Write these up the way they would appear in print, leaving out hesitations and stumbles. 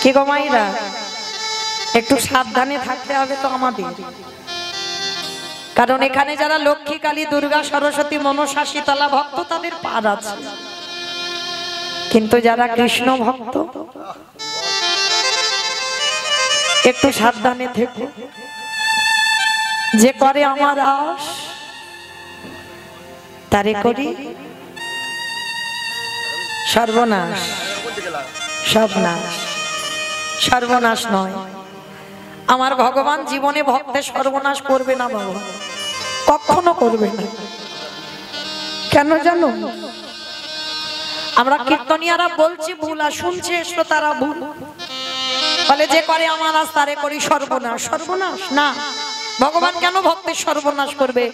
কি গো মাইরা, একটু সাবধানে থাকতে হবে তো আমাদের, কারণ এখানে যারা লক্ষ্মী, কালী, দুর্গা, সরস্বতী, মনসা, শীতলা ভক্ত তাদের পার আছে, কিন্তু যারা কৃষ্ণ ভক্ত একটু সাবধানে থেকো। যে করে আমার আশ তারে করি সর্বনাশ। সর্বনাশ, সর্বনাশ নয়। আমার ভগবান জীবনে ভক্তের সর্বনাশ করবে না বাবা, কখনো করবে না। কেন জানো? আমরা কীর্তনিয়ারা বলছি ভুল, আর শুনছে শ্রোতারা ভুল। বলে যে করে আমার আজ তারে করি সর্বনাশ। সর্বনাশ না, ভগবান কেন ভক্তের সর্বনাশ করবে?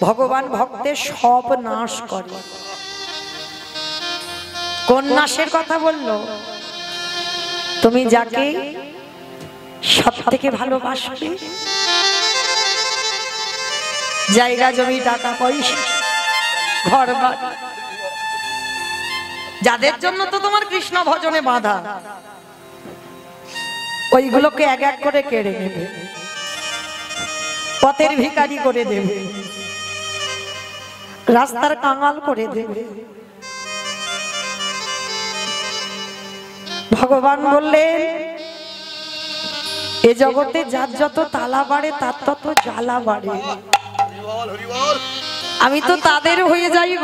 ভগবান ভক্তের সব নাশ করে। কোন নাশের কথা বললো? তুমি যাকে সব থেকে ভালোবাসবে, জায়গা জমি টাকা পয়সা ঘর বাড়ি, যাদের জন্য তো তোমার কৃষ্ণ ভজনে বাঁধা, ওইগুলোকে এক এক করে কেড়ে নেবে, পথের ভিখারি করে দেবে, রাস্তার কাঙাল করে দেবে। ভগবান বললেন এ জগতে যার যত তালা বাড়ে তার তত জ্বালা বাড়ে। আমি তো তাদের হয়ে যাইব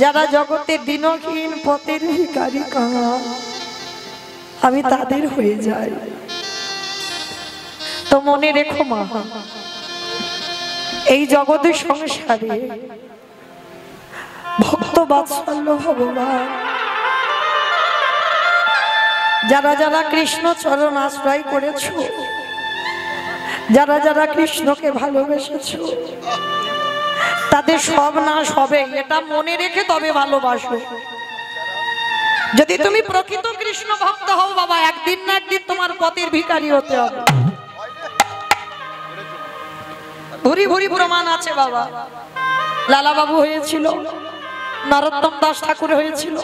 যারা জগতে দিনহীন পথের ভিখারি কাঙাল, আমি তাদের হয়ে যাই। তো মনে রেখো মা, এই জগতের সংসারে ভক্ত বাৎসল্য ভগবান, যারা যারা কৃষ্ণ চরণ আশ্রয় করেছো, যারা যারা কৃষ্ণকে ভালোবেসেছো, তাদের সব নাশ হবে, এটা মনে রেখে তবে ভালোবাসো। যদি তুমি প্রকৃত কৃষ্ণ ভক্ত হও বাবা, একদিন না একদিন তোমার পথের ভিখারি হতে হবে। ভুরি ভুরি প্রমাণ আছে বাবা। লালা বাবু হয়েছিল, নরোত্তম দাস ঠাকুর হয়েছিল,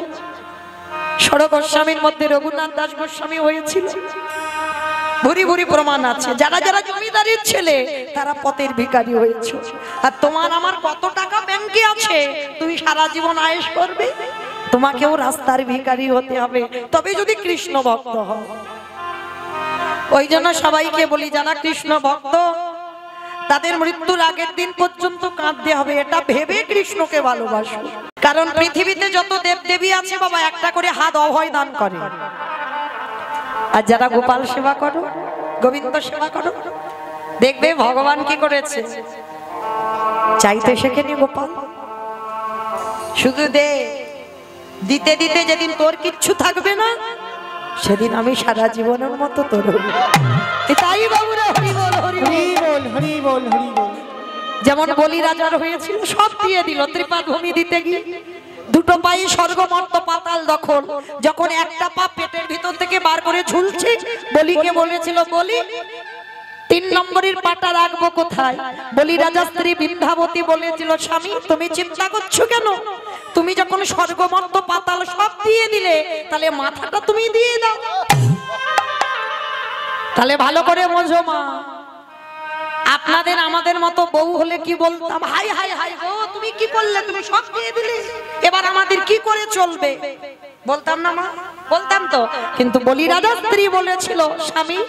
ষড় গোস্বামীর মধ্যে রঘুনাথ দাস গোস্বামী হয়েছিল। ভুরি ভুরি প্রমাণ আছে। যারা যারা জমিদারের ছেলে তারা পথের ভিখারি হয়েছে। আর তোমার আমার কত টাকা ব্যাংকে আছে, তুমি সারা জীবন আয়েশ করবে? তোমাকেও রাস্তার ভিখারি হতে হবে, তবে যদি কৃষ্ণ ভক্ত হও। ওই জন্য সবাইকে বলি, যারা কৃষ্ণ ভক্ত তাদের মৃত্যুর আগের দিন পর্যন্ত কাঁদতে হবে, এটা ভেবে কৃষ্ণকে ভালোবাসো। কারণ পৃথিবীতে যত দেব দেবী আছে বাবা, একটা করে হাত অভয় দান করে। আর যারা গোপাল সেবা করো, গোবিন্দ সেবা করো, দেখবে ভগবান কি করেছে, চাইতে শেখেনি গোপাল, শুধু দে। দিতে দিতে যেদিন তোর কিচ্ছু থাকবে না, সেদিন আমি সারা জীবনের মতো তোর। তাই বাবুরা হরি বল, হরি বল, হরি বল, হরি বল। যেমন বলি রাজার হয়েছিল, সব দিয়ে দিল ত্রিপাদ ভূমি দিতে গিয়ে। দুটো পায়ে স্বর্গমর্ত পাতাল দখল। যখন একটা পা পেটের ভিতর থেকে বার করে ঝুলছে, বলিকে বলেছিল, বলি 3 নম্বরের পাটা রাখবো কোথায়? বলি রাজা স্ত্রী বিন্ধ্যাবতী বলেছিল, স্বামী তুমি চিন্তা করছো কেন? তুমি যখন স্বর্গমর্ত পাতাল সব দিয়ে দিলে, তাহলে মাথাটা তুমি দিয়ে দাও। তাহলে ভালো করে বোঝো মা, আপনাদের আমাদের মতো বউ হলে কি বলতাম, হাই হাই হাই গো তুমি কি করলে, তুমি সব দিয়ে দিলে, এবার আমাদের কি করে চলবে? বলতাম না মা? বলতাম তো। কিন্তু বলি রাজা স্ত্রী বলেছিল, স্বামী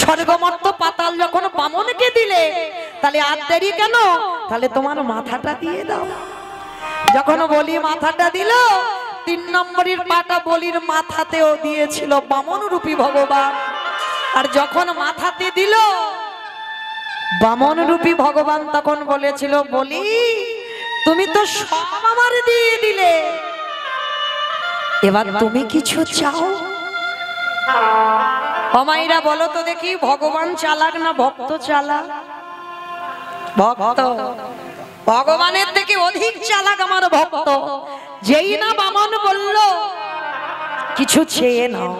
স্বর্গমর্ত পাতাল যখন বামনকে দিলে, তাহলে আর দেরি কেন, তাহলে তোমার মাথাটা দিয়ে দাও। যখন বলি মাথাটা দিল, 3 নম্বরের পাটা বলির মাথাতেও দিয়েছিল বামন রূপী ভগবান। আর যখন মাথাতে দিল বামন রূপী ভগবান, তখন বলেছিল, বলি তুমি তো সব আমার দিয়ে দিলে, এবার তুমি কিছু চাও? অমাইরা বলো তো দেখি, ভগবান চালাক না ভক্ত চালাক? ভক্ত। ভগবানের থেকে অধিক চালাক আমার ভক্ত। যেই না বামন বলল কিছু চেয়ে নাও,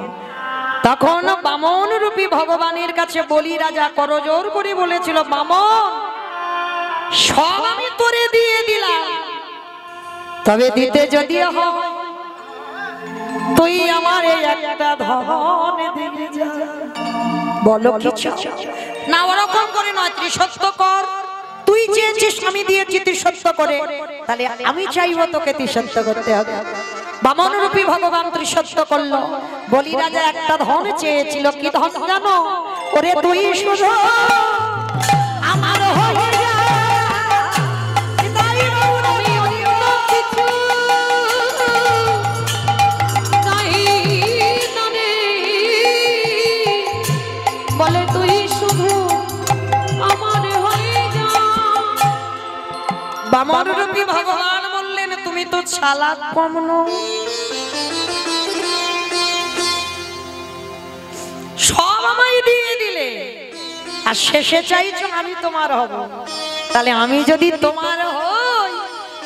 তখন বামন রূপী ভগবানের কাছে বলি রাজা করজোর করে বলেছিল, বামন সব আমি তোরে দিয়ে দিলাম, তবে দিতে যদি হয় তুই আমার একটা ধন বলো কি চাও? না ওরকম করে নয়, ত্রিসত্য কর। তুই চেয়েছিস আমি দিয়েছি ত্রিসত্য করে, তাহলে আমি চাইবো তোকে ত্রিসত্য করতে হবে। বামন রূপী ভগবান ত্রিসত্য করলো। বলি রাজা একটা ধন চেয়েছিল, কি ধন জানো? ওরে তুই শুধু আমার হয়ে যা, তাই আমি অন্য কিছু চাই না রে। বলে তুই শুধু আমার হয়ে যা। বামন রূপী ভগবান বললেন তুমি তো চালাক কম নও, সব আমায় দিয়ে দিলে আর শেষে চাইছো আমি তোমার হব। তাহলে আমি যদি তোমার হই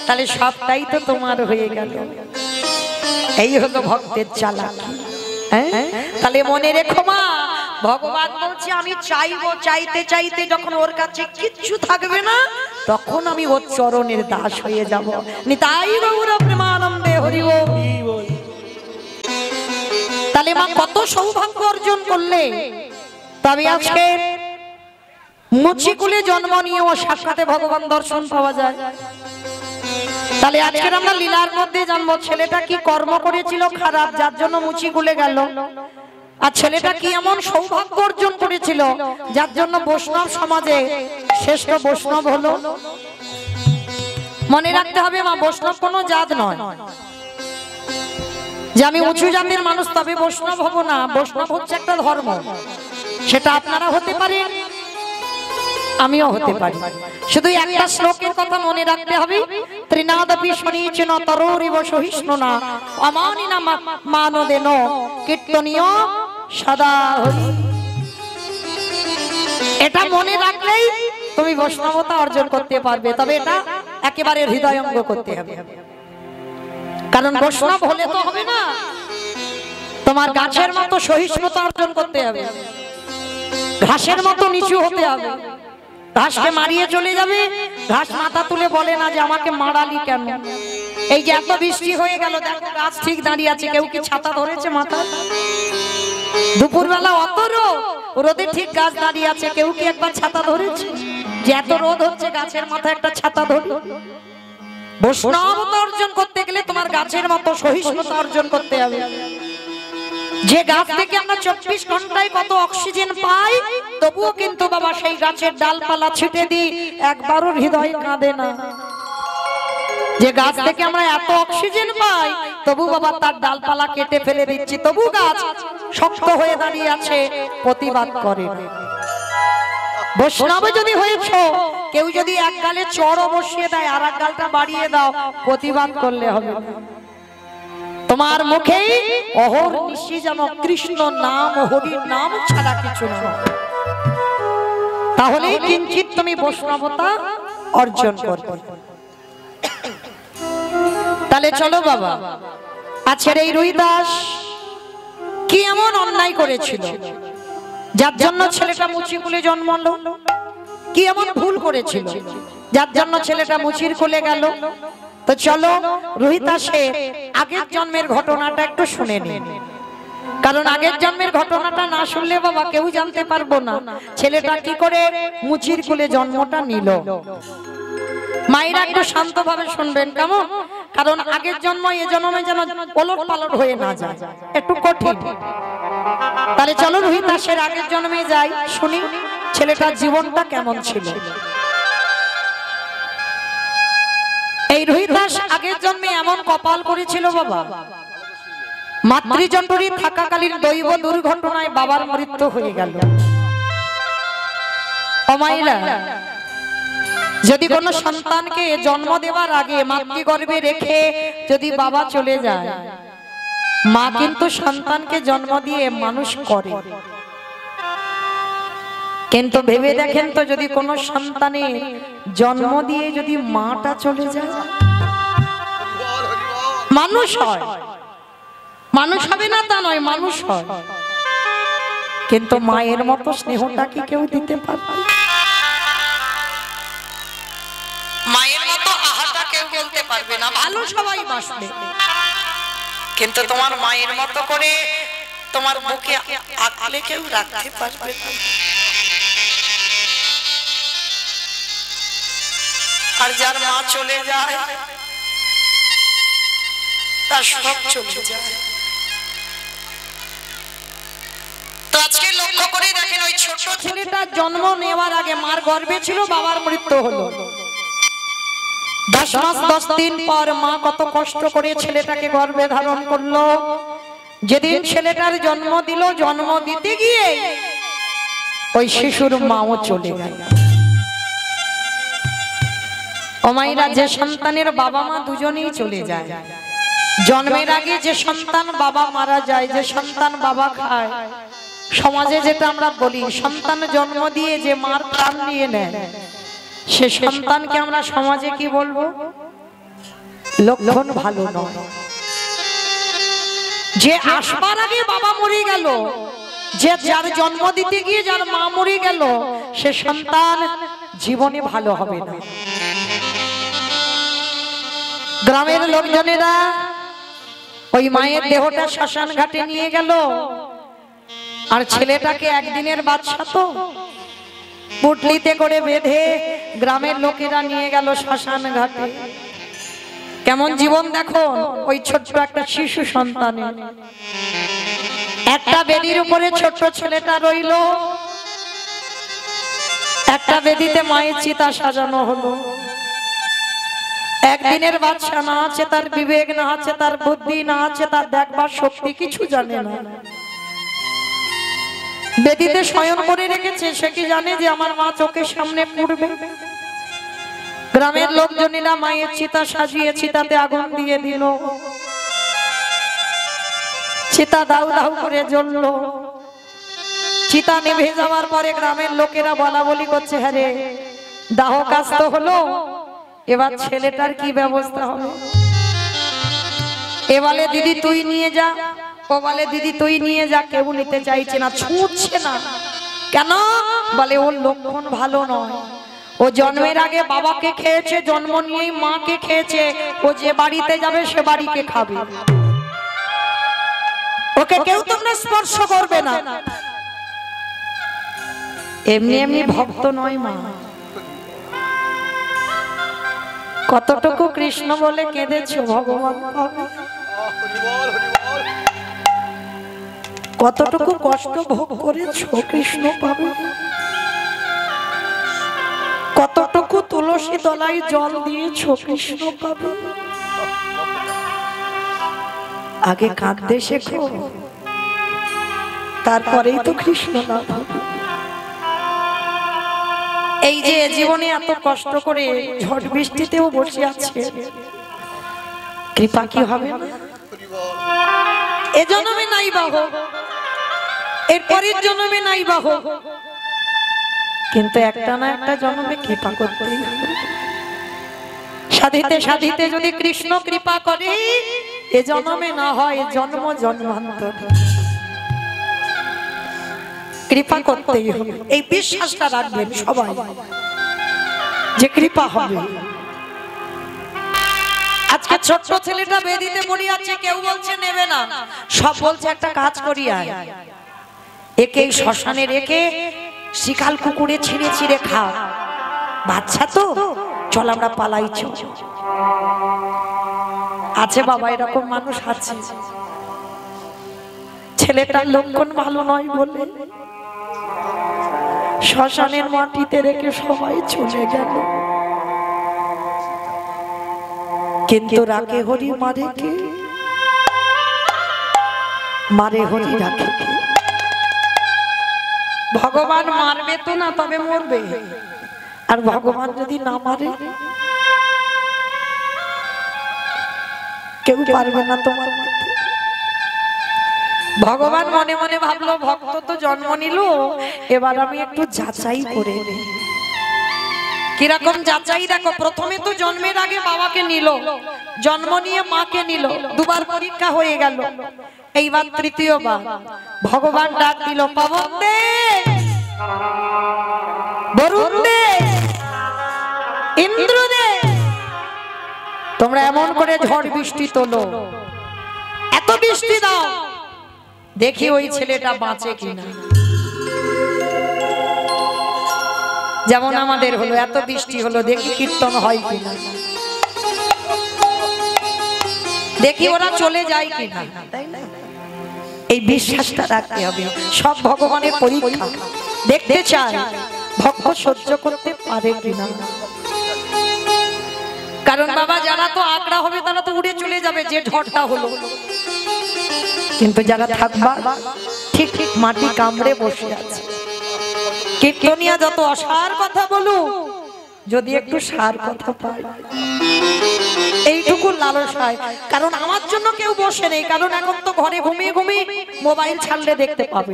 তাহলে সবটাই তো তোমার হয়ে গেল। এই হলো ভক্তের চালাকি। তাহলে মনে রেখো মা, ভগবান বলছে আমি চাইবো, চাইতে চাইতে যখন ওর কাছে কিচ্ছু থাকবে না তখন আমি ওর চরণের দাস হয়ে যাব। নিতাই গৌর প্রেমানন্দে হরি বল। তাহলে মা কত সৌভাগ্য অর্জন করলে, তবে আজকে মুচিকুলে জন্ম নিয়েও সাক্ষাতে ভগবান দর্শন পাওয়া যায়। তাহলে আজকে আমরা লীলার মধ্যে জানবো ছেলেটা কি কর্ম করেছিল খারাপ যার জন্য মুচিকুলে গেল, আর ছেলেটা কি এমন সৌভাগ্য অর্জন করেছিল যার জন্য বৈষ্ণব সমাজে শ্রেষ্ঠ বৈষ্ণব হলো। মনে রাখতে হবে মা, বৈষ্ণব কোনো জাত নয় যে আমি উঁচু জাতের মানুষ তবে বৈষ্ণব হব না। বৈষ্ণব হচ্ছে একটা ধর্ম, সেটা আপনারা হতে পারেন, আমিও হতে পারি। শুধু একটা শ্লোকের কথা মনে রাখতে হবে, ত্রিনাদপি শনিচন তরোরিব সহিষ্ণুনা অমানিনা মানদেন কীর্তনীয় সদা হরি। এটা মনে রাখলেই তুমি বৈষ্ণবতা অর্জন করতে পারবে, তবে এটা একেবারে হৃদয়ঙ্গ করতে হবে। কারণ বৈষ্ণব হলে তো হবে না, তোমার গাছের মতো সহিষ্ণুতা অর্জন করতে হবে, ঘাসের মতো নিচু হতে হবে। ঘাসকে মারিয়ে চলে যাবে, ঘাস মাথা তুলে বলে না যে আমাকে মারালি কেন। এই যে এত বৃষ্টি হয়ে গেল, দেখো গাছ ঠিক দাঁড়িয়ে আছে, কেউ কি ছাতা ধরেছে মাথা? দুপুরবেলা অত রোদে ঠিক গাছ দাঁড়িয়ে আছে, কেউ কি একবার ছাতা ধরেছে? যে এত রোদ হচ্ছে গাছের মাথায় একটা ছাতা ধরে। বৈষ্ণবতা অর্জন করতে গেলে তোমার গাছের মতো সহিষ্ণুতা অর্জন করতে হবে। যে গাছ থেকে আমরা 24 ঘন্টায় কত অক্সিজেন পাই, তবুও কিন্তু বাবা সেই গাছের ডালপালা ছিটে দিই, একবারও হৃদয় কাঁদে না। যে গাছ থেকে আমরা এত অক্সিজেন পাই তবু বাবা তার ডালপালা কেটে ফেলে দিচ্ছি, তবু গাছ শক্ত হয়ে দাঁড়িয়ে আছে, প্রতিবাদ করে। বৈষ্ণব যদি হয়েছ, কেউ যদি এক গালে চড়ও বসিয়ে দেয় আর এক গালটা বাড়িয়ে দাও, প্রতিবাদ করলে হবে। তোমার মুখেই অহর নিশি যেন কৃষ্ণ নাম হরির নাম ছাড়া কিছু না, তাহলে কিঞ্চিত তুমি বৈষ্ণবতা অর্জন করবে। তাহলে চলো বাবা, আজকের এই রুইদাস কি এমন অন্যায় করেছিল যার জন্য ছেলেটা মুচিকুলে জন্মালো? কি এমন ভুল করেছিল যার জন্য ছেলেটা মুচির কোলে গেল? তো চলো রুহিদাসের আগের জন্মের ঘটনাটা একটু শুনে নিন, কারণ আগের জন্মের ঘটনাটা না শুনলে বাবা কেউ জানতে পারবো না ছেলেটা কি করে মুচির কোলে জন্মটা নিল। মায়েরা একটু শান্তভাবে শুনবেন কেমন, কারণ আগের জন্ম এ জন্মে যেন ওলট পালট হয়ে না যায়, একটু কঠিন। তাহলে চলো রুহিদাসের আগের জন্মে যাই, শুনি ছেলেটার জীবনটা কেমন ছিল। এই রুহিদাস আগের জন্মে এমন কপাল করেছিল বাবা, মাতৃজঠরে থাকাকালীন দৈব দুর্ঘটনায় বাবার মৃত্যু হয়ে গেল। অমাইরা, যদি কোনো সন্তানকে জন্ম দেওয়ার আগে মাতৃগর্ভে রেখে যদি বাবা চলে যায়, মা কিন্তু সন্তানকে জন্ম দিয়ে মানুষ করে। কিন্তু ভেবে দেখেন তো, যদি কোনো সন্তানের জন্ম দিয়ে যদি মাটা চলে যায়, মানুষ হয়, মানুষ হবে না তা নয়, মানুষ হয়, কিন্তু মায়ের মতো স্নেহটা কি কেউ দিতে পারবে? মায়ের মতো আহাটা কেউ বলতে পারবে না। ভালো সবাই বাসবে, কিন্তু তোমার মায়ের মতো করে তোমার বুকে আঁকলে কেউ রাখতে পারবে না। আর যার মা চলে যায় তার সব চলে যায়। তো আজকে লক্ষ্য করে দেখেন, ওই ছোট ছেলেটা জন্ম নেওয়ার আগে মার গর্ভে ছিল, বাবার মৃত্যু হলো। 10 মাস 10 দিন পর মা কত কষ্ট করে ছেলেটাকে গর্ভে ধারণ করলো। যেদিন ছেলেটার জন্ম দিল, জন্ম দিতে গিয়ে ওই শিশুর মাও চলে গেল। ওমাইরা, যে সন্তানের বাবা মা দুজনেই চলে যায়, জন্মের আগে যে সন্তান বাবা মারা যায়, যে সন্তান বাবা খায়, সমাজে যেটা আমরা বলি, সন্তান জন্ম দিয়ে যে মার প্রাণ নিয়ে নেয়, সে সন্তানকে আমরা সমাজে কি বলবো? লক্ষণ ভালো নয়। যে আসবার আগে বাবা মরে গেল, যে যার জন্ম দিতে গিয়ে যার মা মরে গেল, সে সন্তান জীবনে ভালো হবে না। গ্রামের লোকজনেরা ওই মায়ের দেহটা শ্মশান ঘাটে নিয়ে গেল। আর ছেলেটাকে একদিনের বাচ্চা তো, পুটলিতে করে বেঁধে গ্রামের লোকেরা নিয়ে গেল শ্মশান ঘাটে। কেমন জীবন দেখো ওই ছোট্ট একটা শিশু সন্তানের। একটা বেদির উপরে ছোট্ট ছেলেটা রইল, একটা বেদিতে মায়ের চিতা সাজানো হলো। একদিনের বাচ্চা, না আছে তার বিবেক, না আছে তার বুদ্ধি, না আছে তার দেখবার শক্তি, কিছু জানে না। বেদিতে শয়ন করে রেখেছে, সে কি জানে যে আমার মা চোখের সামনে পড়বে? গ্রামের লোকজনেরা মায়ের চিতা সাজিয়ে চিতাতে আগুন দিয়ে দিল। চিতা দাউ দাউ করে জ্বললো। চিতা নিভে যাওয়ার পরে গ্রামের লোকেরা বলা বলি করছে, হ্যাঁ রে, দাহ কাজ তো হলো, এবার ছেলেটার কি ব্যবস্থা হবে? এ বলে দিদি তুই নিয়ে যা, ও বলে দিদি তুই নিয়ে যা। কেউ নিতে চাইছে না, ছুটছে না। কেন? বলে ওর লক্ষণ ভালো নয়। ও জন্মের আগে বাবাকে খেয়েছে, জন্ম নিয়েই মাকে খেয়েছে। ও যে বাড়িতে যাবে সে বাড়িকে খাবে। ওকে কেউ তোমরা স্পর্শ করবে না। এমনি এমনি ভক্ত নয় মা। কতটুকু কৃষ্ণ বলে কেঁদেছো ভগবান পাবে, কতটুকু কষ্ট ভোগ করেছো কৃষ্ণ পাবে, কতটুকু তুলসী তলায় জল দিয়েছো কৃষ্ণ পাবে। আগে কাঁদতে শেখো, তারপরেই তো কৃষ্ণ লাভ হবে। এই যে জীবনে এত কষ্ট করে ঝড় বৃষ্টিতেও বসে আছে, কৃপা কি হবে না? এ জন্মে নাই বা হোক, এর পরের জন্মে নাই বা হোক, কিন্তু একটা না একটা জন্মে কৃপা করতেই হবে। সাধিতে সাধিতে যদি কৃষ্ণ কৃপা করে, এ জন্মে না হয় জন্ম জন্মান্তর কৃপা করতেই হবে। এই বিশ্বাসটা রাখবেন সবাই যে কৃপা হবে। আজকে ছোট্ট ছেলেটা বেদিতে পড়ে আছে, কেউ বলছে নেবে না, সব বলছে একটা কাজ করি আয়, একে শ্মশানে রেখে শিকাল কুকুরে ছিঁড়ে ছিঁড়ে খাও। বাচ্চা তো, চল আমরা পালাই। আছে বাবা, এরকম মানুষ আছে। ছেলেটার লক্ষণ ভালো নয় বলে শ্মশানের মাটিতে রেখে সবাই চলে গেল। কিন্তু রাখে হরি মারে কে? মারে হরি রাখে কে? ভগবান মারবে তো না, তবে মরবে। আর ভগবান যদি না মারে, কেউ পারবে না তোমার মধ্যে। ভগবান মনে মনে ভাবলো, ভক্ত তো জন্ম নিল, এবার আমি একটু যাচাই করে নিই। কিরকম যাচাই? দেখো, প্রথমে তো জন্মের আগে বাবাকে নিল, জন্ম নিয়ে মাকে নিল, দুবার পরীক্ষা হয়ে গেল। এইবার তৃতীয়বার ভগবান ডাক দিল, পাবন দে, বরুণ দে, ইন্দ্র দে, তোমরা এমন করে ঝড় বৃষ্টি তোলো, এত বৃষ্টি দাও দেখি ওই ছেলেটা বাঁচে কিনা। যেমন আমাদের হলো, এত বৃষ্টি হলো, দেখি কীর্তন হয় কিনা, দেখি ওরা চলে যায় কিনা, তাই না? এই বিশ্বাসটা রাখতে হবে। সব ভগবানের পরীক্ষা, দেখতে চায় ভক্ত সহ্য করতে পারে কিনা। কারণ বাবা যারা তো আগ্রা হবে তারা তো উড়ে চলে যাবে, যে ঝড়টা হলো। কিন্তু যারা থাকবা ঠিক ঠিক মাটি কামড়ে বসে আছে। কীর্তনিয়া যত অসার কথা বলু, যদি একটু সার কথা পাই, এইটুকু লালসায়। কারণ আমার জন্য কেউ বসে নেই, কারণ এখন তো ঘরে ঘুমিয়ে ঘুমিয়ে মোবাইল ছাড়লে দেখতে পাবে।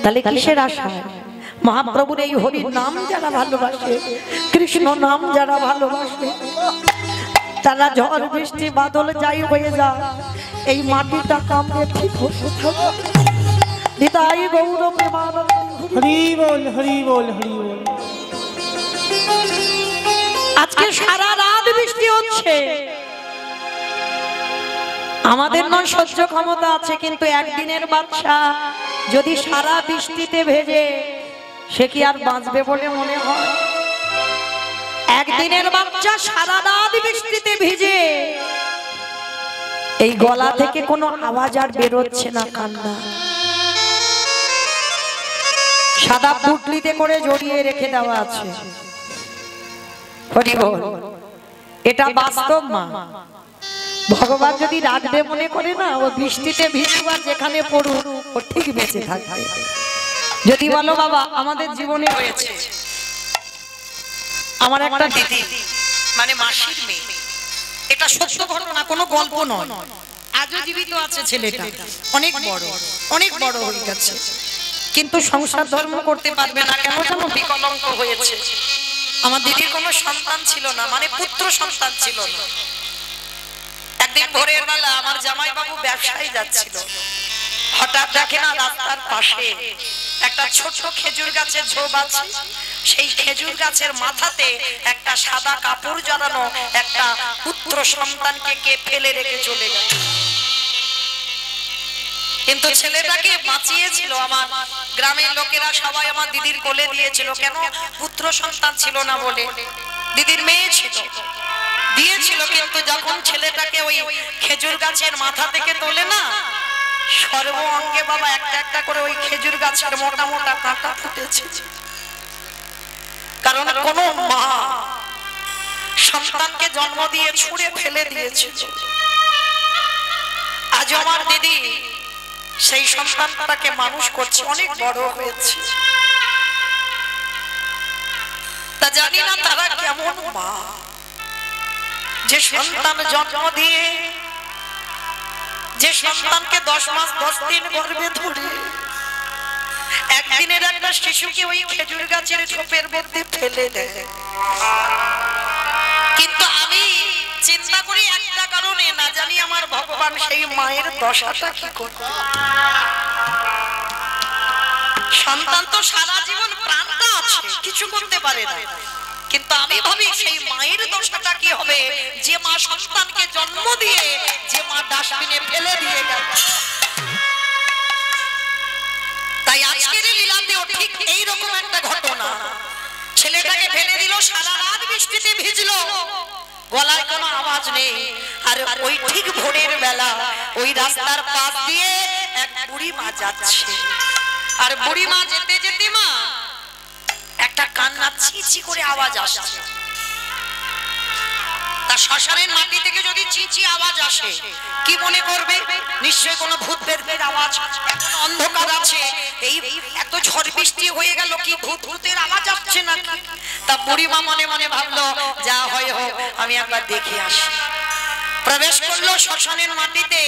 তাহলে কিসের আশা? মহাপ্রভুর এই হরির নাম যারা ভালোবাসে, কৃষ্ণ নাম যারা ভালোবাসে, তারা ঝড় বৃষ্টি বাদল যাই হয়ে যায়, এই মাটিটা কামড়ে ঠিক বসে থাকে। নিতাই গৌর প্রেমানন্দ। হরি বল, হরি বল, হরি বল। আজকে সারা রাত বৃষ্টি হচ্ছে, আমাদের নয় সহ্য ক্ষমতা আছে, কিন্তু একদিনের বাচ্চা যদি সারা বৃষ্টিতে ভেজে, সে কি আর বাঁচবে বলে মনে হয়? একদিনের বাচ্চা সারা রাত বৃষ্টিতে ভিজে, এই গলা থেকে কোনো আওয়াজ আর বেরোচ্ছে না, কান্না। সাদা পুটলিতে করে জড়িয়ে রেখে দেওয়া আছে। হরি বল। এটা বাস্তব মা। ভগবান যদি রাখবে মনে করে না, ও বৃষ্টিতে ভিজুক আর যেখানে পড়ুক, ও ঠিক বেঁচে থাকবে। যদি বলো বাবা আমাদের জীবনে হয়েছে, আমার একটা দিদি মানে মাসির মেয়ে, এটা সত্য ঘটনা, কোনো গল্প নয়, আজও জীবিত আছে ছেলেটা, অনেক বড় হয়ে গেছে, কিন্তু সংসার ধর্ম করতে পারবে না, কেন যেন বিকলাঙ্গ হয়েছে। আমার দিদির কোনো সন্তান ছিল না, মানে পুত্র সন্তান ছিল না। একদিন ভোরের বেলা আমার জামাই বাবু ব্যবসায় যাচ্ছিল, হঠাৎ দেখে না রাস্তার পাশে একটা ছোট খেজুর গাছের ঝোপ আছে, সেই খেজুর গাছের মাথাতে একটা সাদা কাপড় জড়ানো একটা পুত্র সন্তানকে কে ফেলে রেখে চলে গেল। কিন্তু ছেলেটাকে বাঁচিয়েছিল আমার গ্রামের লোকেরা, সবাই আমার দিদির কোলে দিয়েছিল, কেন? পুত্র সন্তান ছিল না বলে। দিদির মেয়ে ছিল, দিয়েছিল, কিন্তু যখন ছেলেটাকে ওই খেজুর গাছের মাথা থেকে তোলে না, সর্ব অঙ্গে বাবা একটা একটা করে ওই খেজুর গাছের মোটা মোটা কাঁটা ফুটেছে। কারণ কোন মা সন্তানকে জন্ম দিয়ে ছুঁড়ে ফেলে দিয়েছে। আজ আমার দিদি সেই সন্তানটাকে মানুষ করছে, অনেক বড় হয়েছে। তা জানি না তারা কেমন মা, যে সন্তান জন্ম দিয়ে, যে সন্তানকে 10 মাস 10 দিন গর্ভে ধরে একদিনের একটা শিশুকে ওই খেজুর গাছের ঝোপের মধ্যে ফেলে দেয়। কিন্তু আমি চিন্তা করি একটা কারণে, না জানি আমার ভগবান সেই মায়ের দশাটা কি করবে। সন্তান তো সারা জীবন প্রাণটা আছে, কিছু করতে পারে না, কিন্তু আমি ভাবি সেই মায়ের দশাটা কি হবে, যে মা সন্তানকে জন্ম দিয়ে, যে মা ডাস্টবিনে ফেলে দিয়ে গেল। তাই আজকের লীলাতেও ঠিক এইরকম একটা ঘটনা, ছেলেটাকে ফেলে দিল, সারা রাত বৃষ্টিতে ভিজলো, গলায় কোনো আওয়াজ নেই। আর ওই ঠিক ভোরের বেলা ওই রাস্তার পাশ দিয়ে এক বুড়ি মা যাচ্ছে, আর বুড়ি মা যেতে যেতে মা একটা কান্না চিচি করে আওয়াজ আসছে। তা শ্মশানের মাটি থেকে যদি চিচি আওয়াজ আসে, কি মনে করবে? নিশ্চয়ই কোনো ভূত প্রেতের আওয়াজ, এখন অন্ধকার আছে, এই এত ঝড় বৃষ্টি হয়ে গেল, কি ভূতের আওয়াজ আসছে না? তা বুড়ি মা মনে মনে ভাবলো, যা হয় হোক, আমি একবার দেখে আসি। প্রবেশ করলো শ্মশানের মাটিতে,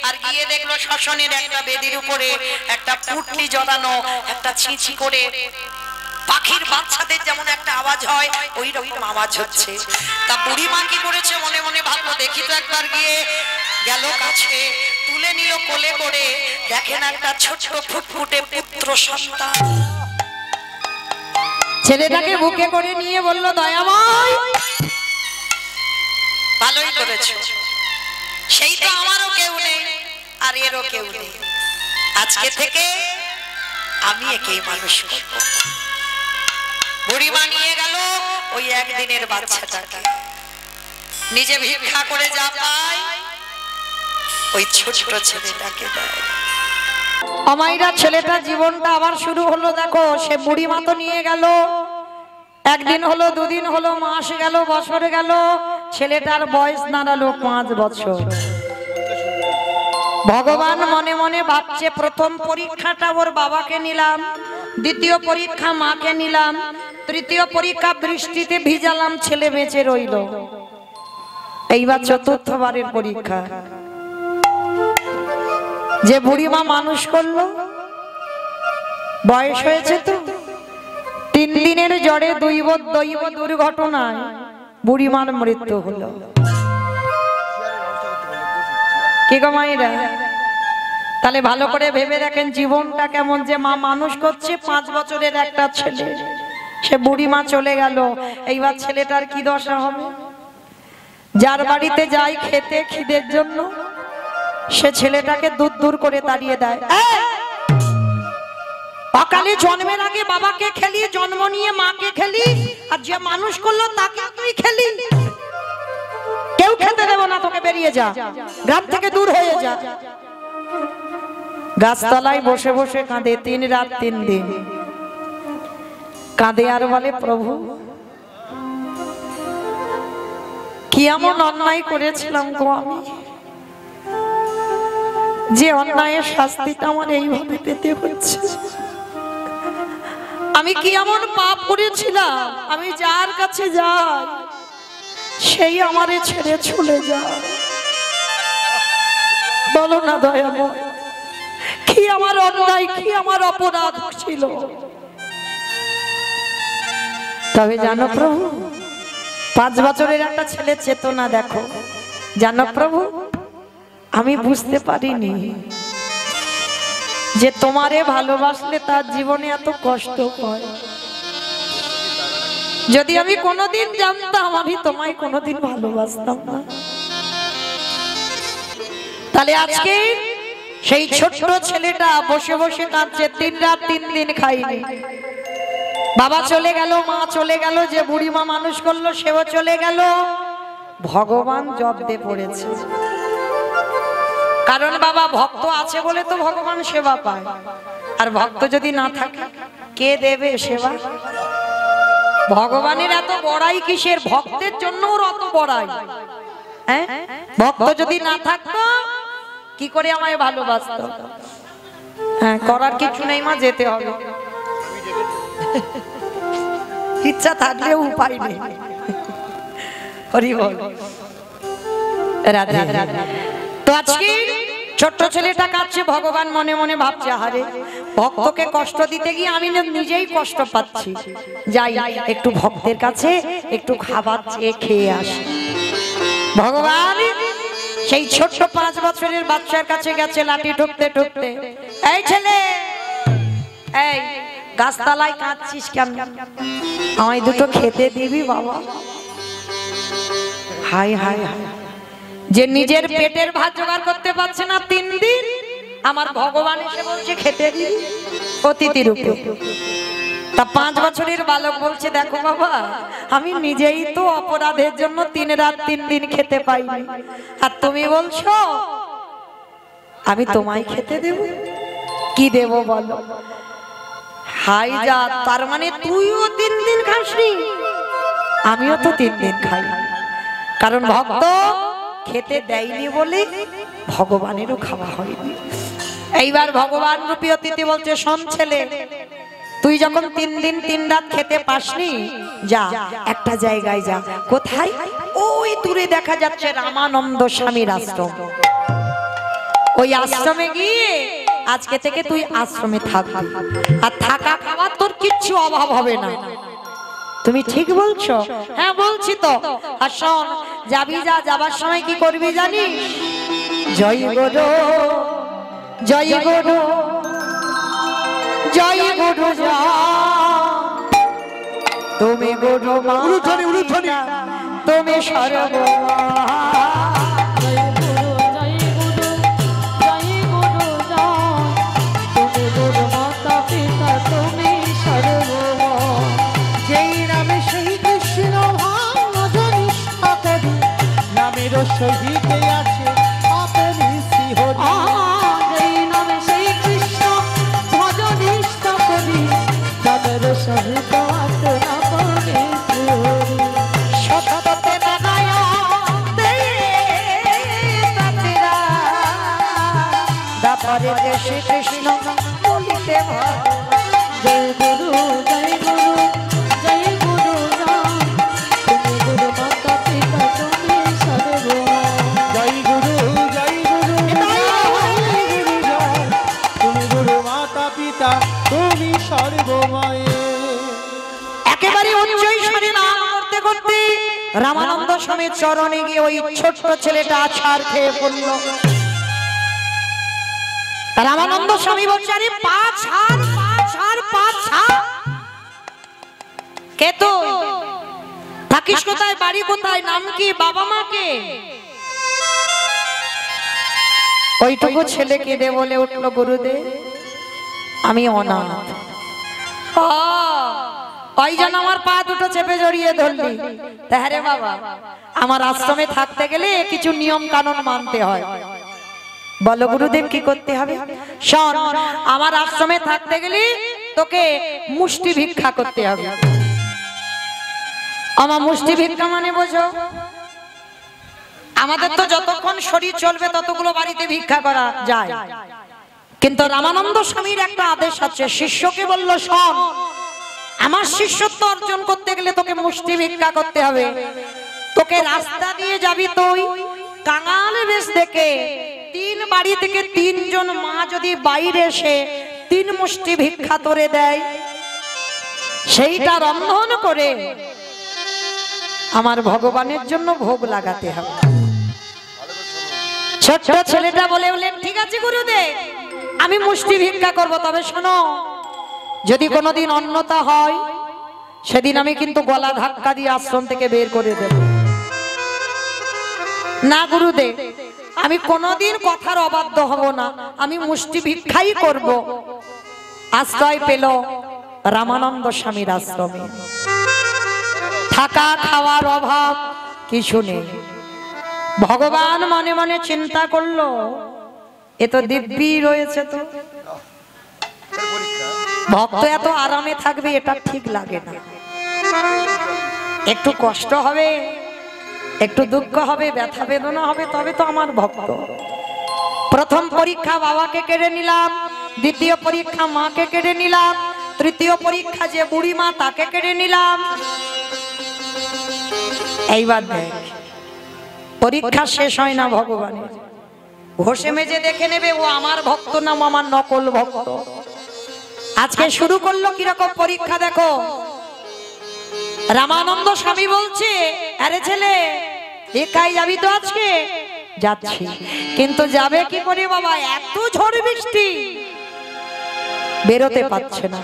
আর গিয়ে দেখলো শ্মশানের একটা বেদির উপরে একটা পুটলি জড়ানো, একটা চিচি করে পাখির বাচ্চাদের যেমন একটা আওয়াজ হয়, ওই রকম আওয়াজ হচ্ছে। তা বুড়ি মা কি করেছে, মনে মনে ভাবলো দেখি তো একবার, গিয়ে গেল কাছে, তুলে নিল কোলে করে, দেখেন একটা ছোট ফুটফুটে পুত্র সন্তান। ছেলেটাকে বুকে করে নিয়ে বলল, দয়াময়, ভালোই করেছো, সেই তো আমারও কেউ নেই আর এরও কেউ নেই, আজকে থেকে আমি একেই মানুষ করব। বুড়িমা নিয়ে গেল ওই একদিনের বাচ্চাটাকে, নিজে ভিক্ষা করে যা পায় ওই ছোট ছেলেটাকে দেয়। আমাইরা ছেলেটা জীবনটা আবার শুরু হলো। দেখো সে বুড়িমা তো নিয়ে গেল, একদিন হলো, দুদিন হলো, মাস গেল, বছর গেল, ছেলেটার বয়স দাঁড়ালো 5 বছর। ভগবান মনে মনে ভাবছে, প্রথম পরীক্ষাটা ওর বাবাকে নিলাম, দ্বিতীয় পরীক্ষা মাকে নিলাম, তৃতীয় পরীক্ষা বৃষ্টিতে ভিজালাম, ছেলে বেঁচে রইল, এইবার চতুর্থবারের পরীক্ষা। যে বুড়িমা মানুষ করলো, বয়স হয়েছে তো, 3 দিনের জ্বরে দৈব দুর্ঘটনায় বুড়িমার মৃত্যু হলো। কি গো মায়েরা, তাহলে ভালো করে ভেবে দেখেন জীবনটা কেমন। যে মা মানুষ করছে 5 বছরের একটা ছেলে, সে বুড়িমা চলে গেল, এইবার ছেলেটার কি দশা হবে? যার বাড়িতে যাই খেতে খিদের জন্য, সে ছেলেটাকে দূর দূর করে তাড়িয়ে দেয়। অকালে জন্মের আগে বাবাকে খেলি, জন্ম নিয়ে মাকে খেলি, আর যে মানুষ করলো তাকে তুই খেলি। কেউ খেতে দেব না তোকে, বেরিয়ে যা, গ্রাম থেকে দূর হয়ে যা। গাছতলায় বসে বসে কাঁদে, 3 রাত 3 দিন কাঁদে, আর বলে, প্রভু কি এমন অন্যায় করেছিলাম গো আমি, যে অন্যায়ের শাস্তিটা আমার এইভাবে পেতে হচ্ছে। আমি কি এমন পাপ করেছিলাম, আমি যার কাছে যাই সেই আমারে ছেড়ে চলে যায়। বলো না দয়াময়, কি আমার অন্যায়, কি আমার অপরাধ ছিল? তবে জানো প্রভু, 5 বছরের একটা ছেলে চেতনা দেখো। জানো প্রভু, আমি বুঝতে পারিনি যে তোমারে ভালোবাসলে তার জীবনে এত কষ্ট হয়। যদি আমি কোনোদিন জানতাম, আমি তোমায় কোনোদিন ভালোবাসতাম না। তাহলে আজকে সেই ছোট্ট ছেলেটা বসে বসে কাঁদছে, 3 রাত 3 দিন খাইনি। বাবা চলে গেল, মা চলে গেল, যে বুড়িমা মানুষ করলো সেও চলে গেল। ভগবান জব্দে পড়েছে, কারণ বাবা ভক্ত আছে বলে তো ভগবান সেবা পায়, আর ভক্ত যদি না থাকে কে দেবে সেবা? ভগবানের এত বড়াই কিসের? ভক্তের জন্য ওর অত বড়াই। হ্যাঁ, ভক্ত যদি না থাকতো কি করে আমায় ভালোবাসতো? হ্যাঁ, করার কিছু নেই মা, যেতে হবে। ইচ্ছা থাকলেও উপায় নেই। হরি বল, রাধে রাধে। তো আজকে ছোট্ট ছেলেটা কাঁদছে, ভগবান মনে মনে ভাবছে, আরে ভক্তকে কষ্ট দিতে গিয়ে আমি নিজেই কষ্ট পাচ্ছি, যাই একটু ভক্তের কাছে একটু খাবার চেয়ে খেয়ে আসি। ভগবান সেই ছোট্ট 5 বছরের বাচ্চার কাছে গেছে, লাঠি ঠুকতে ঠুকতে, এই ছেলে, এই গাছতলায় কাঁদছিস কেন? আমায় দুটো খেতে দিবি বাবা? হাই হাই হাই, যে নিজের পেটের ভাত জোগাড় করতে পারছে না 3 দিন, আমার ভগবান এসে বলছে খেতে দিবি অতিথি রূপে। তা 5 বছরের বালক বলছে, দেখো বাবা, আমি নিজেই তো অপরাধের জন্য 3 রাত 3 দিন খেতে পাইনি, আর তুমি বলছো আমি তোমায় খেতে দেব? কি দেব বলো? হাই যা, তার মানে তুইও 3 দিন খাসনি, আমিও তো 3 দিন খাই। কারণ ভক্ত খেতে দেয়নি বলে ভগবানেরও খাওয়া হয়নি। এইবার ভগবান রূপী অতিথি বলছে, শোন ছেলে, তুই যখন 3 দিন 3 রাত খেতে পাসনি, যা একটা জায়গায় যা। কোথায়? ওই দূরে দেখা যাচ্ছে রামানন্দ স্বামীর আশ্রম। ওই আশ্রমে গিয়ে আজকে থেকে তুই আশ্রমে থাকবি, আর থাকা খাওয়ার তোর কিচ্ছু অভাব হবে না। তুমি ঠিক বলছো? হ্যাঁ বলছি তো। আর শোন, যাবি, যা, যাবার সময় কি করবি জানিস? জয় গুরু, জয় গুরু, জয় গুরু, তুমি গুরু মা, তুমি সর্বমা। সহিতে আছে আপনি শ্রীহরি যেই নামে সেই কৃষ্ণ ভজনিষ্ঠ করি তাদের সহিত আছে আপনি শ্রীহরি সততে নারায় দাপরে শ্রী কৃষ্ণ বলিতে জয় গুরু জয় গুরু জয় গুরু রাম তুমি গুরু মাতা পিতা তুমি সর্ব জয় গুরু জয় গুরু জয় গুরু জয় তুমি গুরু মাতা পিতা তুমি সর্বময় একেবারে উচ্চৈঃস্বরে নাম করতে করতে রামানন্দ স্বামীর চরণে গিয়ে ওই ছোট্ট ছেলেটা আছাড় খেয়ে পড়ল। রামানন্দ স্বামী বলছে আরে পা ছাড় পা ছাড় পা ছাড়। কে তুই? থাকিস কোথায়? বাড়ি কোথায়? নাম কি? বাবা মা কে? ওইটুকু ছেলে কেঁদে বলে উঠল গুরুদেব আমি অনাথ। ওই জন্য আমার পা দুটো চেপে জড়িয়ে ধরলি। হ্যাঁ রে বাবা, আমার আশ্রমে থাকতে গেলে কিছু নিয়ম কানুন মানতে হয়। বলো গুরুদেব কি করতে হবে? শোন, আমার আশ্রমে থাকতে গেলে তোকে মুষ্টি ভিক্ষা করতে হবে। আমার মুষ্টি ভিক্ষা মানে বোঝো, আমাদের তো যতক্ষণ শরীর চলবে ততগুলো বাড়িতে ভিক্ষা করা যায়, কিন্তু রামানন্দ স্বামীর একটা আদেশ আছে। শিষ্যকে বলল শোন, আমার শিষ্যত্ব অর্জন করতে গেলে তোকে মুষ্টি ভিক্ষা করতে হবে। তোকে রাস্তা দিয়ে যাবি তুই, কাঙাল বেশ দেখে 3 বাড়ি থেকে 3 জন মা যদি বাইরে এসে 3 মুষ্টি ভিক্ষা তোরে দেয়, সেইটা রন্ধন করে আমার ভগবানের জন্য ভোগ লাগাতে হবে। ছোট্ট ছেলেটা বলে বলেন ঠিক আছে গুরুদেব, আমি মুষ্টি ভিক্ষা করব, তবে শোনো যদি কোনোদিন অন্যতা হয় সেদিন আমি কিন্তু গলা ধাক্কা দিয়ে আশ্রম থেকে বের করে দেব। না গুরুদেব, আমি কোনোদিন কথার অবাধ্য হব না, আমি মুষ্টি ভিক্ষাই করব। আশ্রয় পেল রামানন্দ স্বামীর আশ্রমে। থাকা খাওয়ার অভাব কিছু নেই। ভগবান মনে মনে চিন্তা করলো এ তো দিব্যি রয়েছে, তো ভক্ত এত আরামে থাকবে এটা ঠিক লাগে না। একটু কষ্ট হবে, একটু দুঃখ হবে, ব্যথা বেদনা হবে, তবে তো আমার ভক্ত। প্রথম পরীক্ষা বাবাকে কেড়ে নিলাম, দ্বিতীয় পরীক্ষা মাকে কেড়ে নিলাম, তৃতীয় পরীক্ষা যে বুড়ি মা তাকে কেড়ে নিলাম। এইবার দেখ পরীক্ষা শেষ হয় না ভগবানের। ঘষে মেজে দেখে নেবে ও আমার ভক্ত না আমার নকল ভক্ত। আজকে শুরু করলো কিরকম পরীক্ষা দেখো। রামানন্দ স্বামী বলছে আরে ছেলে একাই যাবি তো আজকে? যাচ্ছি। কিন্তু যাবে কি করে বাবা, এত ঝড় বৃষ্টি, বেরোতে পারছে না।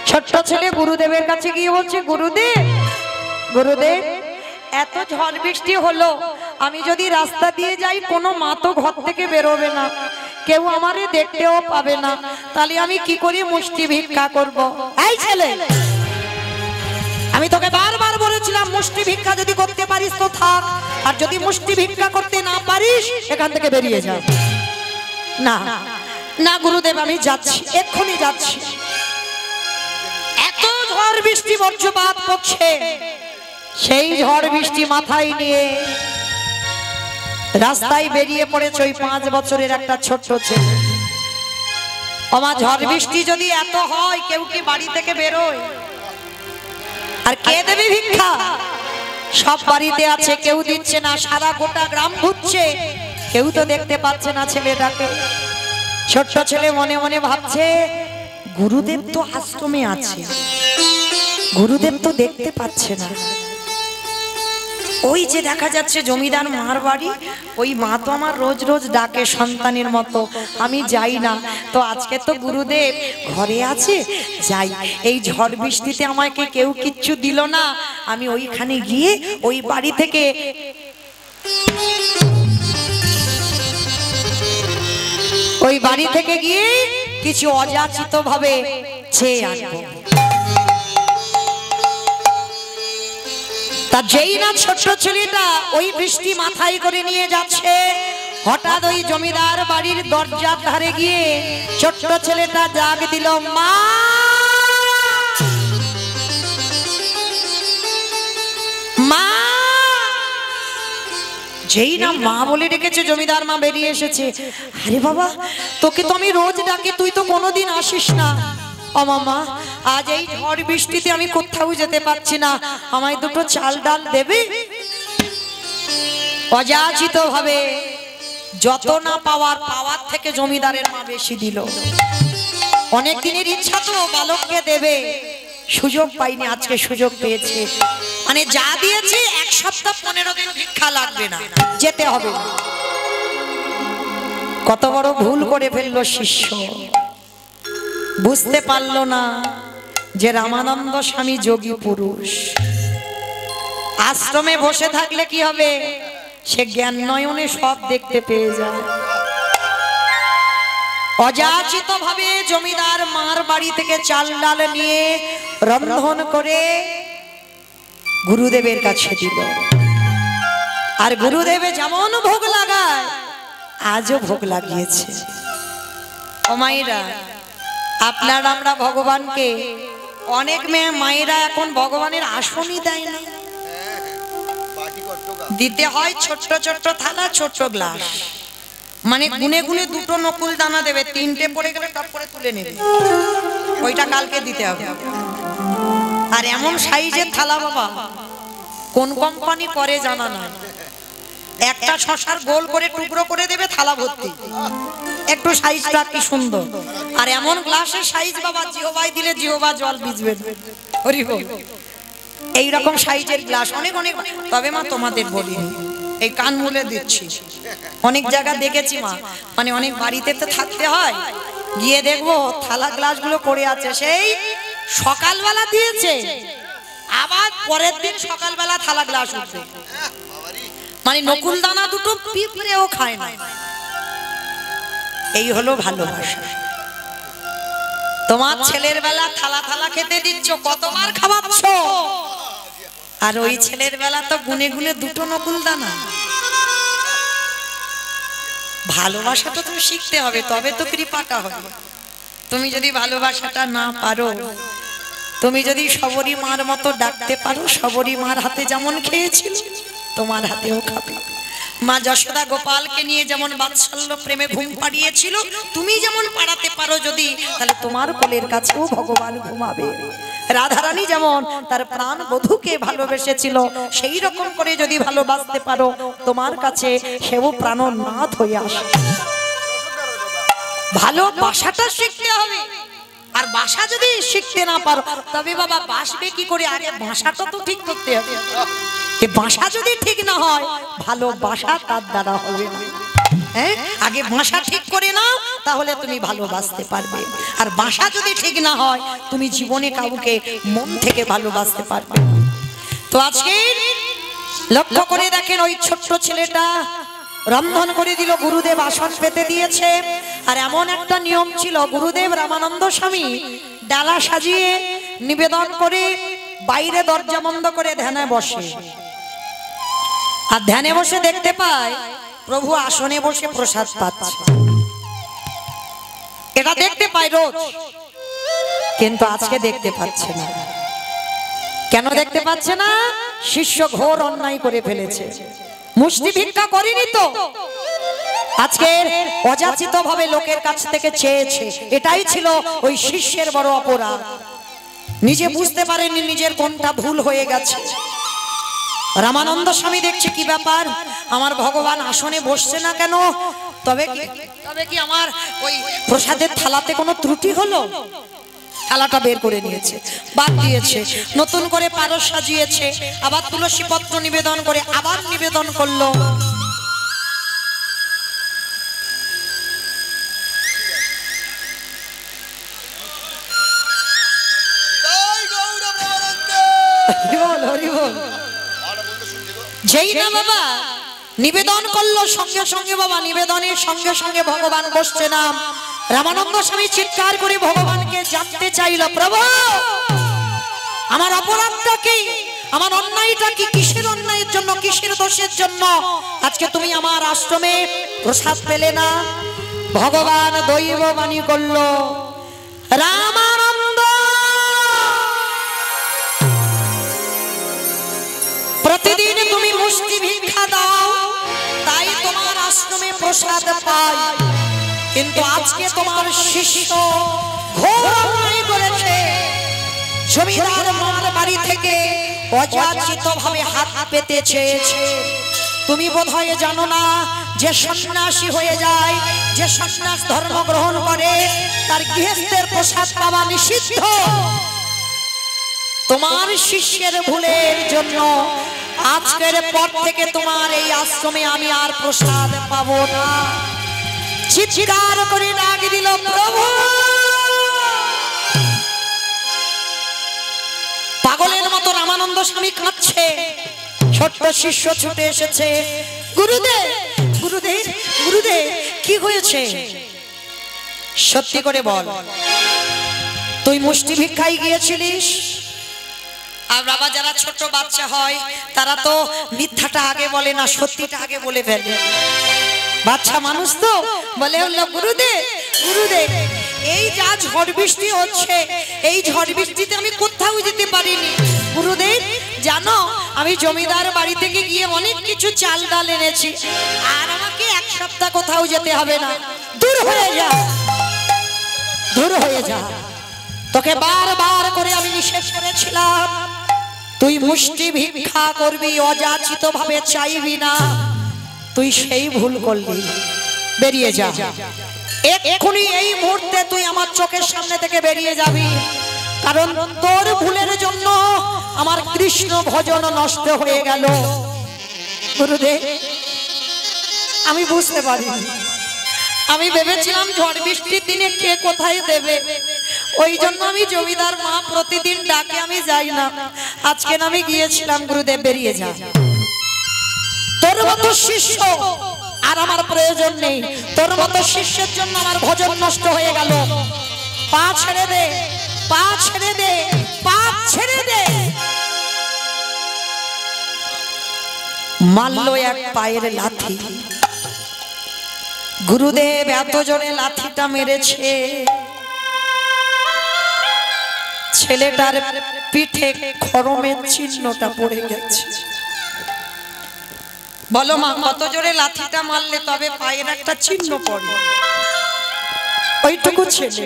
ছোট্ট ছেলে গুরুদেবের কাছে গিয়ে বলছে গুরুদেব, গুরুদেব এত ঝড় বৃষ্টি হলো, আমি যদি রাস্তা দিয়ে যাই কোনো মা তো ঘর থেকে বেরোবে না, কেউ আমারে দেখতেও পাবে না, তাহলে আমি কি করে মুষ্টি ভিক্ষা করব? এই ছেলে, আমি তোকে বারবার বলেছিলাম মুষ্টি ভিক্ষা যদি করতে পারিস তো থাক, আর যদি মুষ্টি ভিক্ষা করতে না পারিস এখান থেকে বেরিয়ে যা। না না গুরুদেব আমি যাচ্ছি, এক্ষুনি যাচ্ছি। এত ঝড় বৃষ্টি বজ্রপাত পড়ছে, সেই ঝড় বৃষ্টি মাথায় নিয়ে রাস্তায় বেরিয়ে পড়েছে ওই 5 বছরের একটা ছোট্ট ছেলে। আমার ঝড় বৃষ্টি যদি এত হয় কেউ কি বাড়ি থেকে বেরোয়? আর কে দেবে ভিক্ষা? সব বাড়িতে আছে, কেউ দিচ্ছে না, সারা গোটা গ্রাম ঘুরছে, কেউ তো দেখতে পাচ্ছে না ছেলেটাকে। ছোট্ট ছেলে মনে মনে ভাবছে গুরুদেব তো আশ্রমে আছে, গুরুদেব তো দেখতে পাচ্ছে না। ওই যে দেখা যাচ্ছে জমিদার মার বাড়ি, ওই মা তো আমার রোজ রোজ ডাকে সন্তানের মতো, আমি যাই না। তো আজকে তো গুরুদেব ঘরে আছে, যাই। এই ঝড় বৃষ্টিতে আমাকে কেউ কিচ্ছু দিল না, আমি ওইখানে গিয়ে ওই বাড়ি থেকে গিয়ে কিছু অযাচিত ভাবে চেয়ে আনবো। তা যেই না ছোট্ট ছেলেটা ওই বৃষ্টি মাথায় করে নিয়ে যাচ্ছে, হঠাৎ ওই জমিদার বাড়ির দরজার ধারে গিয়ে ছোট্ট ছেলেটা ডাক দিল, মা মা। যেই না মা বলে ডেকেছে, জমিদার মা বেরিয়ে এসেছে। আরে বাবা, তোকে তো আমি রোজ ডাকি, তুই তো কোনোদিন আসিস না। ও মামা, আজ এই ঝড় বৃষ্টিতে আমি কোথাও যেতে পারছি না, আমায় দুটো চাল ডাল দেবে? অযাচিত ভাবে যত না পাওয়ার থেকে জমিদারের মা বেশি দিল। অনেক দিনের ইচ্ছা তো বালককে দেবে, সুযোগ পাইনি, আজকে সুযোগ পেয়েছে। মানে যা দিয়েছে 1 সপ্তাহ 15 দিন ভিক্ষা লাগবে না, যেতে হবে না। কত বড় ভুল করে ফেললো শিষ্য, বুঝতে পারলো না যে রামানন্দ স্বামী যোগী পুরুষ। আশ্রমে বসে থাকলে কি হবে, সে জ্ঞান নয়নে সব দেখতে পেয়ে যায়। অযাচিত ভাবে জমিদার মার বাড়ি থেকে চাল ডাল নিয়ে রন্ধন করে গুরুদেবের কাছে দিল। আর গুরুদেবে যেমন ভোগ লাগায়, আজও ভোগ লাগিয়েছে। ও মায়েরা, আপনার আমরা ভগবানকে, অনেক মায়েরা এখন ভগবানের আসনই দেয় না, দিতে হয় ছোট্ট ছোট্ট থালা, ছোট্ট গ্লাস। মানে গুনে গুনে দুটো নকুল দানা দেবে, 3টে পড়ে গেলে টপ করে তুলে নেবে, ওইটা কালকে দিতে হবে। আর এমন সাইজের থালা বাবা, কোন কোম্পানি করে জানা নাই, একটা শশার গোল করে টুকরো করে দেবে, থালা ভর্তি। একটু সাইজটা কি সুন্দর। আর এমন গ্লাসের সাইজ বাবা, জিহবায় দিলে জিহবা জল ভিজবে। হরি বল। এইরকম সাইজের গ্লাস অনেক অনেক। তবে মা তোমাদের বলিনি, এই কান মুলে দিচ্ছি, অনেক জায়গা দেখেছি মা, মানে অনেক বাড়িতে তো থাকতে হয়, গিয়ে দেখবো থালা গ্লাসগুলো পড়ে আছে, সেই সকালবেলা দিয়েছে, আবার পরের দিন সকালবেলা থালা গ্লাস উঠবে। মানে নকুল দানা দুটো পিঁপড়েও খায় না। এই হলো ভালোবাসা। তোমার ছেলের বেলা থালা থালা খেতে দিচ্ছ, কতবার খাওয়াচ্ছ, আর ওই ছেলের বেলা তো গুনে গুনে দুটো নকুল দানা। ভালোবাসাটা তুমি শিখতে হবে, তবে তো কৃপাটা হবে। তুমি যদি ভালোবাসাটা না পারো, তুমি যদি সবরী মার মতো ডাকতে পারো, সবরী মার হাতে যেমন খেয়েছিল তোমার হাতেও খাবে। মা যশোদা গোপালকে নিয়ে যেমন বাৎসল্য প্রেমে ঘুম পাড়িয়েছিল, তুমি যেমন পাড়াতে পারো যদি, তাহলে তোমার কোলের কাছেও ভগবান ঘুমাবে। রাধারানী যেমন তার প্রাণ বধূকে ভালোবেসেছিল, সেই রকম করে যদি ভালোবাসতে পারো, তোমার কাছে সেও প্রাণনাথ হয়ে আসে। ভালোবাসাটা শিখতে হবে। আর বাসা যদি শিখতে না পারো, তবে বাবা বাসবে কি করে? আগে ভাষাটা তো ঠিক করতে হবে। এই ভাষা যদি ঠিক না হয়, ভালোবাসা তার দ্বারা হবে না। হ্যাঁ, আগে ভাষা ঠিক করে নাও, তাহলে তুমি ভালোবাসতে পারবে। আর ভাষা যদি ঠিক না হয়, তুমি জীবনে কাউকে মন থেকে ভালোবাসতে পারবে। তো আজকে লক্ষ্য করে দেখেন, ওই ছোট্ট ছেলেটা রন্ধন করে দিল, গুরুদেব আসন পেতে দিয়েছে। আর এমন একটা নিয়ম ছিল, গুরুদেব রামানন্দ স্বামী ডালা সাজিয়ে নিবেদন করে বাইরে দরজা বন্ধ করে ধ্যানে বসে। আর ধ্যানে বসে দেখতে পায় প্রভু আসনে বসে প্রসাদ পাচ্ছে। এটা দেখতে পায় রোজ, কিন্তু আজকে দেখতে পাচ্ছে না। কেন দেখতে পাচ্ছে না? শিষ্য ঘোর অন্যায় করে ফেলেছে, মুষ্টি ভিক্ষা করেনি তো, আজকে অযাচিত ভাবে লোকের কাছ থেকে চেয়েছে। এটাই ছিল ওই শিষ্যের বড় অপরাধ। নিজে বুঝতে পারেনি নিজের কোনটা ভুল হয়ে গেছে। রামানন্দ স্বামী দেখছে কি ব্যাপার, আমার ভগবান আসনে বসছে না কেন? তবে কি আমার ওই প্রসাদের থালাতে কোনো ত্রুটি হলো? থালাটা বের করে নিয়েছে, বাদ দিয়েছে, নতুন করে পারস সাজিয়েছে, আবার তুলসী পত্র নিবেদন করে আবার নিবেদন করলো। যেই না বাবা নিবেদন করলো, সঙ্গে সঙ্গে বাবা নিবেদনের সঙ্গে সঙ্গে ভগবান বসছে না। রামানন্দ স্বামী চিৎকার করে ভগবানকে জানতে চাইল, প্রভু আমার অপরাধটা কি? আমার অন্যায়টা কি, কিসের অন্যায়ের জন্য, কিসের দোষের জন্য আজকে তুমি আমার আশ্রমে প্রসাদ পেলে না? ভগবান দৈব বাণী করল, রামানন্দ প্রতিদিন তুমি মুষ্টি ভিক্ষা দাও, তাই তোমার আশ্রমে প্রসাদ পাই। কিন্তু আজকে তোমার শিষ্য ঘোর অন্যায় করেছে। জমিদার মার বাড়ি থেকে অযাচিত ভাবে হাত পেতে চেয়েছে। তুমি বোধহয় জানো না যে সন্ন্যাসী হয়ে যায়, যে সন্ন্যাস ধর্ম গ্রহণ করে, তার গৃহস্থের প্রসাদ পাওয়া নিষিদ্ধ। তোমার শিষ্যের ভুলের জন্য আজকের পর থেকে তোমার এই আশ্রমে আমি আর প্রসাদ পাবো না। চিৎকার করে ডাক দিল, প্রভু। পাগলের মতো রামানন্দ স্বামী কাঁদছে। ছোট্ট শিষ্য ছুটে এসেছে, গুরুদেব গুরুদেব গুরুদেব কি হয়েছে? সত্যি করে বল, তুই মুষ্টি ভিক্ষায় গিয়েছিলিস? আর বাবা, যারা ছোট বাচ্চা হয় তারা তো মিথ্যাটা আগে বলে না, সত্যিটা আগে বলে ফেলে। বাচ্চা মানুষ তো বলে হলো, গুরুদেব গুরুদেব এই যা ঝড় বৃষ্টি হচ্ছে, এই ঝড় বৃষ্টিতে আমি কোথাও যেতে পারিনি। গুরুদেব জানো, আমি জমিদার বাড়ি থেকে গিয়ে অনেক কিছু চাল ডাল এনেছি, আর আমাকে এক সপ্তাহ কোথাও যেতে হবে না। দূর হয়ে যা, দূর হয়ে যা। তোকে বারবার করে আমি নিষেধ করেছিলাম, তুই মুষ্টি ভিক্ষা করবি, অযাচিত ভাবে চাইবি না। তুই সেই ভুল করলি, বেরিয়ে যা এক্ষুনি, এই মুহূর্তে তুই আমার চোখের সামনে থেকে বেরিয়ে যাবি। কারণ তোর ভুলের জন্য আমার কৃষ্ণ ভজন নষ্ট হয়ে গেল। গুরুদেব, আমি বুঝতে পারি, আমি ভেবেছিলাম ঝড় বৃষ্টির দিনে কে কোথায় দেবে, ওই জন্য আমি জমিদার মা প্রতিদিন ডাকে আমি যাই না। আজকে আমি গিয়েছিলাম। গুরুদেব, বেরিয়ে যা। তোর মতো শিষ্য আর আমার প্রয়োজন নেই। তোর মতো শিষ্যের জন্য আমার ভজন নষ্ট হয়ে গেল। পা ছেড়ে দে, পা ছেড়ে দে, পা ছেড়ে দে। মারল এক পায়ের লাথি। গুরুদেব এত জোরে লাথিটা মেরেছে, ছেলেটার পিঠে খড়মের চিহ্নটা পড়ে গেছে। বলো মা, কত জোরে লাথিটা মারলে তবে পায়ের একটা চিহ্ন পড়ে? ওইটুকু ছেলে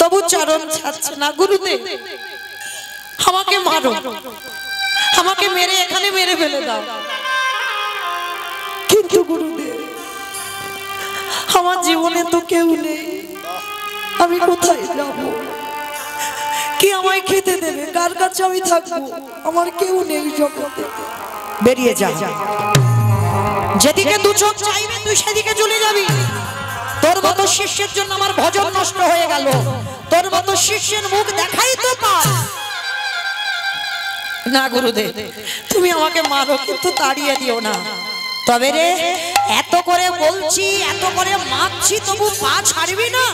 তবু চরণ ছাড়ছে না। গুরুদেব, আমাকে মারো, আমাকে মেরে এখানে মেরে ফেলে দাও। কিন্তু গুরুদেব, আমার জীবনে তো কেউ নেই, আমি কোথায় যাব? কি আমায় খেতে দেবে? কার কাছে আমি থাকবো? আমার কেউ নেই জগতে। বেরিয়ে যা। যেদিকে দু চোখ চাইবে তুই সেদিকে চলে যাবি। তোর মতো শিষ্যের জন্য আমার ভজন নষ্ট হয়ে গেল। তোর মতো শিষ্যের মুখ দেখাই তো পায় না। গুরুদেব, তুমি আমাকে মারো, কিন্তু তাড়িয়ে দিও না। তবে রে, এত করে বলছি, এত করে মারছি, তবু পা ছাড়বি না?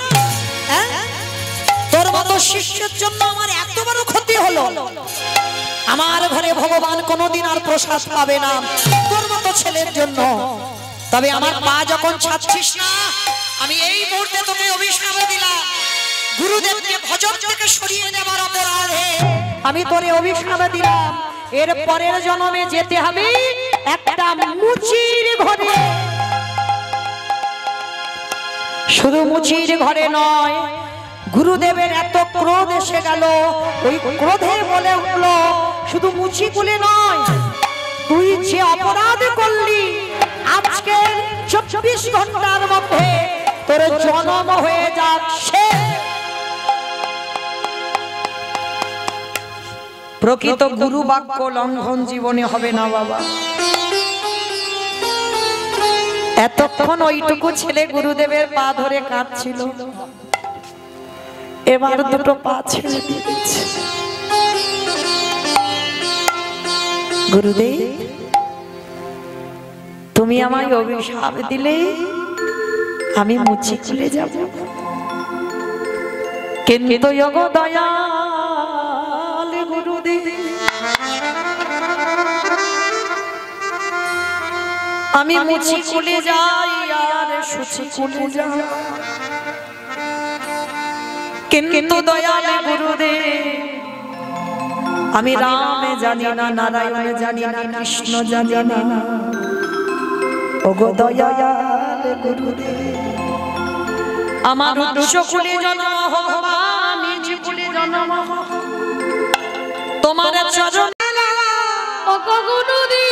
হ্যাঁ, তোর মতো শিষ্যের জন্য আমার এত বড় ক্ষতি হলো। আমার ঘরে ভগবান কোনোদিন আর প্রসাদ পাবে না তোর মতো ছেলের জন্য। তবে আমার পা যখন ছাড়ছিস না, আমি এই মুহূর্তে তোকে অভিশাপ দিলাম। গুরুদেবকে ভজন থেকে সরিয়ে দেওয়ার অপরাধে আমি তোরে অভিশাপ দিলাম। এর পরের জন্মে যেতে হবে একটা মুচির ঘরে। শুধু মুচির ঘরে নয়, গুরুদেবের এত ক্রোধ এসে গেল, ওই ক্রোধে বলে উঠল, শুধু মুচি কুলে নয়, তুই যে অপরাধ করলি, আজকে 24 ঘন্টার মধ্যে তোর জন্ম হয়ে যাচ্ছে। প্রকৃত গুরু বাক্য লঙ্ঘন জীবনে হবে না বাবা। এতক্ষণ ওইটুকু ছেলে গুরুদেবের পা ধরে কাঁদছিল, এবার দুটো পা ছেড়ে দিয়েছে। গুরুদেব, তুমি আমায় অভিশাপ দিলে আমি মুচি খুলে যাব, কিন্তু যোগ দয়াল গুরুদেব আমি মুছি কুলে যাই আর সুচি কুলে যাই, কিন্তু দয়াল গুরুদেব আমি রামে জানি না, নারায়ণে জানি না, কৃষ্ণ জানি না। ওগো দয়াল গুরুদেব আমার উচ্চ কুলে জন্ম হোক বা নিজ কুলে জন্ম হোক, তোমার চরণে ওগো গুরুদেব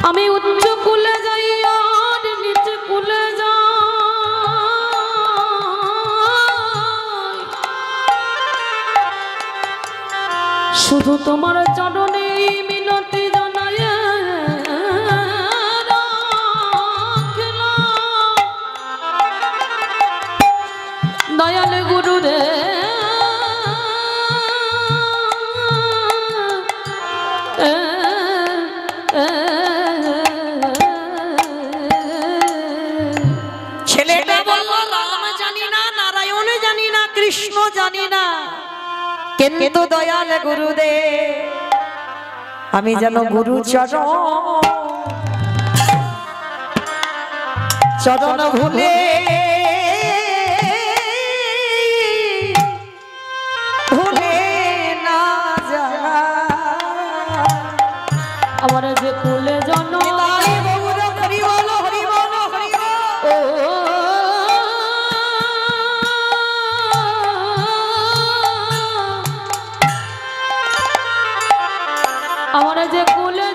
আমি উচ্চ কুলে যাই আর নিচে কুলে যাই, শুধু তোমার চরণে মিনতি জানাই দয়াল গুরুদেব। কৃষ্ণ জানি না, কিন্তু দয়াল গুরুদেব আমি যেন গুরু চরণ ভুলে ভুলে না যা, আমার যে কুলে জন আমার যে কুলে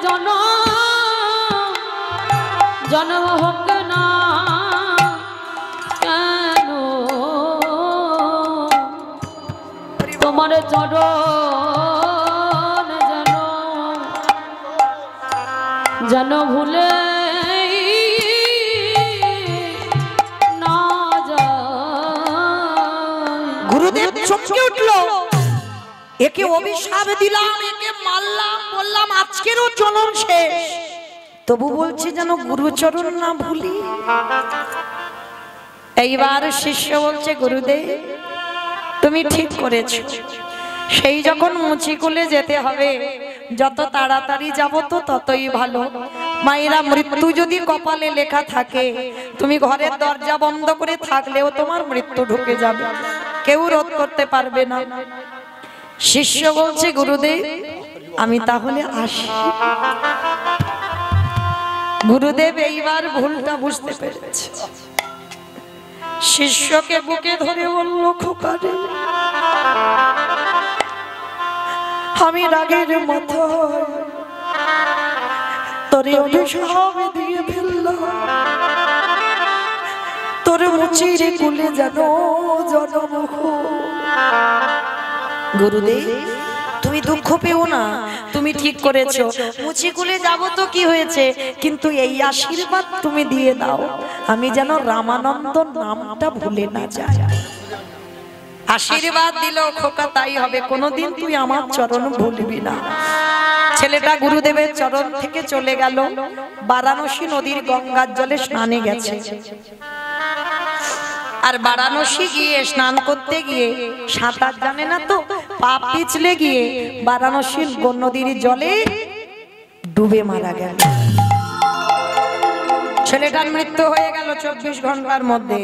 জন্ম হোক না কেন, তোমার চরণ যেন ভুলে না যায়। গুরুদেব চমকে উঠলো, একে অভিশাপ দিলাম, একে মারলাম, বললাম আজকেরও জন্ম শেষ, তবু বলছে যেন গুরুচরণ না ভুলি। এইবার শিষ্য বলছে গুরুদেব তুমি ঠিক করেছো, সেই যখন মুচিকুলে যেতে হবে যত তাড়াতাড়ি যাব তো ততই ভালো। মায়েরা মৃত্যু যদি কপালে লেখা থাকে, তুমি ঘরের দরজা বন্ধ করে থাকলেও তোমার মৃত্যু ঢুকে যাবে, কেউ রোধ করতে পারবে না। শিষ্য বলছে গুরুদেব আমি তাহলে আসি। গুরুদেব এইবার ভুলটা বুঝতে পেরেছে, শিষ্যকে বুকে ধরে বলল খোকারে আমি রাগের মাথায় তোরে অভিশাপ দিয়ে ফেললাম, তোরে মুচির কুলে যেন জন্ম হোক। গুরুদেব তুমি দুঃখ পেও না, তুমি ঠিক করেছো, মুচিকুলে যাব তো কি হয়েছে, কিন্তু এই আশীর্বাদ তুমি দিয়ে দাও আমি যেন রামানন্দ নামটা ভুলে না যাই। আশীর্বাদ দিল খোকা তাই হবে, কোনোদিন তুই আমার চরণ ভুলবি না। ছেলেটা গুরুদেবের চরণ থেকে চলে গেল, বারাণসী নদীর গঙ্গার জলে স্নানে গেছে। আর বারাণসী গিয়ে স্নান করতে গিয়ে সাঁতার জানে না তো, পা পিছলে গিয়ে বারাণসীর নদীর জলে ডুবে মারা গেল। ছেলেটার মৃত্যু হয়ে গেল 24 ঘন্টার মধ্যে,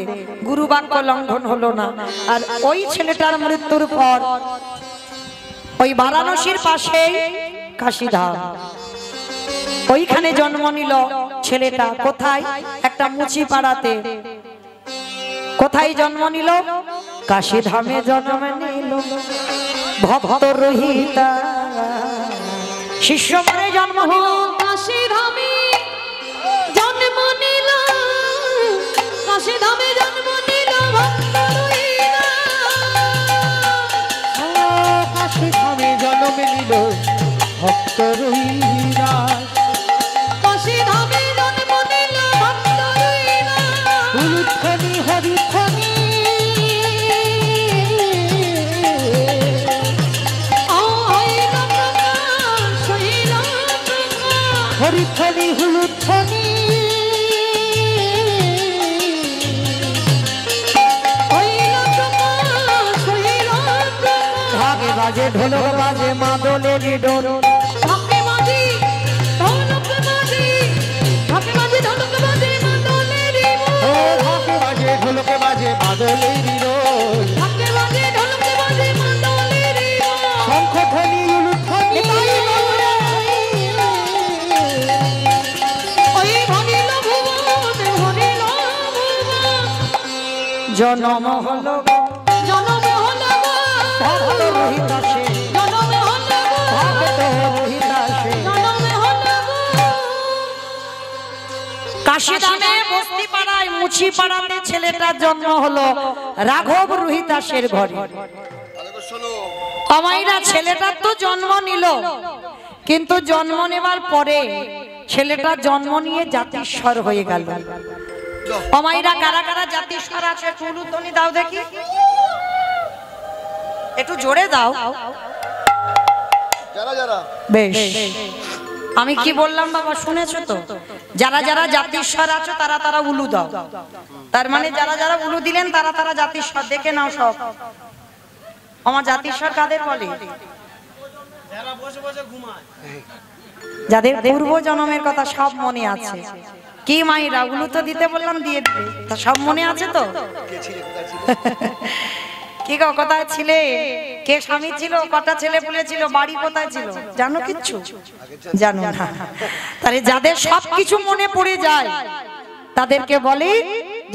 গুরু বাক্য লঙ্ঘন হলো না। আর ওই ছেলেটার মৃত্যুর পর ওই বারাণসীর পাশে কাশীধাম, ওইখানে জন্ম নিল ছেলেটা। কোথায়? একটা মুচি পাড়াতে। কোথায় জন্ম নিল? কাশীধামে জন্ম নিল। ভক্ত রহিতা শিষ্য মনে জন্ম হলো কাশীধামে জন্ম নিল, কাশীধামে জন্ম নিল ভক্ত রহিতা। কাশীধামে জন্ম নিল ভক্ত রহিতা, কাশীধামে জন্ম নিল ভক্ত রহিতা। হরিখনি হরিখনি হরিধ্বনি হুলুধ্বনি ঢাকে বাজে ঢোলক বাজে মাদলের ডোর ঢাকে বাজে ঢোলক বাজে ঢাকে বাজে ঢোলক বাজে মাদলের ও ঢাকে বাজে ঢোলকে বাজে মাদলের রোল ঢাকে বাজে ঢোলক বাজে মাদলের শঙ্খধ্বনি হুলুধ্বনি ওই ভনিল ভুবন ভনিল জনম হলো জনম হলো ভক্ত রহিতাসে জনম হলো ভক্ত রহিতাসে জনম হলো কাশিদানে বস্তি পাড়ায় মুছি পাড়াতে ছেলেটার জন্ম হলো রাঘব রহিতাসের ঘরে। আমাইরা ছেলেটার তো জন্ম নিল, কিন্তু জন্ম নেবার পরে ছেলেটা জন্ম নিয়ে জাতিস্বর হয়ে গেল। আমাইরা কারা কারা জাতিস্বর আছে তুলুতনি দাও দেখি, একটু জোরে দাও। যারা যারা বেশ, আমি কি বললাম বাবা শুনেছো তো? যারা যারা জাতিস্বর আছো তারা তারা উলু দাও। তার মানে যারা যারা উলু দিলেন তারা তারা জাতিস্বর দেখে নাও সব। আমার জাতিস্বর কাদের বলে? যাদের পূর্ব জন্মের কথা সব মনে আছে। কি মাইরা উলু তো দিতে বললাম দিয়ে দিবে, তা সব মনে আছে তো? কি গো কোথায় ছিলে? কে স্বামী ছিল? কটা ছেলে পুলে ছিল? বাড়ি কোথায় ছিল? জানো কিচ্ছু? জানো না। তাহলে যাদের সবকিছু মনে পড়ে যায় তাদেরকে বলে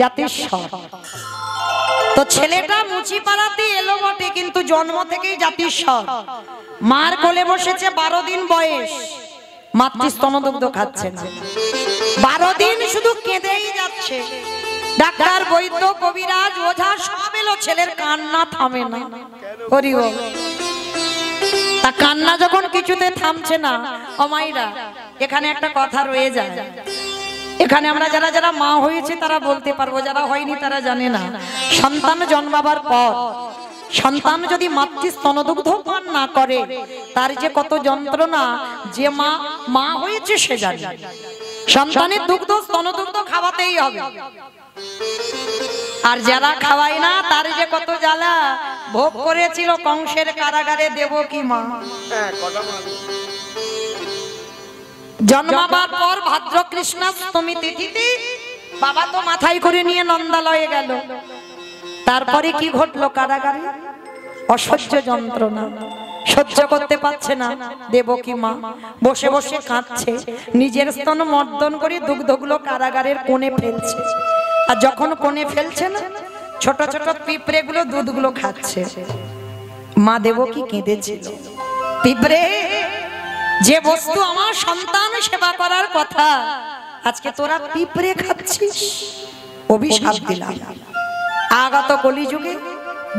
জাতিস্বর। তো ছেলেটা মুচি পাড়াতে এলো বটে, কিন্তু জন্ম থেকেই জাতিস্বর। মার কোলে বসেছে 12 দিন বয়স, মাতৃস্তনদুগ্ধ খাচ্ছে না। 12 দিন শুধু কেঁদেই যাচ্ছে। ডাক্তার, বৈদ্য, কবিরাজ, ওঝা সব এলো, ছেলের কান্না থামে না। হরি বল। তা কান্না যখন কিছুতে থামছে না, ও মাইরা এখানে একটা কথা রয়ে যায়। এখানে আমরা যারা যারা মা হয়েছে তারা বলতে পারবো, যারা হয়নি তারা জানে না। সন্তান জন্মাবার পর সন্তান যদি মাতৃস্তনদুগ্ধ পান না করে, তার যে কত যন্ত্রণা, যে মা মা হয়েছে সে জানে। সন্তানের দুগ্ধ স্তনদুগ্ধ খাওয়াতেই হবে। আর যারা খাওয়ায় না তার যে কত জ্বালা ভোগ করেছিল কংসের কারাগারে দেবকী মা। জন্মাবার পর ভাদ্র কৃষ্ণাষ্টমী তিথিতে বাবা তো মাথায় করে নিয়ে নন্দালয়ে গেল। তারপরে কি ঘটলো? কারাগারে অসহ্য যন্ত্রণা, সহ্য করতে পারছে না দেবকী মা, বসে বসে কাঁদছে। নিজের স্তন মর্দন করে দুগ্ধগুলো কারাগারের কোণে ফেলছে। আর যখন কোণে ফেলছে না, ছোট ছোট পিঁপড়ে গুলো দুধগুলো খাচ্ছে। মা দেবকী কেঁদেছিল, পিঁপড়ে, যে বস্তু আমার সন্তান সেবা করার কথা, আজকে তোরা পিঁপড়ে খাচ্ছিস। অভিশাপ দিলাম, আগত কলিযুগে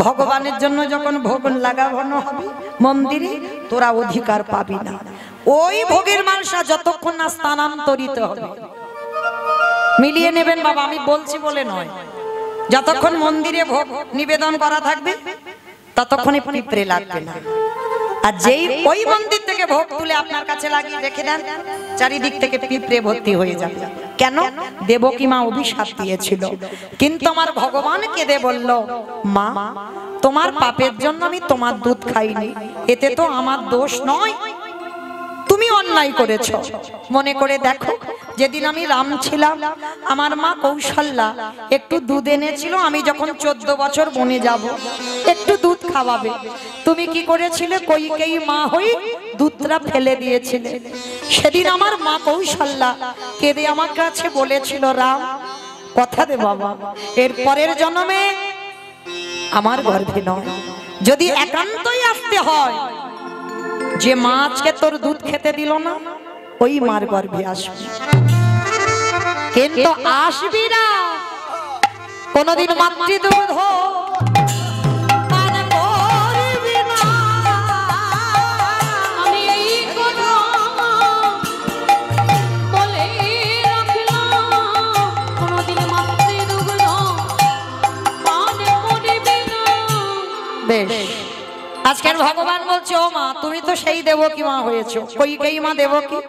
ভগবানের জন্য যখন ভোগ লাগানো হবে মন্দিরে, তোরা অধিকার পাবি না। ওই ভোগের মাংসা যতক্ষণ না স্থানান্তরিত হবে। মিলিয়ে নেবেন বাবা, আমি বলছি বলে নয়। যতক্ষণ মন্দিরে ভোগ নিবেদন করা থাকবে ততক্ষণে পিঁপড়ে লাগবে না। আর যেই ওই মন্দির থেকে ভোগ তুলে আপনার কাছে লাগিয়ে রেখে দেন, চারিদিক থেকে পিঁপড়ে ভর্তি হয়ে যাবে। কেন? দেবকী মা অভিশাপ দিয়েছিল। কিন্তু আমার ভগবান কেঁদে বলল, মা, তোমার পাপের জন্য আমি তোমার দুধ খাইনি, এতে তো আমার দোষ নয়, তুমি অন্যায় করেছো। মনে করে দেখো, যেদিন আমি রাম ছিলাম, আমার মা কৌশল্যা একটু দুধ এনেছিল। আমি যখন 14 বছর বনে যাব, একটু দুধ খাওয়াবে, তুমি কি করেছিলে? কইকেয়ী মা হই দুধটা ফেলে দিয়েছিলে। সেদিন আমার মা কৌশল্যা কেঁদে আমার কাছে বলেছিল, রাম, কথা দে বাবা, এর পরের জন্মে আমার গর্ভে নয়, যদি একান্তই আসতে হয়, যে মা আজকে তোর দুধ খেতে দিল না, ওই মার গর্ভে আসবি। কিন্তু আসবি না কোনদিন মাতৃদুগ্ধ পান করবি না। আমি এই কথা বলে রাখলাম, কোনদিন মাতৃদুগ্ধ পান করবি না। বেশ, আজকের ভগবান বলছে, ও মা, তুমি তো সেই দেবকী মা হয়েছো, কইকেয়ী মা দেবকী।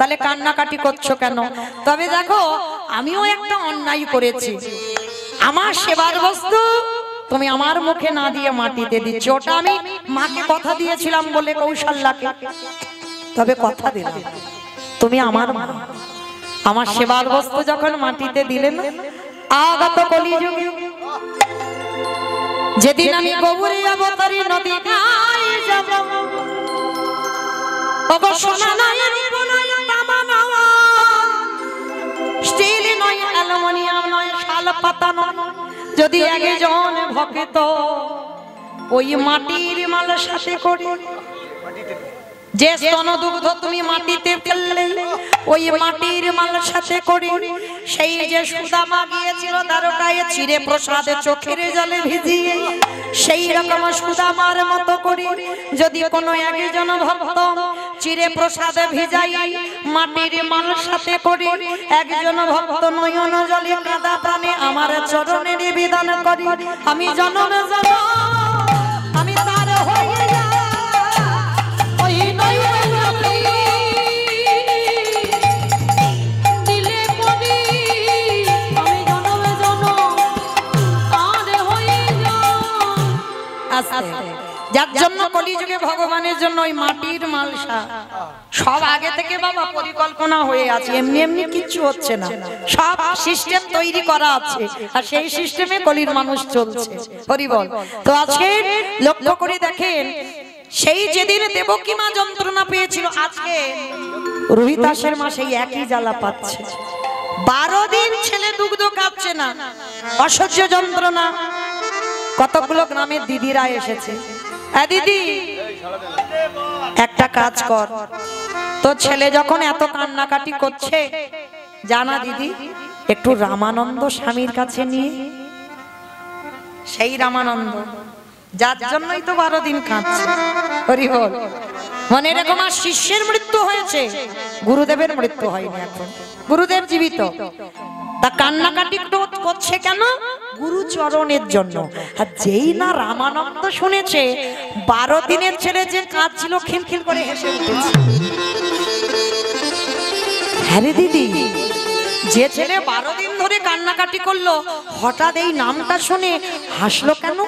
তাহলে কান্নাকাটি করছো কেন? তবে দেখো আমিও একটা অন্যায় করেছি, আমার সেবার বস্তু তুমি আমার মুখে না দিয়ে মাটিতে দিচ্ছ, ওটা আমি মাকে কথা দিয়েছিলাম বলে কৌশল্যাকে, তবে কথা দিলাম তুমি আমার মা, আমার সেবার বস্তু যখন মাটিতে দিলেন আগত কলিযুগে যেদিন আমি গৌরী অবতারী নদী গায়ে যাব, ওগো সোনা নয় রূপ নয় তামা নয় স্টিল নয় অ্যালুমিনিয়াম নয় শাল পাতা নয়, যদি একজন ভক্ত ওই মাটির মালার সাথে করে যে স্তন দুগ্ধ তুমি মাটিতে ফেললে ওই মাটির মালার সাথে করে সেই যে সুদামা গিয়েছিল দ্বারকায় চিরে প্রসাদে চোখের জলে ভিজিয়ে, সেই রকম সুদামার মতো করে যদি কোনো একজন ভক্ত চিরে প্রসাদে ভিজাই মাটির মালার সাথে করে একজন ভক্ত নয়ন জলে কাঁদা প্রাণে আমার চরণে নিবেদন করি, আমি জনমে জনম আমি তার হয়ে যার জন্য কলিযুগে ভগবানের জন্য ওই মাটির মালসা সব আগে থেকে বাবা পরিকল্পনা হয়ে আছে, এমনি এমনি কিচ্ছু হচ্ছে না, সব সিস্টেম তৈরি করা আছে আর সেই সিস্টেমে কলির মানুষ চলছে। হরি বল। তো আজকে লক্ষ্য করে দেখেন সেই যেদিন দেবকী মা যন্ত্রণা পেয়েছিল আজকে রোহিতাসের মা সেই একই জ্বালা পাচ্ছে, 12 দিন ছেলে দুগ্ধ খাচ্ছে না, অসহ্য যন্ত্রণা। কতগুলো গ্রামের দিদিরা এসেছে, দিদি একটা কাজ কর, তো ছেলে যখন এত কান্নাকাটি করছে জানা দিদি একটু রামানন্দ স্বামীর কাছে নিয়ে, সেই রামানন্দ যার জন্যই তো 12 দিন কাঁদছে। হরি বল। মনে রেখো মা, শিষ্যের মৃত্যু হয়েছে, গুরুদেবের মৃত্যু হয়নি, এখন গুরুদেব জীবিত। তা কান্নাকাটি করছে কেন? গুরু চরণের জন্য। আর যেই না রামানন্দ শুনেছে 12 দিনের ছেলে যে কাঁদছিল খিলখিল করে হেসে উঠেছে। হ্যাঁ রে দিদি, যে ছেলে 12 দিন ধরে কান্নাকাটি করলো হঠাৎ এই নামটা শুনে হাসলো কেন?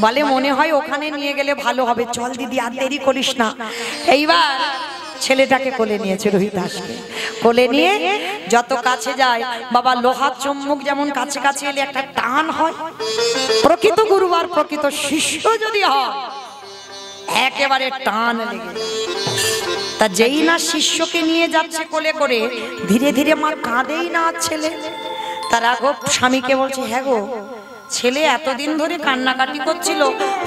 বলে মনে হয় ওখানে নিয়ে গেলে ভালো হবে, চল দিদি আর দেরি করিস না। এইবার ছেলেটাকে কোলে নিয়েছে, রোহিতাসকে কোলে নিয়ে যত কাছে যায় বাবা লোহার চুম্বক যেমন কাছে কাছে এলে একটা টান হয়, প্রকৃত গুরু আর প্রকৃত শিষ্য যদি হয় একেবারে টান লেগে। তা যেই না শিষ্যকে নিয়ে যাচ্ছে কোলে করে ধীরে ধীরে মা কাঁদেই না ছেলে, তার আগো স্বামীকে বলছে হ্যাঁ গো ছেলে এতদিন ধরে কান্নাকাটি করছিল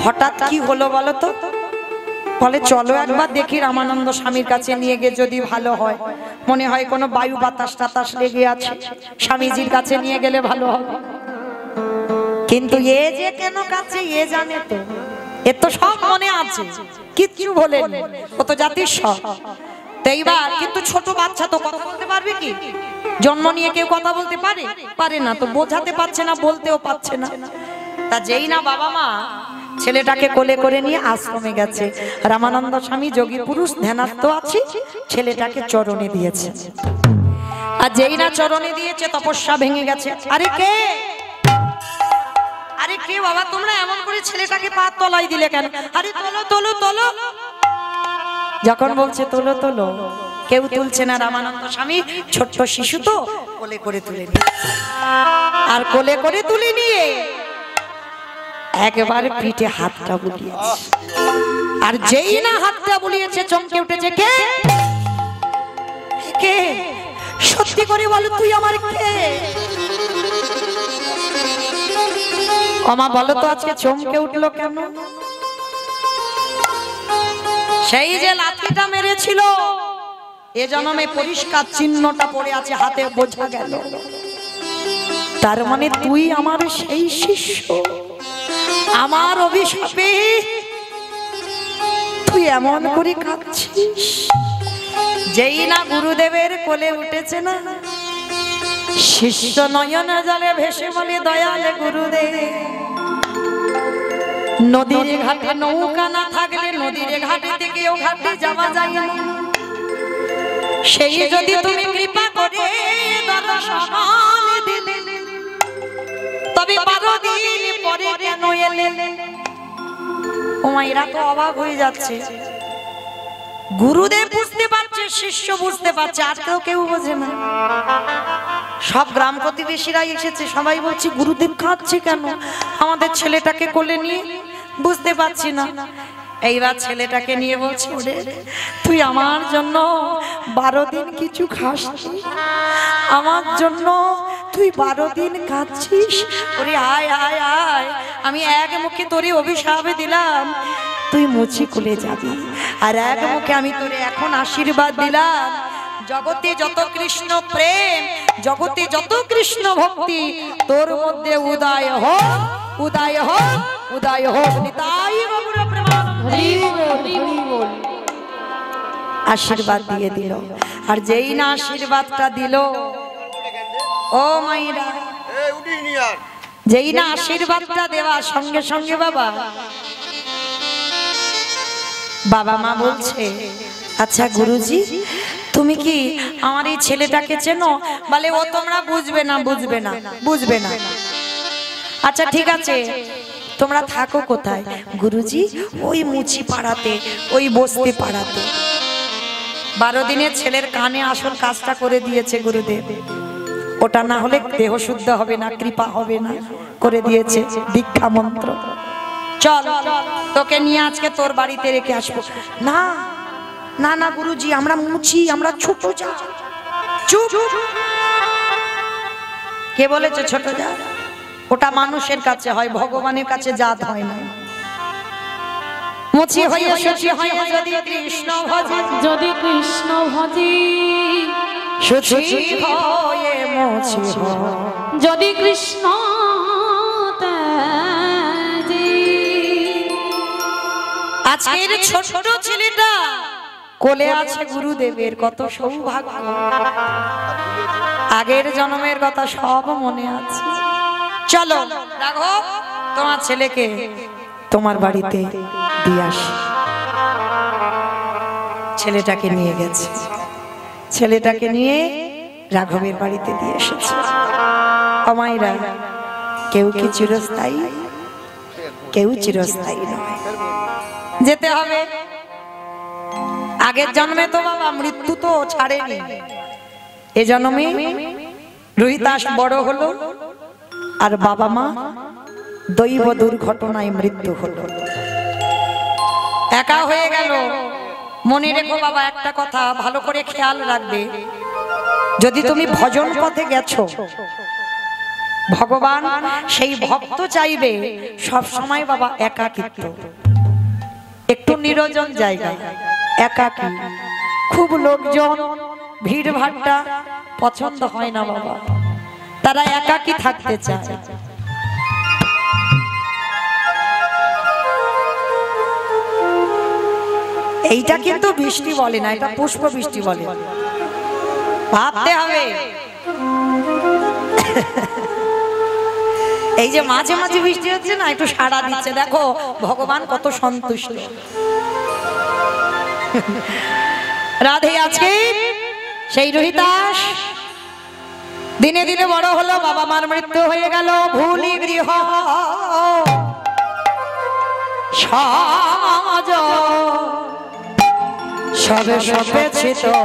হঠাৎ কি হলো বলো তো? বলে চলো একবার দেখি রামানন্দ স্বামীর কাছে নিয়ে গিয়ে যদি ভালো হয়, মনে হয় কোনো বায়ু বাতাস টাতাস লেগে আছে, স্বামীজির কাছে নিয়ে গেলে ভালো হবে। কিন্তু এ যে কেন কাছে এ জানে তো, এ তো সব মনে আছে, কিচ্ছু বলেনি, ও তো জাতির সব। এইবার কিন্তু ছোট বাচ্চা তো কথা বলতে পারবে কি? জন্ম নিয়ে কেউ কথা বলতে পারে? পারে না, তো বোঝাতে পারছে না, বলতেও পারছে না। তা যেই না বাবা মা ছেলেটাকে কোলে করে নিয়ে আশ্রমে গেছে, রামানন্দ স্বামী যোগী পুরুষ ধ্যানার্থ আছে, ছেলেটাকে চরণে দিয়েছে। আর যেই না চরণে দিয়েছে তপস্যা ভেঙে গেছে। আরে কে, আরে কে বাবা তোমরা এমন করে ছেলেটাকে পা তলায় দিলে কেন? আরে তোলো তোলো তোলো। যখন বলছে তোলো তোলো কেউ তুলছে না, রামানন্দ স্বামী ছোট্ট শিশু তো কোলে করে তুলে নিয়ে, আর কোলে করে তুলে নিয়ে একেবারে পিঠে হাতটা বুলিয়েছে। আর যেই না হাতটা বুলিয়েছে চমকে উঠেছে, কে কে? সত্যি করে বলো তুই আমার কে? আমা বলো তো আজকে চমকে উঠলো কেন? সেই যে লাঠিটা মেরেছিল এ জন্মে পরিষ্কার চিহ্নটা পড়ে আছে হাতে, বোঝা গেল। তার মানে তুই আমার সেই শিষ্য, আমার অভিশাপে তুই এমন করে কাঁদছিস। যেই না গুরুদেবের কোলে উঠেছে না, শিষ্য নয়ন জলে ভেসে বলে দয়াল গুরুদেব, নদীর ঘাটে নৌকা না থাকলে নদীর ঘাটে থেকেও ঘাটে যাওয়া যায় না, সেই যদি তুমি কৃপা করে দর্শন দিলে, তবে 12 দিন পরে কেন এলে? ও মায়েরা তো অবাক হয়ে যাচ্ছে। গুরুদেব বুঝতে পারছে, শিষ্য বুঝতে পারছে, আর কেউ বোঝে না। সব গ্রাম প্রতিবেশীরা এসেছে, সবাই বলছে গুরুদেব কাঁদছে কেন? আমাদের ছেলেটাকে কোলে নিয়ে বুঝতে পারছি না। এইবার ছেলেটাকে নিয়ে বলছে, ওরে তুই আমার জন্য 12 দিন কিছু খাসনি, আমার জন্য তুই 12 দিন কাঁদছিস। ওরে আয় আয় আয়, আমি এক মুখে তোরে অভিশাপ দিলাম তুই মুচি খুলে যাবি, আর এক মুখে আমি তোরে এখন আশীর্বাদ দিলাম, জগতে যত কৃষ্ণ প্রেম, জগতে যত কৃষ্ণ ভক্তি তোর মধ্যে উদয় হোক, উদয় হোক, উদয় হোক। নিতাই গৌর প্রেমানন্দ। আশীর্বাদ দিয়ে দিল। আর যেই না আশীর্বাদটা দিল, ও মাইরা, যেই না আশীর্বাদটা দেওয়া সঙ্গে সঙ্গে বাবা মা বলছে, আচ্ছা গুরুজি তুমি কি আমার এই ছেলেটাকে চেনো? বলে ও তোমরা বুঝবে না, বুঝবে না, বুঝবে না। আচ্ছা ঠিক আছে, তোমরা থাকো কোথায়? গুরুজি ওই মুচি পাড়াতে, ওই বস্তি পাড়াতে। 12 দিনের ছেলের কানে আসল কাজটা করে দিয়েছে গুরুদেব। ওটা না হলে দেহ শুদ্ধ হবে না, কৃপা হবে না, করে দিয়েছে দীক্ষা মন্ত্র। চল তোকে নিয়ে আজকে তোর বাড়িতে রেখে আসবো। না না না গুরুজি, আমরা মুচি, আমরা ছোট যা। চুপ, কে বলেছে ছোট যা? ওটা মানুষের কাছে হয়, ভগবানের কাছে জাত হয় না। মুচি হয়ে শুচি হয়ে যদি কৃষ্ণ ভজে, যদি কৃষ্ণ ভজি, শুচি হয়ে মুচি হয় যদি কৃষ্ণ তেজি। আজকের ছোট ছেলেটা কোলে আছে গুরুদেবের, কত সৌভাগ্য। আগের জন্মের কথা সব মনে আছে। চলো রাঘব, তোমার ছেলেকে তোমার বাড়িতে দিয়ে আসি। ছেলেটাকে নিয়ে গেছে, ছেলেটাকে নিয়ে রাঘবের বাড়িতে দিয়ে এসেছে। আমায়রা কেউ কি চিরস্থায়ী? কেউ চিরস্থায়ী নয়, যেতে হবে। আগের জন্মে তো বাবা মৃত্যু তো ছাড়েনি, এ জন্মে রোহিতাস বড় হলো, আর বাবা মা দৈব দুর্ঘটনায় মৃত্যু হলো, একা হয়ে গেল। মনে রেখো বাবা একটা কথা, ভালো করে খেয়াল রাখবে। যদি তুমি ভজন পথে গেছো, ভগবান সেই ভক্ত চাইবে সব সময় বাবা একাকিত্ব, একটু নিরজন জায়গা, একাকী। খুব লোকজন ভিড় ভাট্টা পছন্দ হয় না বাবা, তারা একাকী থাকতে চায়। এইটা কিন্তু বৃষ্টি বলে না, এটা পুষ্প বৃষ্টি বলে, ভাবতে হবে। এই যে মাঝে মাঝে বৃষ্টি হচ্ছে না, একটু সাড়া দিচ্ছে, দেখো ভগবান কত সন্তুষ্ট। রাধে আছে সেই রোহিতাস দিনে দিনে বড় হলো, বাবা মার মৃত্যু হয়ে গেল। ভুলি গৃহ সমাজ সবে সপেছে তো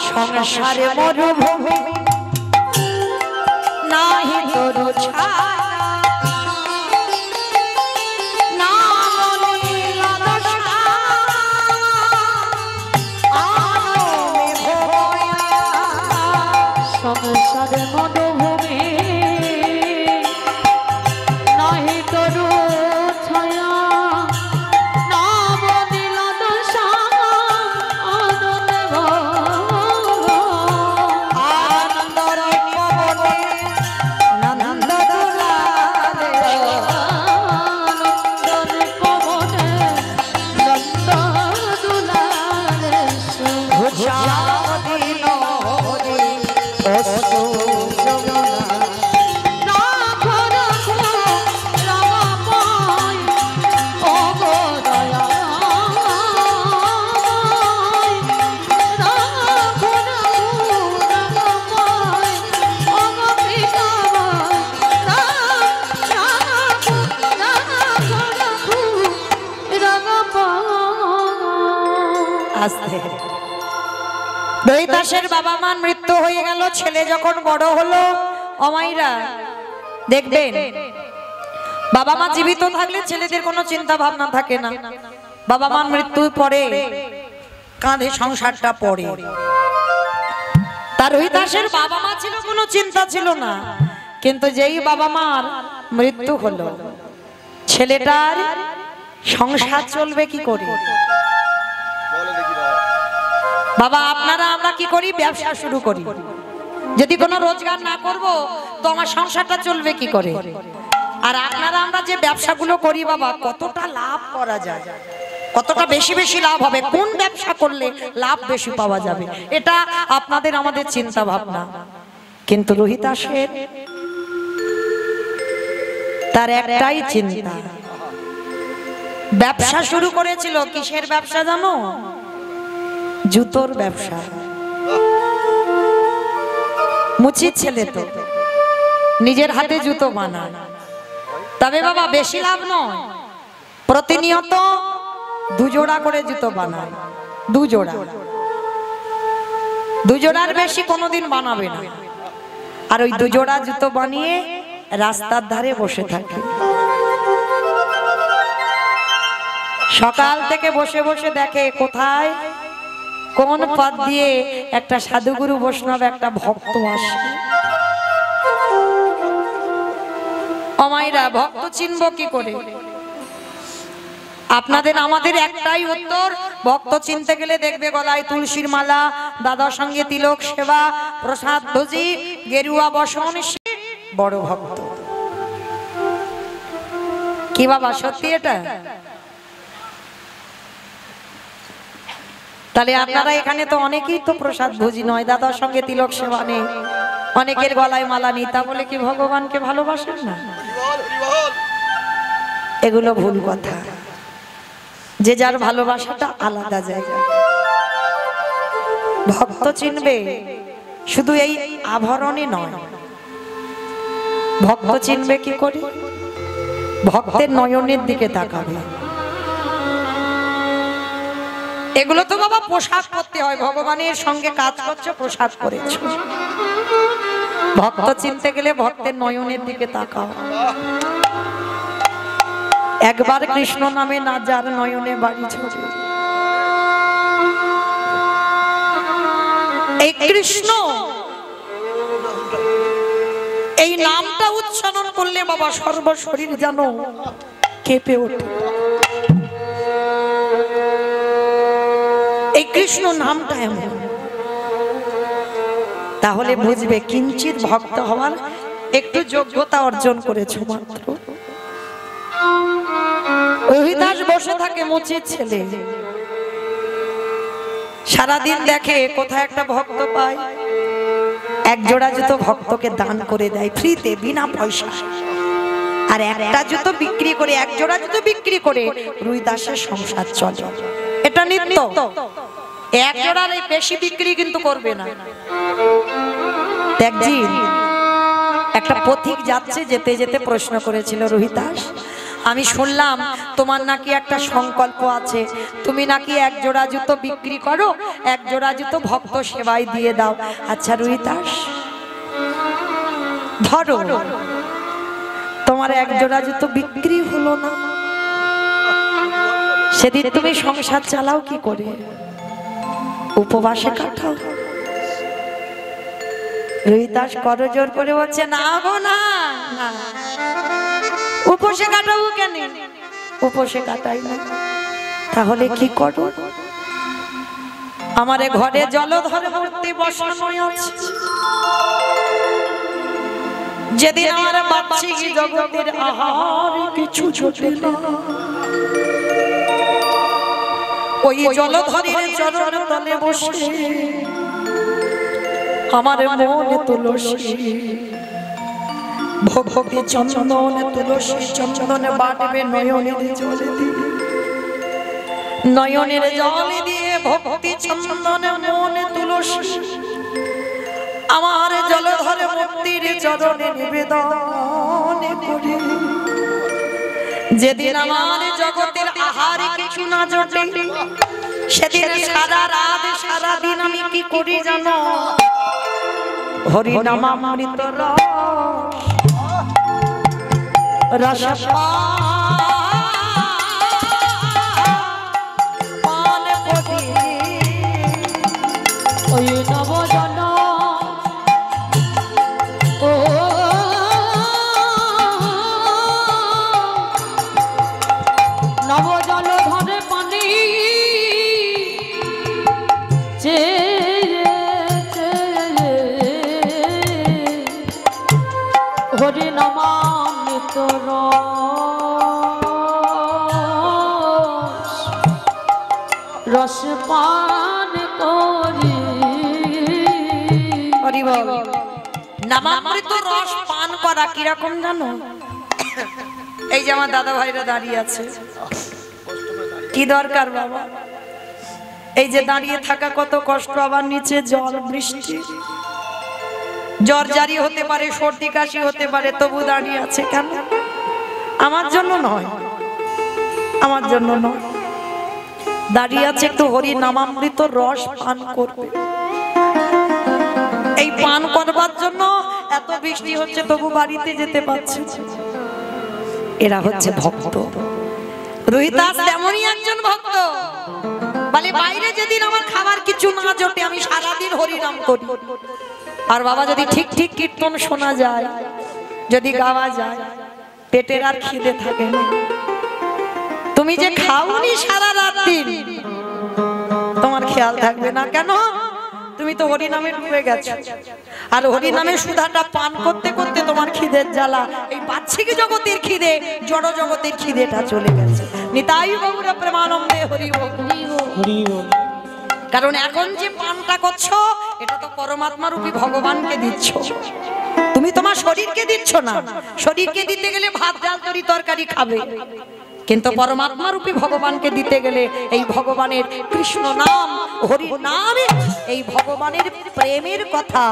সংসারে মরুভূমি নাহি তরু ছায়া, না মনে লালসা, আলো মেঘ বয়া। সংসার মধুভূমি নাহি তরু ছায়া নাম দিল দশা আনন্দ আনন্দর পবনে নন্দ দুলালে আনন্দর পবনে নন্দ দুলালে ঘোষাদিন হরি অস্তু যমুনা রাখো রাখো রামাময় ও গো দয়াময় রাখো রাখো রামাময় ও গো পিতাময় রাখো রামাময় আস্তে দৈতাসের বাবা মার মৃত্যু হয়ে গেল। ছেলে যখন বড় হলো, অমাইরা দেখবেন বাবা মা জীবিত থাকলে ছেলেদের কোনো চিন্তা ভাবনা থাকে না, বাবা মার মৃত্যুর পরে কাঁধে সংসারটা পড়ে। তার দৈতাসের বাবা মা ছিল, কোনো চিন্তা ছিল না, কিন্তু যেই বাবা মার মৃত্যু হলো, ছেলেটার সংসার চলবে কি করে? বাবা আপনারা আমরা কি করি? ব্যবসা শুরু করি। যদি কোনো রোজগার না করব তো আমার সংসারটা চলবে কি করে? আর আপনারা আমরা যে ব্যবসাগুলো করি বাবা, কতটা লাভ করা যায়, কতটা বেশি বেশি লাভ হবে, কোন ব্যবসা করলে লাভ বেশি পাওয়া যাবে, এটা আপনাদের আমাদের চিন্তা ভাবনা। কিন্তু রোহিতাসের তার একটাই চিন্তা, ব্যবসা শুরু করেছিল। কিসের ব্যবসা জানো? জুতোর ব্যবসা। মুচির ছেলে তো নিজের হাতে জুতো বানায়, তবে বাবা বেশি লাভ নয়, প্রতিনিয়ত দুজোড়া করে জুতো বানায়, দুজোড়ার বেশি কোনোদিন বানাবে না। আর ওই দুজোড়া জুতো বানিয়ে রাস্তার ধারে বসে থাকে, সকাল থেকে বসে বসে দেখে কোথায় কোন পথ দিয়ে একটা সাধুগুরু বৈষ্ণব একটা ভক্ত আসে। অমাইরা ভক্ত চিনব কি করে? আপনাদের আমাদের একটাই উত্তর, ভক্ত চিনতে গেলে দেখবে গলায় তুলসীর মালা, দাদার সঙ্গে তিলক সেবা, প্রসাদ ভোজি, গেরুয়া বসন, বড় ভক্ত। কি বাবা সত্যি এটা? তাহলে আপনারা এখানে তো অনেকেই তো প্রসাদ ভোজি নয়, দাদার সঙ্গে তিলক সেবা নেই, অনেকের গলায় মালা নেই, তা বলে কি ভগবানকে ভালোবাসেন না? এগুলো ভুল কথা। যে যার ভালোবাসাটা আলাদা জায়গা। ভক্ত চিনবে শুধু এই আভরণে নয়, ভক্ত চিনবে কি করে? ভক্তের নয়নের দিকে তাকাবে। এগুলো তো বাবা পোশাক করতে হয়, ভগবানের সঙ্গে কাজ করছো, পোশাক করেছো। ভক্ত চিনতে গেলে ভক্তের নয়নের দিকে তাকাও। একবার কৃষ্ণ নামে না যার নয়নে বাড়ি ছোড়ে। এই কৃষ্ণ এই নামটা উচ্চারণ করলে বাবা সর্বশরীর যেন কেঁপে ওঠে। এই কৃষ্ণ নামটা এমন, তাহলে বুঝবে কিঞ্চিত ভক্ত হওয়ার একটু যোগ্যতা অর্জন করেছো মাত্র। রোহিতাস বসে থাকে, মুচির ছেলে, সারাদিন দেখে কোথায় একটা ভক্ত পায়, এক জোড়া জুতো ভক্তকে দান করে দেয় ফ্রিতে, বিনা পয়সা। আর একটা জুতো বিক্রি করে, এক জোড়া জুতো বিক্রি করে রোহিতাসের সংসার চলে। এটা নিত্য, এক জোড়ার বেশি বিক্রি কিন্তু করবে না। একদিন একটা পথিক যাচ্ছে, যেতে যেতে প্রশ্ন করেছিল, রোহিতাস আমি শুনলাম তোমার নাকি একটা সংকল্প আছে, তুমি নাকি এক জোড়া জুতো বিক্রি করো, এক জোড়া জুতো ভক্ত সেবায় দিয়ে দাও। আচ্ছা রোহিতাস ধরো, তোমার এক জোড়া জুতো বিক্রি হলো না, সেদিন তুমি সংসার চালাও কি করে? উপবাসে কাটাও। রোহিতাস করজোর করে বলছে না গো না না, উপসে কাটাবো কেন? উপসে কাটাই না, তাহলে কি করো? আমারে ঘরে জলধর মূর্তি বসানো আছে, যেদিন আমার বাচ্চি জগতের আহার কিছু জোটে না, ওই জলধরের চরণ তলে বসে আমার মনে তুলসী ভক্তি চন্দনে তুলসী চন্দনে বাটবে নয়নের জলে দিয়ে, নয়নের জলে দিয়ে ভক্তি চন্দনে মনে তুলসী আমার জলধর মূর্তির চরণে নিবেদন করি। যেদিন আমার জগতের আহার কিছু না জোটে, সেদিন সারা রাত সারা দিন আমি কি করি জানো? হরি নামামৃত রস পান করি। ওই নবজন ও নবজল ধরে পানি হরি নামামৃত রস পান করি। হরি বল। নামামৃত রস পান করা কিরকম জানো? এই যে আমার দাদা ভাইরা দাঁড়িয়ে আছে, কি দরকার বাবা? এই যে দাঁড়িয়ে থাকা কত কষ্ট, আবার নিচে জল বৃষ্টি, জ্বর জারি হতে পারে, সর্দি কাশি হতে পারে, তবু দাঁড়িয়ে আছে কেন? আমার জন্য নয়, আমার জন্য নয়, দাঁড়িয়ে আছে একটু হরি নামামৃত রস পান করবে। এই পান করবার জন্য এত বৃষ্টি হচ্ছে তবু বাড়িতে যেতে পারছে। এরা হচ্ছে ভক্ত। রোহিতাস তেমনই একজন ভক্ত, বলে বাইরে যেদিন আমার খাবার কিছু না জোটে আমি সারাদিন হরিনাম করি। আর বাবা যদি ঠিক ঠিক কীর্তন শোনা যায়, যদি গাওয়া যায়, পেটের আর খিদে থাকে না। তুমি যে খাওনি সারা রাত দিন, তোমার খেয়াল থাকবে না কেন? তুমি তো হরিনামে ডুবে গেছো। আর হরিনামের সুধাটা পান করতে করতে তোমার খিদের জ্বালা, এই বাহ্যিক জগতের খিদে, জড় জগতের খিদেটা চলে গেছে। নিতাই গৌর প্রেমানন্দে হরি বল। হরি বল। কারণ এখন যে পানটা করছো এটা তো পরমাত্মা রূপী ভগবানকে দিচ্ছ, তুমি তোমার শরীরকে দিচ্ছ না। শরীরকে দিতে গেলে ভাত ডাল তরি তরকারি খাবে, কিন্তু পরমাত্মা রূপী ভগবানকে দিতে গেলে এই ভগবানের কৃষ্ণ নাম হরি নামে এই ভগবানের প্রেমের কথা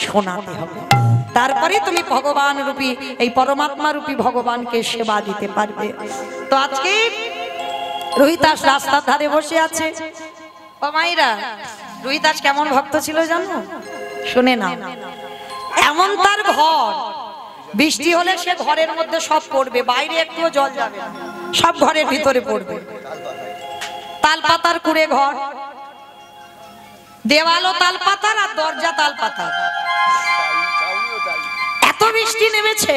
শোনাতে হবে, তারপরে তুমি ভগবান রূপী এই পরমাত্মা রূপী ভগবানকে সেবা দিতে পারবে। তো আজকে রোহিতাস রাস্তার ধারে বসে আছে। ও মাইরা, রোহিতাস কেমন ভক্ত ছিল জানো? শুনে না, এমন তার ঘর, বৃষ্টি হলে সে ঘরের মধ্যে সব পড়বে, বাইরে একটুও জল যাবে না, সব ঘরের ভিতরে পড়বে। তাল পাতার কুড়ে ঘর, দেওয়ালও তাল পাতার আর দরজা তাল পাতার। এত বৃষ্টি নেমেছে,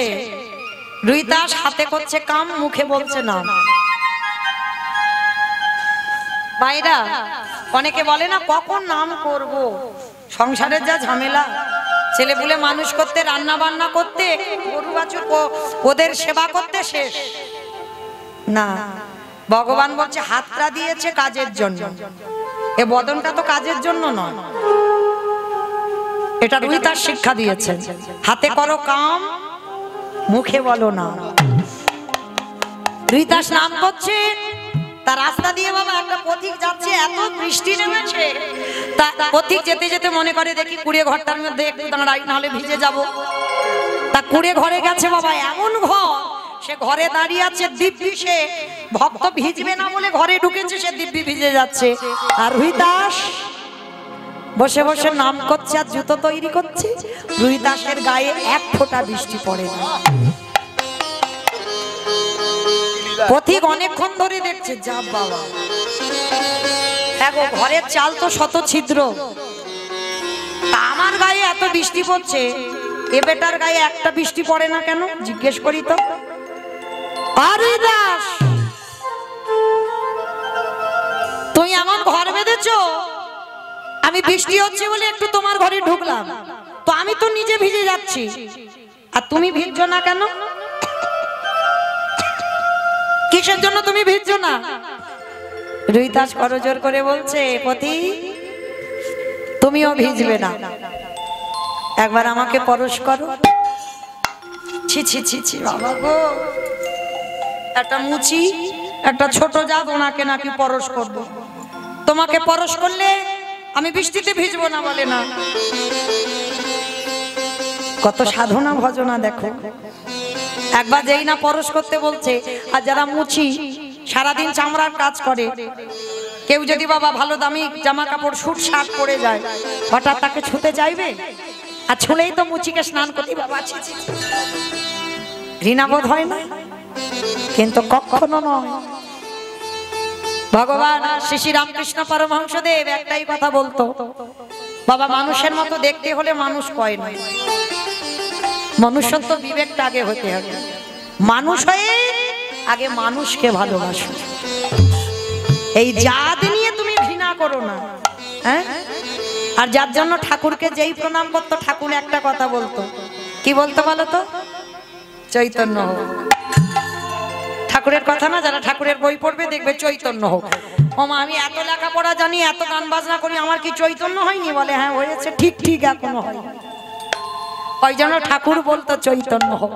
রোহিতাস হাতে করছে কাম, মুখে বলছে না। ভাইরা, অনেকে বলে না কখন নাম করব, সংসারের যা ঝামেলা, ছেলে পুলে মানুষ করতে, রান্না বান্না করতে, গরু বাছুর ওদের সেবা করতে শেষ না। ভগবান বলছে হাতটা দিয়েছে কাজের জন্য, এ বদনটা তো কাজের জন্য নয়। এটা রোহিতাস শিক্ষা দিয়েছে, হাতে করো কাম, মুখে বলো না। রোহিতাস নাম করছে, তার রাস্তা দিয়ে বাবা একটা পথিক যাচ্ছে, এত বৃষ্টি নেমেছে, তা পথিক যেতে যেতে মনে করে দেখি কুড়ে ঘরটার মধ্যে একটু দাঁড়াই, নাহলে ভিজে যাব। তা কুড়ে ঘরে গেছে বাবা, এমন ঘর, সে ঘরে দাঁড়িয়ে আছে দিব্যি, সে ভক্ত ভিজবে না বলে ঘরে ঢুকেছে, সে দিব্যি ভিজে যাচ্ছে। আর রোহিতাস বসে বসে নাম করছে আর জুতো তৈরি করছে। রোহিতাসের গায়ে এক ফোঁটা বৃষ্টি পড়ে না। পথিক অনেকক্ষণ ধরে দেখছে, যা বাবা, ঘরের চাল তো শত ছিদ্র, তা আমার গায়ে এত বৃষ্টি পড়ছে, এ বেটার গায়ে একটা বৃষ্টি পড়ে না কেন জিজ্ঞেস করি তো। আরে দাস, তুই এমন ঘর বেঁধেছো, আমি বৃষ্টি হচ্ছে বলে একটু তোমার ঘরে ঢুকলাম, তো আমি তো নিজে ভিজে যাচ্ছি, আর তুমি ভিজছো না কেন? কিসের জন্য তুমি ভিজছো না? রুইদাস করজোর করে বলছে, পতি তুমিও ভিজবে না, একবার আমাকে পরশ করো। ছি ছি ছি ছি বাবা গো, একটা মুচি একটা ছোট জাত ওনাকে নাকি পরশ করব। তোমাকে পরশ করলে আমি বৃষ্টিতে ভিজবো না বলে না। কত সাধনা ভজনা দেখো। একবার যেই না পরশ করতে বলছে, আর যারা মুচি সারাদিন চামড়ার কাজ করে, কেউ যদি বাবা ভালো দামি জামা কাপড় স্যুট শার্ট পরে যায়, হঠাৎ তাকে ছুতে চাইবে? আর ছুলেই তো মুচিকে স্নান করতে বাবা ঘৃণাবোধ হয় না? কিন্তু কখনো নয়। ভগবান শ্রী শ্রী রামকৃষ্ণ পরমহংসদেব একটাই কথা বলতো, বাবা মানুষের মতো দেখতে হলে মানুষ কয় নয়, মনুষ্যত্ব বিবেকটা আগে হতে হবে। মানুষ হয়ে আগে মানুষকে ভালোবাসো। এই জাত নিয়ে তুমি ঘৃণা করো না, হ্যাঁ? আর যার জন্য ঠাকুরকে যেই প্রণাম করতো, ঠাকুর একটা কথা বলতো, কি বলতো বলো তো? চৈতন্য হোক। ঠাকুরের কথা না, যারা ঠাকুরের বই পড়বে দেখবে চৈতন্য হোক। ও মা, আমি এত লেখাপড়া জানি, এত গান বাজনা করি, আমার কি চৈতন্য হয়নি? বলে হ্যাঁ হয়েছে, ঠিক ঠিক এখনো হয়। ওই জন্য ঠাকুর বলতো চৈতন্য হোক।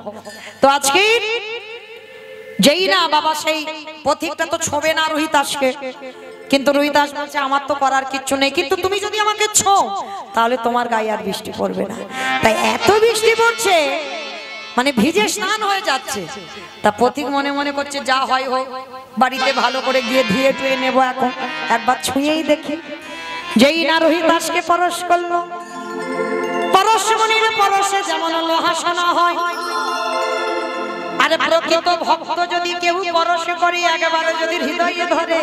তো আজকে যেই না বাবা সেই পথিকটা তো ছোবে না রোহিতাসকে, কিন্তু রোহিতাস বলছে আমার তো করার কিচ্ছু নেই, কিন্তু তুমি যদি আমাকে ছো তাহলে তোমার গায়ে আর বৃষ্টি পড়বে না। তাই এত বৃষ্টি পড়ছে মানে ভিজে স্নান হয়ে যাচ্ছে। তা পথিক মনে মনে করছে যা হয় হোক, বাড়িতে ভালো করে গিয়ে ধুয়ে টুয়ে নেবো, এখন একবার ছুঁয়েই দেখি। যেই না রোহিতাসকে পরশ করলো, পরশমণির পরশে যেমন লোহা সোনা হয়, আরে প্রকৃত ভক্ত যদি কেউ পরশ করে, একেবারে যদি হৃদয়ে ধরে,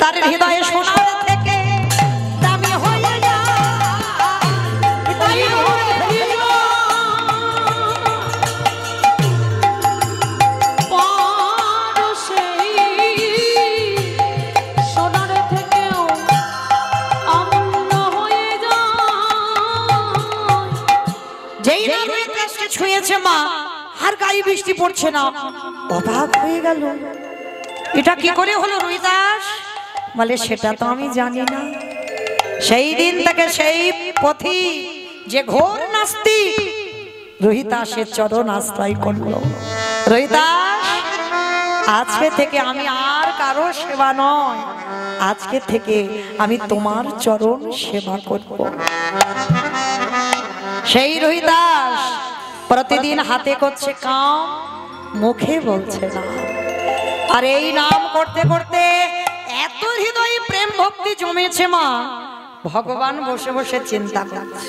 তার হৃদয়ে সোনার থেকে দামি হয়ে যায়। যেই না রোহিতাসকে ছুঁয়েছে মা, আর গায়ে বৃষ্টি পড়ছে না, অবাক হয়ে গেল, এটা কি করে হলো রোহিতাস? বলে সেটা তো আমি জানি না। সেই দিন থেকে সেই পথিক যে ঘোর নাস্তিক, রোহিতাসের চরণ আশ্রয় করলো। রোহিতাস, আজকে থেকে আমি আর কারো সেবা নয়, আজকে থেকে আমি তোমার চরণ সেবা করব। সেই রোহিতাস প্রতিদিন হাতে করছে কাম, মুখে বলছে না। আর এই নাম করতে করতে এত হৃদয়ে প্রেম ভক্তি জমেছে মা, ভগবান বসে বসে চিন্তা করছে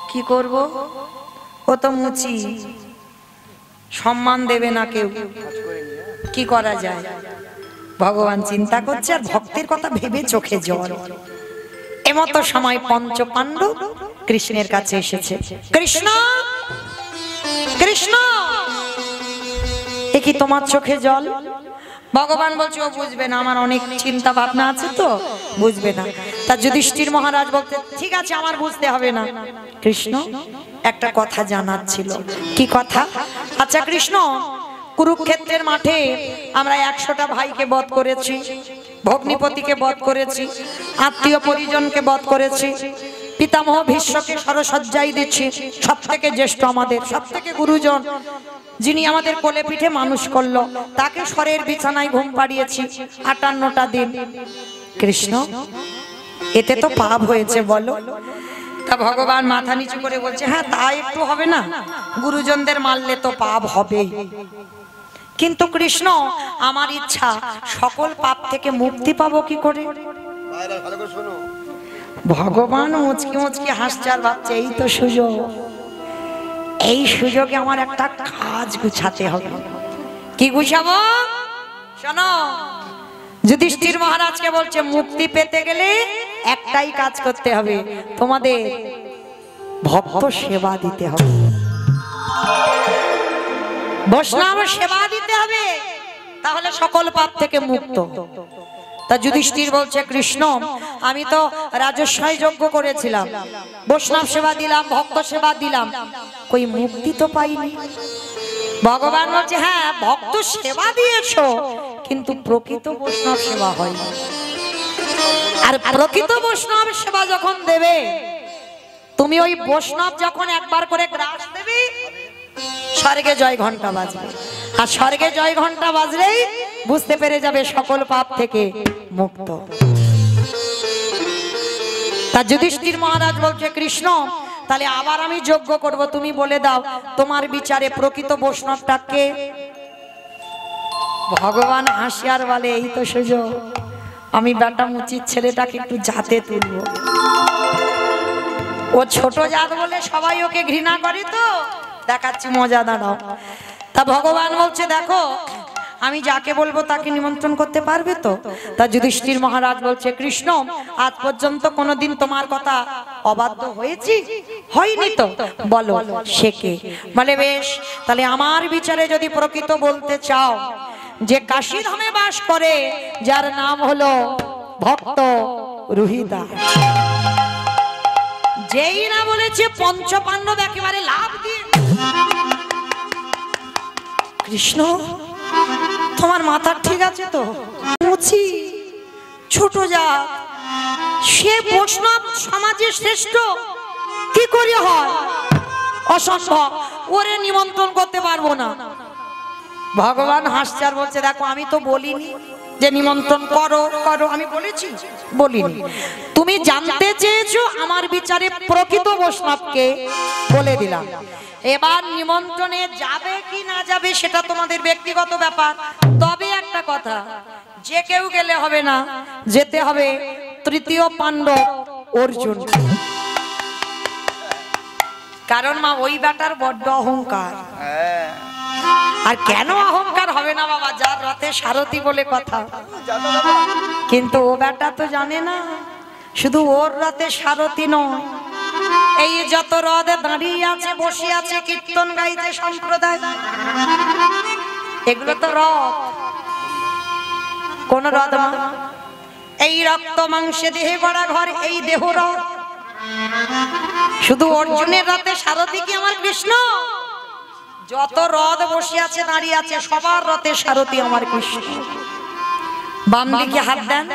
কি করব। ও তো মুচি, সম্মান দেবে না কেউ, কি করা যায়? ভগবান চিন্তা করছে, আর ভক্তের কথা ভেবে চোখে জল। এমতো সময় পঞ্চ পাণ্ডব কৃষ্ণের কাছে এসেছে। কৃষ্ণ, কৃষ্ণ, এ কি তোমার চোখে জল? ভগবান বলছে ও বুঝবে না, আমার অনেক চিন্তা ভাবনা আছে তো বুঝবে না। তা যুধিষ্ঠির মহারাজ বলতে ঠিক আছে, আমার বুঝতে হবে না। কৃষ্ণ একটা কথা জানার ছিল। কি কথা? আচ্ছা কৃষ্ণ, কুরুক্ষেত্রের মাঠে আমরা 100টা ভাইকে বধ করেছি, ভগ্নিপতিকে বধ করেছি, আত্মীয় পরিজনকে বধ করেছি, পিতামহ ভীষ্মকে সরসজ্জায় দিচ্ছি, সব থেকে জ্যেষ্ঠ আমাদের, সব থেকে গুরুজন, যিনি আমাদের কোলে পিঠে মানুষ করলো, তাকে স্বরের বিছানায় ঘুম পাড়িয়েছি 58টা দিন। কৃষ্ণ, এতে তো পাপ হয়েছে বলো? তা ভগবান মাথা নিচু করে বলছে হ্যাঁ তা একটু হবে না, গুরুজনদের মারলে তো পাপ হবেই, কিন্তু কৃষ্ণ আমার ইচ্ছা সকল পাপ থেকে মুক্তি পাবো কি করে? ভগবান মুচকি মুচকি হাসছে আর ভাবছে এই তো সুযোগ, এই সুযোগে আমার একটা কাজ গুছাতে হবে। কি গুছাবো? শোনো, যুধিষ্ঠির মহারাজকে বলছে মুক্তি পেতে গেলে একটাই কাজ করতে হবে, তোমাদের ভক্ত সেবা দিতে হবে, বৈষ্ণব সেবা দিতে হবে, তাহলে সকল পাপ থেকে মুক্ত। তা যুধিষ্ঠির বলছে, কৃষ্ণ আমি তো রাজস্বয় যজ্ঞ করেছিলাম, বৈষ্ণব সেবা দিলাম, ভক্ত সেবা দিলাম, কই মুক্তি তো পাইনি। ভগবান বলছে, হ্যাঁ ভক্ত সেবা দিয়েছো, কিন্তু প্রকৃত বৈষ্ণব সেবা হয়নি। আর প্রকৃত বৈষ্ণব সেবা যখন দেবে, তুমি ওই বৈষ্ণব যখন একবার করে গ্রাস দেবে, স্বর্গে জয় ঘন্টা বাজবে, আর স্বর্গে জয় ঘন্টা বাজলেই বুঝতে পেরে যাবে সকল পাপ থেকে মুক্ত। তা যুধিষ্ঠির মহারাজ বলছে, কৃষ্ণ তাহলে আবার আমি যজ্ঞ করব, তুমি বলে দাও তোমার বিচারে প্রকৃত বৈষ্ণবটাকে। ভগবান হাসিয়ার বলে, এই তো সুযোগ, আমি বেটা মুচির ছেলেটাকে একটু জাতে তুলবো। ও ছোট জাত বলে সবাই ওকে ঘৃণা করে, তো দেখাচ্ছি মজা, দাঁড়াও। তা ভগবান বলছে, দেখো আমি যাকে বলবো তাকে নিমন্ত্রণ করতে পারবে তো? তা যুধিষ্ঠির মহারাজ বলছে, কৃষ্ণ আজ পর্যন্ত কোনোদিন তোমার কথা অবাধ্য হয়েছি? হয়নি তো, বলো সে কে? বলে বেশ, তাহলে আমার বিচারে যদি প্রকৃত বলতে চাও, যে কাশী ধামে বাস করে, যার নাম হলো ভক্ত রুহিদাস, যেই না বলেছে পঞ্চপাণ্ডব একেবারে লাভ দিয়ে। কৃষ্ণ তোমার মাথা ঠিক আছে তো? মুচি ছোট জাত, সে বৈষ্ণব সমাজের শ্রেষ্ঠ কি করে হয়? অসম্ভব, ওরে নিমন্ত্রণ করতে পারবো না। ভগবান হাসছে আর বলছে, দেখো আমি তো বলিনি যে নিমন্ত্রণ করো করো, আমি বলেছি? বলিনি। তুমি জানতে চেয়েছো আমার বিচারে প্রকৃত বৈষ্ণবকে, বলে দিলাম। এবার নিমন্ত্রণে যাবে কি না যাবে সেটা তোমাদের ব্যক্তিগত ব্যাপার। তবে একটা কথা, যে কেউ গেলে হবে না, যেতে হবে তৃতীয় পাণ্ডব অর্জুন। কারণ মা ওই বেটার বড্ড অহংকার। আর কেন অহংকার হবে না বাবা, যার রথে সারথি বলে কথা। কিন্তু ও বেটা তো জানে না, শুধু ওর রথে সারথি নয়, এই যত রথে দাঁড়িয়ে আছে বসে আছে কীর্তন গাইতে সম্প্রদায়, এগুলো তো রথ। কোন রথ? এই রক্ত মাংসে দেহে গড়া ঘর, এই দেহ রথ। শুধু অর্জুনের রথে সারথি কি আমার কৃষ্ণ? যত রথ বসে আছে দাঁড়িয়ে আছে সবার রথে সারথি আমার কৃষ্ণ। বাম দিকে হাত দেন,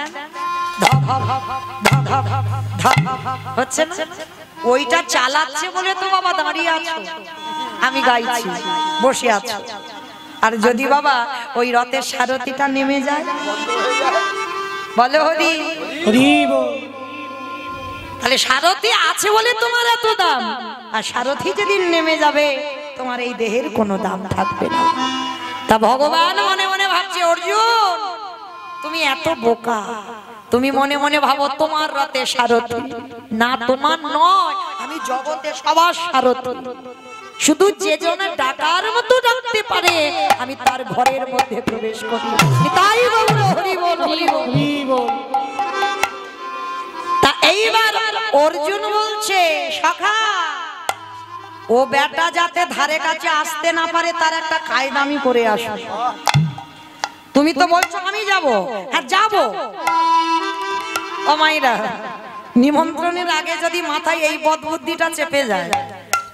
হচ্ছে না? ওইটা চালাচ্ছে বলে তো বাবা দাঁড়িয়ে আছো, আমি গাইছি, বসে আছো। আর যদি বাবা ওই রথের সারথিটা নেমে যায়, বলো হরি হরি বল। তাহলে সারথি আছে বলে তোমার এত দাম, আর সারথি যেদিন নেমে যাবে তোমার এই দেহের কোনো দাম থাকবে না। তা ভগবান মনে মনে ভাবছে, অর্জুন তুমি এত বোকা, তুমি মনে মনে ভাবো তোমার রথে সারথি, না তোমার নয়, আমি জগতে সবার সারথি। শুধু যে জনে ডাকার মতো ডাকতে পারে আমি তার ঘরের মধ্যে প্রবেশ করি। তাই বলো হরি বল, হরি বল, হরি বল। তা এইবার অর্জুন বলছে, সখা ও বেটা যাতে ধারে কাছে আসতে না পারে তার একটা কায়দা আমি করে আসো। তুমি তো বলছো আমি যাব, হ্যাঁ যাব। ও মাইরা, নিমন্ত্রণের আগে যদি মাথায় এই বদবুদ্ধিটা চেপে যায়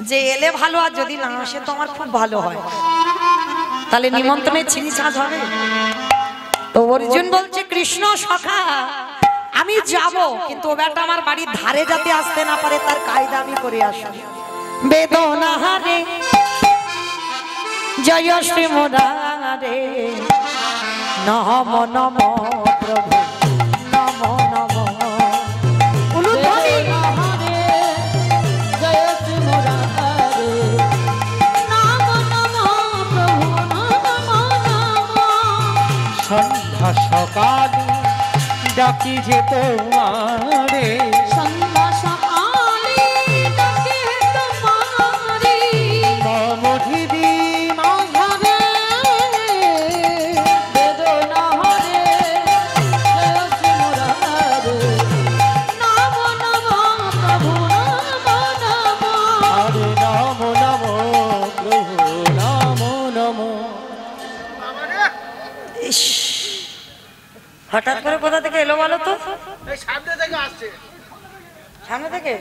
যে এলে ভালো, আর যদি না আসে তো আমার খুব ভালো হয়, তাহলে নিমন্ত্রণের ছিঁড়িছাঁচ হবে। তো অর্জুন বলছে, কৃষ্ণ সখা আমি যাব, কিন্তু ও বেটা আমার বাড়ির ধারে যাতে আসতে না পারে তার কায়দা আমি করে আসি। বেদনা হারে জয় শ্রী মুরারে, নম নম প্রভু নম নম। সন্ধ্যা সকাল ডাকি যে তোমারে, সন্ধ্যা সকালে ডাকে তোমারে, মমধিদি মাঝারে, বেদনা হরে জয় শ্রী মুরারে, হঠাৎ করে কোথা থেকে এলো বলো তো? এই সামনে থেকে আসছে। সামনে থেকে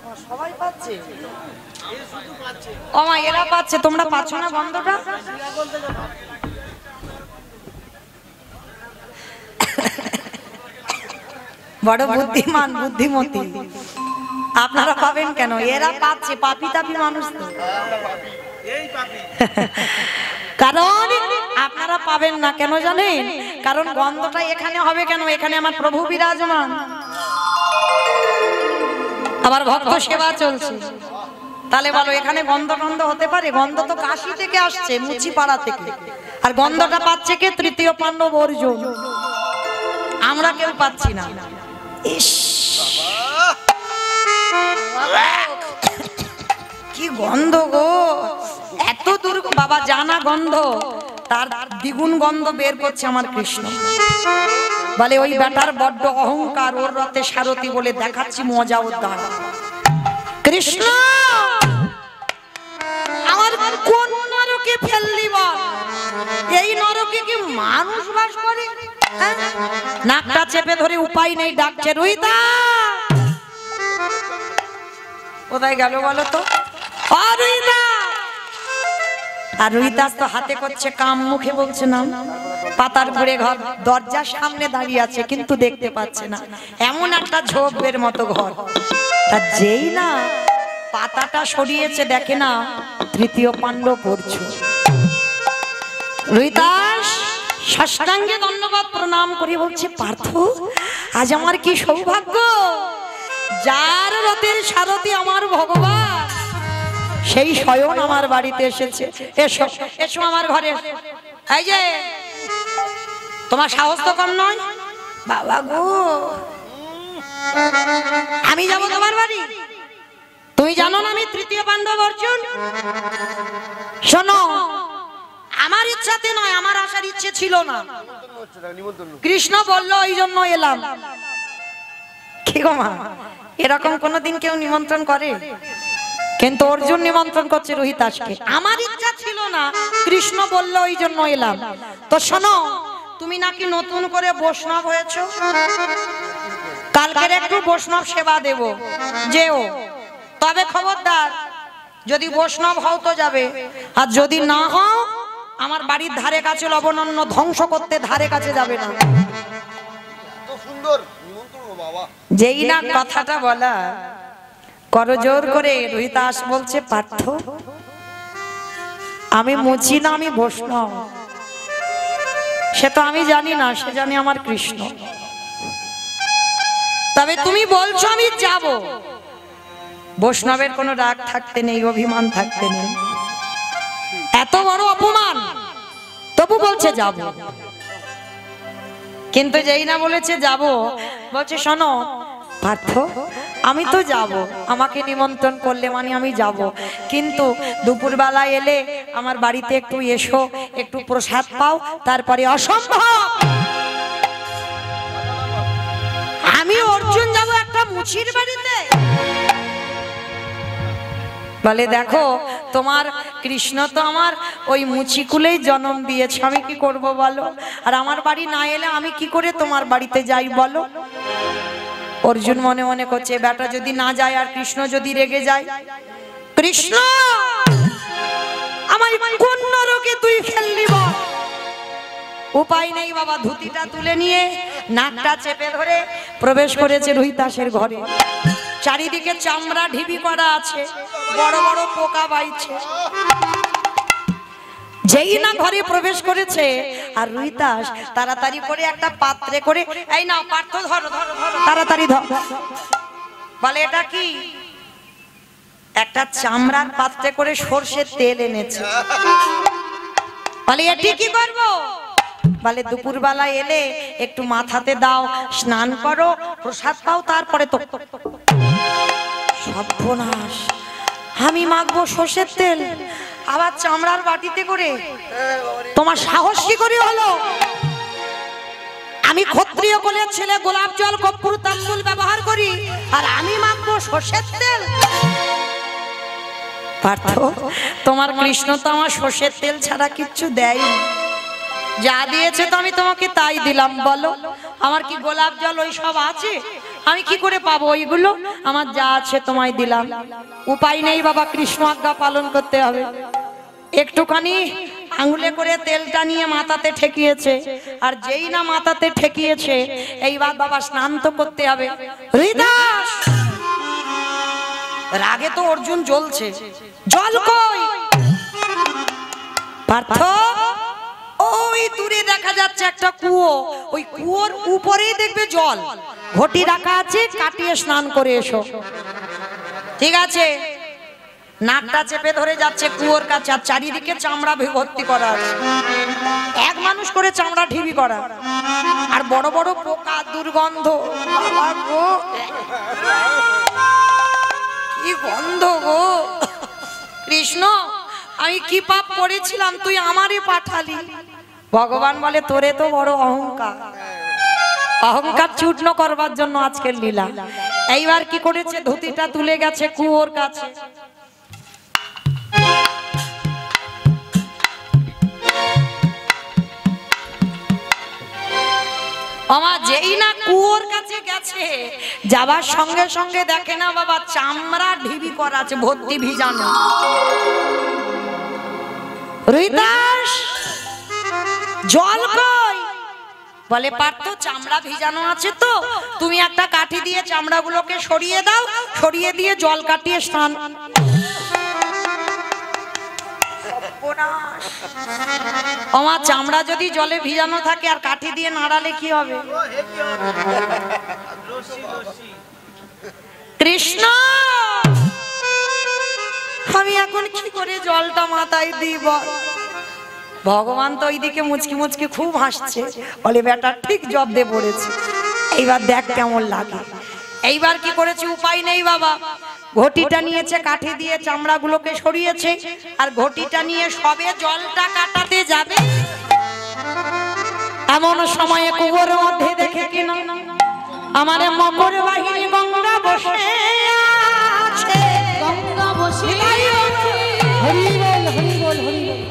ও, সবাই পাচ্ছে। এই শুধু পাচ্ছে। ও মা, এরা পাচ্ছে, তোমরা পাচ্ছ না গন্ধটা? বড় বুদ্ধিমান বুদ্ধিমতী। আপনারা পাবেন কেন? এরা পাচ্ছে, পাপি তাপি মানুষ তো। এই পাপি। কারণ আপনারা পাবেন না কেন জানেন? কারণ গন্ধটা এখানে হবে কেন? এখানে আমার প্রভু বিরাজমান, আবার ভক্ত সেবা চলছে। তাহলে বলো এখানে গন্ধ গন্ধ হতে পারে? গন্ধ তো কাশি থেকে আসছে, মুচিপাড়া থেকে। আর গন্ধটা পাচ্ছে কে? তৃতীয় পাণ্ডব অর্জুন। আমরা কেউ পাচ্ছি না। ইস, কি গন্ধ গো! এত দূর বাবা জানা গন্ধ, তার দ্বিগুণ গন্ধ বের করছে আমার কৃষ্ণ। বলে ওই বেটার বড্ড অহংকার, ওর রথে সারথি বলে দেখাচ্ছি মজা ওর দ্বারা। কৃষ্ণ আমার কোন নরকে ফেললি বল? এই নরকে কি মানুষ বাস করে? হ্যাঁ? নাকটা চেপে ধরে উপায় নেই, ডাকছে রুইদা। কোথায় গেল বলো তো? আর রুইদাস তো হাতে করছে কাম, মুখে বলছে না। পাতার ঘুরে ঘর, দরজার সামনে দাঁড়িয়ে আছে কিন্তু দেখতে পাচ্ছে না। এমন একটা ঝোপের মতো ঘর। আর যেই না পাতাটা সরিয়েছে, দেখে না তৃতীয় পাণ্ডব পড়ছে। রুইদাস সাষ্টাঙ্গে ধন্যবাদ প্রণাম করে বলছে, পার্থ আজ আমার কি সৌভাগ্য, যার রথের সারথি আমার ভগবান সেই স্বয়ং আমার বাড়িতে এসেছে। এসো এসো আমার ঘরে। এই যে তোমার সাহস তো কম নয় বাবা গো, আমি যাব তোমার বাড়ি? তুমি জানো না আমি তৃতীয় পাণ্ডব অর্জুন? শোনো, আমার ইচ্ছাতে নয়, আমার আসার ইচ্ছে ছিল না, কৃষ্ণ বললো এই জন্য এলাম। কি গো মা, এরকম কোনোদিন কেউ নিমন্ত্রণ করে? কিন্তু অর্জুন নিমন্ত্রণ করছে রোহিতাসকে। আমার ইচ্ছা ছিল না, কৃষ্ণ বলল ওই জন্য এলাম। তো শোনো, তুমি নাকি নতুন করে বৈষ্ণব হয়েছো, কালকের একটু বৈষ্ণব সেবা দেব, যেও। তবে খবরদার, যদি বৈষ্ণব হও তো যাবে, আর যদি না হও আমার বাড়ির ধারে কাছে লবণান্য ধ্বংস করতে ধারে কাছে যাবে না। যেই না কথাটা বলা, করজোর করে রোহিতাস বলছে, পার্থ আমি মুচি না, আমি বৈষ্ণব। সে তো আমি জানি না, সে জানি আমার কৃষ্ণ। তবে তুমি বলছো আমি যাব, বৈষ্ণবের কোনো রাগ থাকতে নেই, অভিমান থাকতে নেই। এত বড় অপমান তবু বলছে যাব। কিন্তু যেই না বলেছে যাব, বলছে শোনো পার্থ আমি তো যাব, আমাকে নিমন্ত্রণ করলে মানে আমি যাব, কিন্তু দুপুরবেলা এলে আমার বাড়িতে একটু এসো, একটু প্রসাদ পাও, তারপরে অসম্ভব আমি অর্জুন যাব একটা মুচির বাড়িতে। বলে দেখো তোমার কৃষ্ণ তো আমার ওই মুচিকুলেই জন্ম দিয়েছে, আমি কি করব বলো? আর আমার বাড়ি না এলে আমি কি করে তোমার বাড়িতে যাই বলো? অর্জুন মনে মনে করছে, বেটা যদি না যায় আর কৃষ্ণ যদি রেগে যায়, কৃষ্ণ আমার কোন নরকে তুই ফেললি বল? উপায় নেই বাবা, ধুতিটা তুলে নিয়ে নাকটা চেপে ধরে প্রবেশ করেছে রোহিতাসের ঘরে। চারিদিকে চামড়া ঢিবি করা আছে, বড় বড় পোকা বাইছে। যেই না ঘরে প্রবেশ করেছে, আর রোহিতাস তাড়াতাড়ি করে একটা পাত্রে করে, এই নাও পার্থ ধরো ধরো ধরো, তাড়াতাড়ি ধর। বলে এটা কি? একটা চামড়ার পাত্রে করে সরষের তেল এনেছে। বলে এটি কি করবো? বলে দুপুরবেলা এলে একটু মাথাতে দাও, স্নান করো, প্রসাদ পাও, তারপরে তো। সর্বনাশ, আমি মাখবো সরষের তেল আবার চামড়ার বাটিতে করে? তোমার সাহস কি করে হলো? আমি ক্ষত্রিয় কুলের ছেলে, গোলাপ জল কর্পূর তাম্বুল ব্যবহার করি, আর আমি মাখবো সরষের তেল? পার্থ তোমার কৃষ্ণ তো আমার সরষের তেল ছাড়া কিচ্ছু দেয়। যা দিয়েছে তো আমি তোমাকে তাই দিলাম, বলো আমার কি গোলাপ জল ওই সব আছে? আমি কি করে পাবো ওইগুলো? আমার যা আছে তোমায় দিলাম। উপায় নেই বাবা, কৃষ্ণ আজ্ঞা পালন করতে হবে। একটুখানি আঙুলে করে তেলটা নিয়ে মাথাতে ঠেকিয়েছে, আর যেই না মাথাতে ঠেকিয়েছে এইবার বাবা স্নান তো করতে হবে। হরিদাস, রাগে তো অর্জুন জ্বলছে, জল কই? পার্থ, ওই দূরে দেখা যাচ্ছে একটা কুয়ো, ওই কুয়োর উপরেই দেখবে জল, ঘটি রাখা আছে, কাটিয়ে স্নান করে এসো। ঠিক আছে। নাকটা চেপে ধরে যাচ্ছে কুয়োর কাছে, আর চারিদিকে চামড়া ভর্তি করা আছে, এক মানুষ করে চামড়া ঢিবি করা, আর বড় বড় পোকা, দুর্গন্ধ। বাবা গো, কি গন্ধ গো! কৃষ্ণ, আমি কি পাপ করেছিলাম তুই আমারই পাঠালি? ভগবান বলে, তোরে তো বড় অহংকার, অহংকার চূর্ণ করবার জন্য আজকের লীলা। এইবার কি করেছে, ধুতিটা তুলে গেছে কুয়োর কাছে। আমার যেই না কুয়োর কাছে গেছে, যাবার সঙ্গে সঙ্গে দেখে না বাবা চামড়া ঢিবি করা আছে, ভর্তি ভিজানো। হরিদাস, জল কই? বলে, পার্থ, চামড়া ভিজানো আছে তো, তুমি একটা কাঠি দিয়ে চামড়াগুলোকে সরিয়ে দাও, সরিয়ে দিয়ে জল কাটিয়ে স্নান। আমার চামড়া যদি জলে ভিজানো থাকে আর কাঠি দিয়ে নাড়ালে কি হবে? কৃষ্ণ, আমি এখন কি করে জলটা মাথায় দিব? ভগবান তো ওইদিকে মুচকি মুচকি খুব হাসছে, বলে, বেটা ঠিক জব্দে পড়েছে, এইবার দেখ কেমন লাগে। এইবার কি করেছে, উপায় নেই বাবা, ঘটিটা নিয়েছে, কাঠি দিয়ে চামড়াগুলোকে সরিয়েছে, আর ঘটিটা নিয়ে সবে জলটা কাটাতে যাবে, এমন সময়ে কুয়োর মধ্যে দেখে কিনা আমার মকর বাহিনী গঙ্গা বসে আছে। গঙ্গা বসে হরি বল, হরি বল, হরি বল।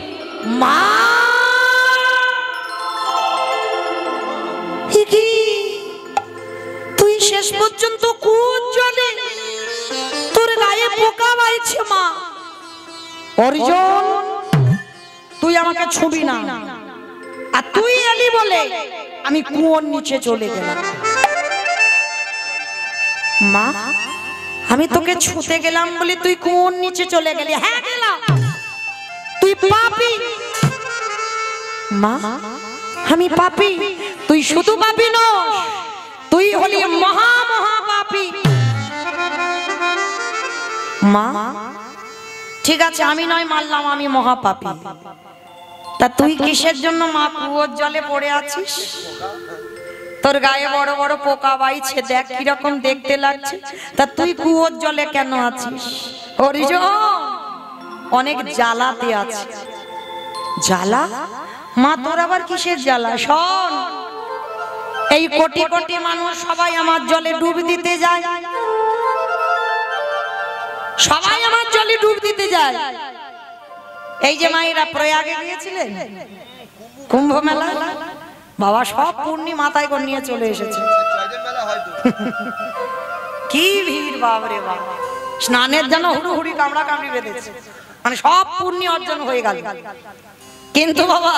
মা, তুই শেষ পর্যন্ত কুয়োর জলে তোর গায়ে পোকা বাইছে মা। অর্জুন, তুই আমাকে ছুবি না, আর তুই এলি বলে আমি কুয়োর নিচে চলে গেলাম। মা, আমি তোকে ছুতে গেলাম বলে তুই কুয়োর নিচে চলে গেলি? হ্যাঁ গেলাম। তুই পাপী। মা, আমি পাপী? তুই শুধু পাপী নস, তুই হলি মহা মহা পাপী। মা, ঠিক আছে, আমি নয় মানলাম আমি মহা পাপী, তা তুই কিসের জন্য মা কুয়োর জলে পড়ে আছিস? তোর গায়ে বড় বড় পোকা বাইছে, দেখ কিরকম দেখতে লাগছে, তা তুই কুয়োর জলে কেন আছিস? অর্জুন, অনেক জ্বালাতে আছে। জ্বালা? মা, তোর আবার কিসের জ্বালা? শোন, এই কোটি কোটি মানুষ সবাই আমার জলে ডুব দিতে যায়, সবাই আমার জলে ডুব দিতে যায়। এই যে মায়েরা প্রয়াগে গিয়েছিলেন কুম্ভ মেলা, বাবা সব পূর্ণি মাথায় করে নিয়ে চলে এসেছে। কি ভিড় বাবরে বাবা, স্নানের জন্য হুড়ুহুড়ি কামড়া কামড়ি বেঁধেছে, মানে সব পূর্ণি অর্জন হয়ে গেল। কিন্তু বাবা,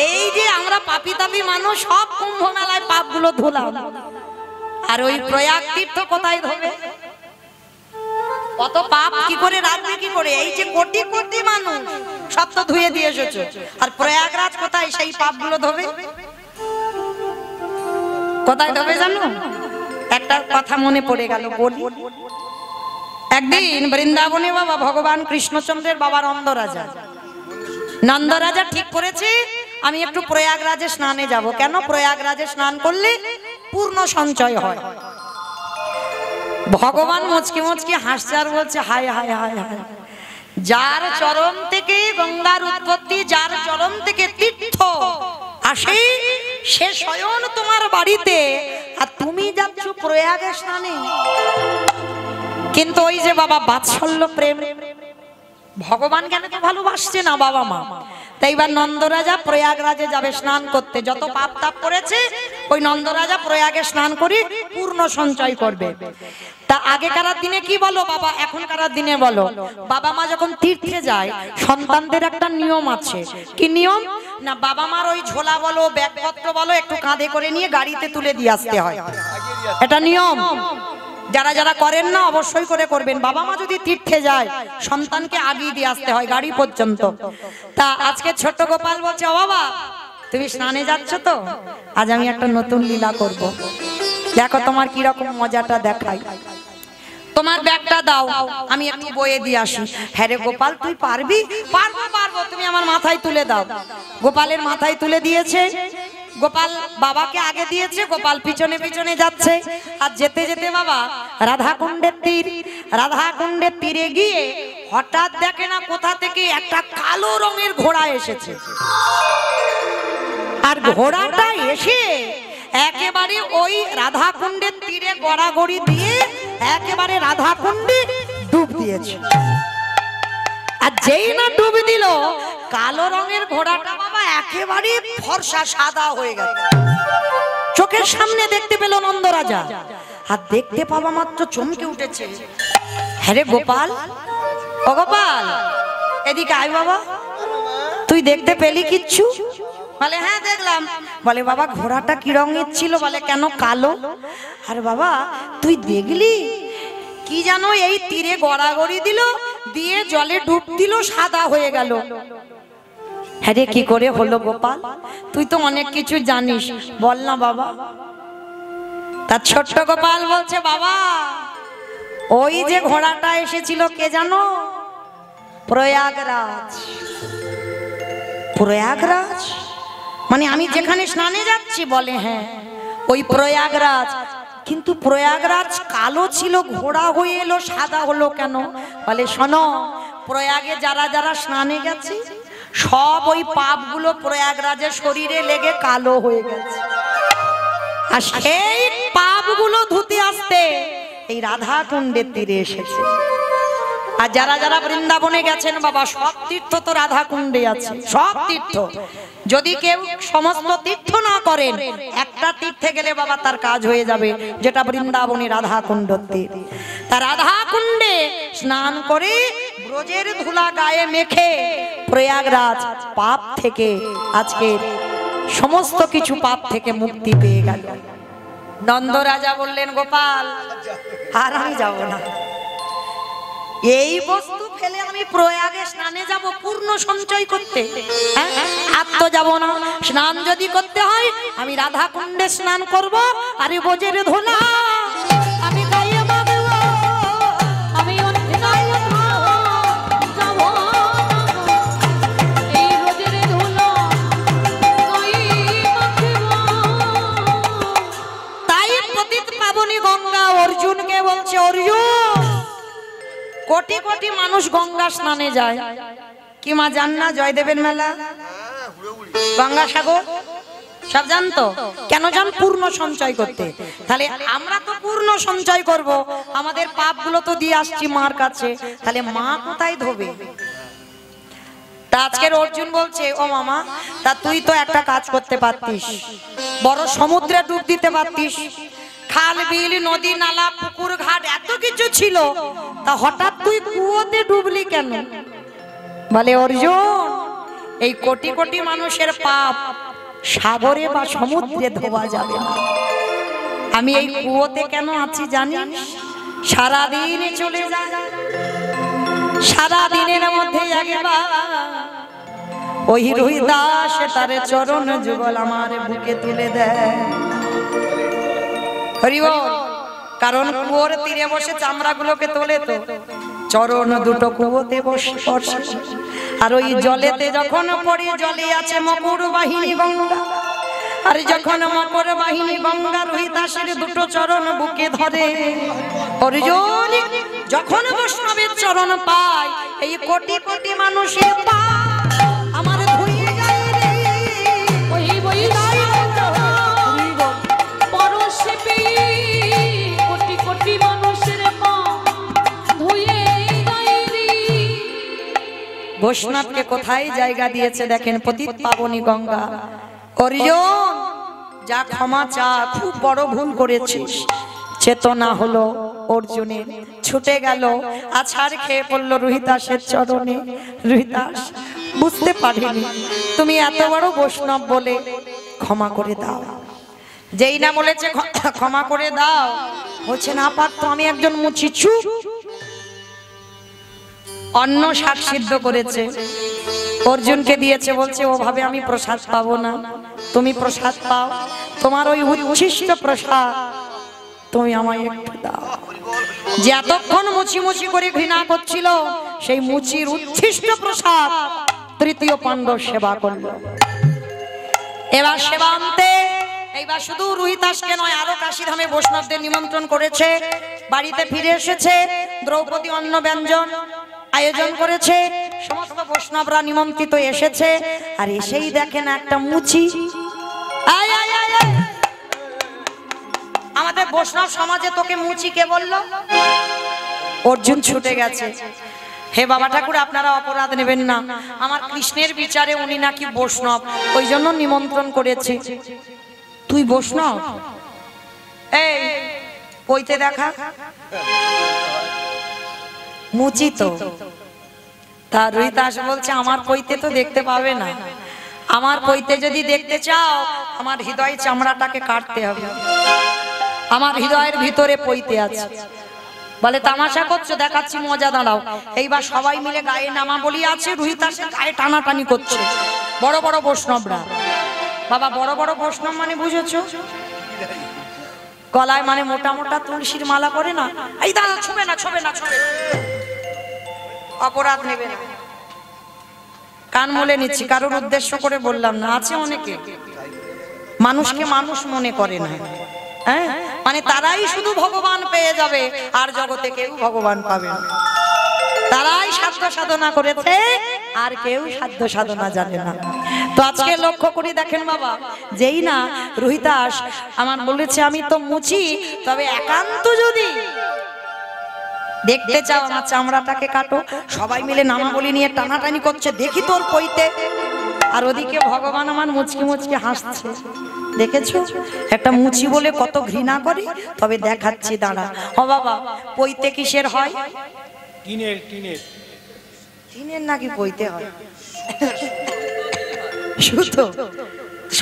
এই যে আমরা পাপী তাপী মানুষ সব কুম্ভ মেলায় পাপ গুলো ধুলাম, আর ওই প্রয়াগ তীর্থ কোথায় ধোবে? কত পাপ কি করে রাখবে কি করে? এই যে কোটি কোটি মানুষ সব তো ধুয়ে দিয়ে এসেছো, আর প্রয়াগরাজ কোথায় সেই পাপ গুলো ধোবে? কোথায় ধোবে জানো? একটা কথা মনে পড়ে গেল, বলি। একদিন বৃন্দাবনে বাবা ভগবান কৃষ্ণচন্দ্রের বাবা নন্দরাজা, নন্দরাজা ঠিক করেছে আমি একটু প্রয়াগরাজে স্নানে যাব। কেন? প্রয়াগরাজে স্নান করলে পূর্ণ সঞ্চয় হয়। ভগবান মুচকি মুচকি হাসছে আর বলছে, হায় হায় হায় হায়, যার চরণ থেকে গঙ্গার উৎপত্তি, যার চরণ থেকে তীর্থ আসে, সে স্বয়ং তোমার বাড়িতে, আর তুমি যাচ্ছ প্রয়াগে স্নানে। কিন্তু ওই যে বাবা বাৎসল্য প্রেম, ভগবান কেন তো ভালোবাসছে না বাবা মা। তাই এবার নন্দরাজা প্রয়াগরাজে যাবে স্নান করতে, যত পাপ তাপ করেছে ওই নন্দরাজা প্রয়াগে স্নান করে পূর্ণ সঞ্চয় করবে। তা আগেকার দিনে কি বলো বাবা, এখনকার দিনে বলো, বাবা মা যখন তীর্থে যায় সন্তানদের একটা নিয়ম আছে। কি নিয়ম না, বাবা মার ওই ঝোলা বলো ব্যাগপত্র বলো একটু কাঁধে করে নিয়ে গাড়িতে তুলে দিয়ে আসতে হয়, এটা নিয়ম। যারা যারা করেন না অবশ্যই করে করবেন। বাবা মা যদি তীর্থে যায় সন্তানকে আগিয়ে দিয়ে আসতে হয় গাড়ি পর্যন্ত। তা আজকে ছোট্ট গোপাল বলছে, ও বাবা তুমি স্নানে যাচ্ছ তো, আজ আমি একটা নতুন লীলা করব, দেখো তোমার কি রকম মজাটা দেখাই, তোমার ব্যাগটা দাও আমি একটু বয়ে দিয়ে আসি। হ্যাঁ রে গোপাল তুই পারবি? পারবো পারবো, তুমি আমার মাথায় তুলে দাও। গোপালের মাথায় তুলে দিয়েছে, গোপাল বাবাকে আগে দিয়েছে, গোপাল পিছনে পিছনে যাচ্ছে। আর যেতে যেতে বাবা রাধাকুণ্ডের তীরে গিয়ে হঠাৎ দেখে না কোথা থেকে একটা কালো রঙের ঘোড়া এসেছে। আর ঘোড়াটা এসে একেবারে ওই রাধাকুণ্ডের তীরে গড়াগড়ি দিয়ে একেবারে রাধাকুণ্ডে ডুব দিয়েছে। আর যেই না ডুব দিল কালো রঙের ঘোড়াটা বাবা একেবারে ফর্সা সাদা হয়ে গেল। চোখের সামনে দেখতে পেল নন্দরাজা, আর দেখতে পাওয়া মাত্র চমকে উঠেছে। হ্যাঁ রে গোপাল, ও গোপাল এদিকে আয় বাবা, তুই দেখতে পেলি কিচ্ছু? বলে হ্যাঁ দেখলাম। বলে বাবা ঘোড়াটা কি রঙের ছিল? বলে কেন কালো? আর বাবা তুই দেখলি কি জানো, এই তীরে গড়াগড়ি দিল দিয়ে জলে ডুব দিল, সাদা হয়ে গেল। হ্যাঁ রে কি করে হলো গোপাল? তুই তো অনেক কিছু জানিস, বল না বাবা। তার ছোট্ট গোপাল বলছে, বাবা ওই যে ঘোড়াটা এসেছিল কে জানো? প্রয়াগরাজ। প্রয়াগরাজ মানে আমি যেখানে স্নানে যাচ্ছি? বলে হ্যাঁ ওই প্রয়াগরাজ। কিন্তু প্রয়াগরাজ কালো ছিল, ঘোড়া হয়ে এলো সাদা হলো কেন? বলে শোনো, প্রয়াগে যারা যারা স্নানে গেছে সব ওই পাপগুলো প্রয়াগরাজের শরীরে লেগে কালো হয়ে গেছে। আর সেই পাপগুলো ধুতে আসতে এই রাধাকুণ্ডের তীরে এসেছে। আর যারা যারা বৃন্দাবনে গেছেন বাবা, সব তীর্থ তো রাধাকুণ্ডে আছে, সব তীর্থ। যদি কেউ সমস্ত তীর্থ না করেন, একটা তীর্থে গেলে বাবা তার কাজ হয়ে যাবে, যেটা বৃন্দাবনে রাধাকুণ্ড তীর। তা রাধাকুণ্ডে স্নান করে ব্রজের ধুলা গায়ে মেখে প্রয়াগরাজ পাপ থেকে আজকে সমস্ত কিছু পাপ থেকে মুক্তি পেয়ে গেল। নন্দরাজা বললেন, গোপাল আর আমি যাব না, এই বস্তু ফেলে আমি প্রয়াগে স্নানে যাব পূর্ণ সঞ্চয় করতে? আর তো যাব না। স্নান যদি করতে হয় আমি রাধাকুণ্ডে স্নান করব, আর বোঝের ধোলা আমি গায়ে মাখবো, আমি অন্যায় যাব না, এই রোদের ধুলো গায়ে মাখবো। তাই পতিত পাবনী গঙ্গা অর্জুনকে বলছে, অর্জুন কোটি কোটি মানুষ গঙ্গা স্নানে যায়, কি মা জান না জয়দেবের মেলা, গঙ্গা সাগর সব জানতো? কেন জান? পূর্ণ সঞ্চয় করতে। তাহলে আমরা তো পূর্ণ সঞ্চয় করব, আমাদের পাপগুলো তো দিয়ে আসছি মার কাছে, তাহলে মা কোথায় ধোবে? তা আজকের অর্জুন বলছে, ও মামা তা তুই তো একটা কাজ করতে পারতিস, বড় সমুদ্রে ডুব দিতে পারতিস, খাল বিল নদী নালা পুকুর ঘাট এত কিছু ছিল, তা হঠাৎ তুই কুয়োতে ডুবলি কেন? বলে অর্জুন এই কোটি কোটি মানুষের পাপ সাগরে বা সমুদ্রে ধোয়া যাবে না, আমি এই কুয়োতে কেন আছি জানিস? সারাদিন চলে যায়, সারাদিনের মধ্যে একবার ওই রোহিদাস তার চরণ যুগল আমার বুকে তুলে দেয়। হরি বল। কারণ কুয়োর তীরে বসে চামড়াগুলোকে তোলে তো, চরণ দুটো কুয়োতে বসে, আর ওই জলেতে যখন পড়ে, জলে আছে মকর বাহিনী গঙ্গা, আর যখন মকর বাহিনী গঙ্গা রোহিদাসের দুটো চরণ বুকে ধরে, অর্জুন যখন বৈষ্ণবের চরণ পায়, এই কোটি কোটি মানুষের পাপ আমার ধুয়ে যায় রে। ওই বৈরাগ পরশে পেয়ে কোটি কোটি মানুষের পা ধুয়ে যায় রে। বৈষ্ণবকে কোথায় জায়গা দিয়েছে দেখেন, পতিত পাবনী গঙ্গা। অর্জুন যা ক্ষমা চা, খুব বড় ভুল করেছিস। চেতনা হলো অর্জুনের, ছুটে গেল, আছাড় খেয়ে পড়লো রোহিতাসের চরণে। রোহিতাস বুঝতে পারিনি তুমি এত বড় বৈষ্ণব বলে ক্ষমা করে দাও। যেই না বলেছে ক্ষমা করে দাও, বলছে না পারতো, আমি একজন মুচি। চুপ। অন্ন শাক সিদ্ধ করেছে, অর্জুনকে দিয়েছে, বলছে ওভাবে আমি প্রসাদ পাবো না, তুমি প্রসাদ পাও, তোমার ওই উচ্ছিষ্ট প্রসাদ তুমি আমায় একটু দাও। যে এতক্ষণ মুচি মুচি করে ঘৃণা করছিল, সেই মুচির উচ্ছিষ্ট প্রসাদ তৃতীয় পাণ্ডব সেবা করলো। এবার সেবা আনতে, এইবার শুধু রোহিতাসকে নয়, আরো কাশীধামে বৈষ্ণবদের নিমন্ত্রণ করেছে। বাড়িতে ফিরে এসেছে, দ্রৌপদী অন্ন ব্যঞ্জন আয়োজন করেছে, সমস্ত বৈষ্ণবরা নিমন্ত্রিত এসেছে। আর এসেই দেখেন একটা মুচি। আয় আয় আয় আয়। আমাদের বৈষ্ণব সমাজে তোকে মুচি কে বললো? অর্জুন ছুটে গেছে। হে বাবা ঠাকুর, আপনারা অপরাধ নেবেন না, আমার কৃষ্ণের বিচারে উনি নাকি বৈষ্ণব, ওই জন্য নিমন্ত্রণ করেছি। তুই বৈষ্ণব? এই কইতে দেখা মুচি তো। তার রোহিতাস বলছে আমার কইতে তো দেখতে পাবে না, আমার কইতে যদি দেখতে চাও আমার হৃদয় চামড়াটাকে কাটতে হবে, আমার হৃদয়ের ভিতরে পইতে আছে। বলে তামাশা করছো, দেখাচ্ছি মজা, দাঁড়াও। এইবার সবাই মিলে গায়ে নামা বলি আছে, রোহিতাসের গায়ে টানাটানি করছে বড় বড় বৈষ্ণবরা। বাবা বড় বড় বৈষ্ণব মানে বুঝেছো? গলায় মানে মোটা মোটা তুলসীর মালা করে না। এই দাদা ছবে না, ছবে না, ছবে, অপরাধ নেবে না। কান মলে নিচ্ছি, কারোর উদ্দেশ্য করে বললাম না। আছে অনেকে মানুষকে মানুষ মনে করে না, হ্যাঁ, মানে তারাই শুধু ভগবান পেয়ে যাবে আর জগতে কেউ ভগবান পাবে না। তারাই সাধ্য সাধনা করেছে আর কেউ সাধ্য সাধনা জানে না। তো আজকে লক্ষ্য করি দেখেন বাবা, যেই না রোহিতাস আমার বলেছে আমি তো মুচি, তবে একান্ত যদি দেখতে চাও আমার চামড়াটাকে কাটো, সবাই মিলে নামাবলি নিয়ে টানাটানি করছে, দেখি তোর কইতে। আর ওদিকে ভগবান আমার মুচকি মুচকি হাসছে। দেখেছো একটা মুচি বলে কত ঘৃণা করে? তবে দেখাচ্ছি, দাঁড়া। ও বাবা, পইতে কিসের হয়? টিনের টিনের টিনের নাকি পইতে হয়? সুতো,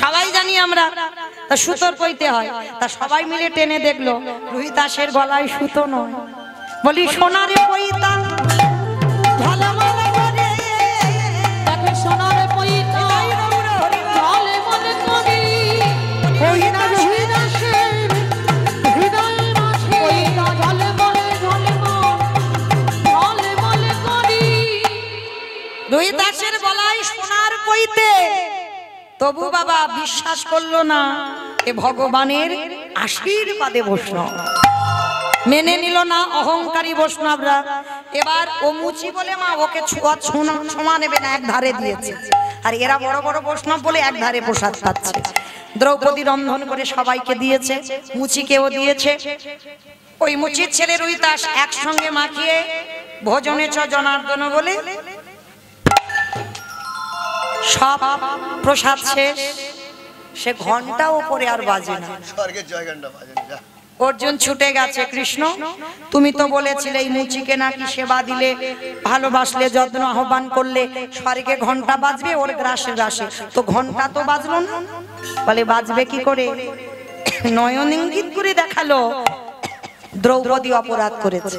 সবাই জানি আমরা, তা সুতোর পইতে হয়। তা সবাই মিলে টেনে দেখলো রোহিতাসের গলায় সুতো নয়। বলি সোনারে পইতা ঝলমল করে, দেখে সোনার পইতা ঝলমল করে, ওই না রোহিতাসের হৃদয় মাঝে পইতা ঝলমল ঝলমল ঝলমল করে। রোহিতাসের গলায় সোনার পইতে, তবু বাবা বিশ্বাস করলো না এ ভগবানের আশীর্বাদে বৈষ্ণব, মেনে নিল না অহংকারী বৈষ্ণবরা। এবার ও মুচি বলে মা ওকে ছোঁয়া নেবে না, এক ধারে দিয়েছে। আর এরা বড় বড় বৈষ্ণব বলে এক ধারে প্রসাদ পাচ্ছে। দ্রৌপদী রন্ধন করে সবাইকে দিয়েছে, মুচিকেও দিয়েছে। ওই মুচির ছেলে রোহিতাস একসঙ্গে মাখিয়ে ভোজনে চ জনার্দন বলে সব প্রসাদ শেষ। সে ঘন্টা উপরে আর বাজে না, স্বর্গের জয় ঘন্টা বাজে না। অর্জুন ছুটে গেছে। কৃষ্ণ তুমি তো বলেছিলে এই মুচিকে নাকি সেবা দিলে, ভালোবাসলে, যত্ন আহ্বান করলে স্বর্গে ঘন্টা বাজবে ওর গ্রাসে গ্রাসে। তো ঘন্টা তো বাজলো না। বলে বাজবে কি করে? নয়ন ইঙ্গিত করে দেখালো দ্রৌপদী অপরাধ করেছে।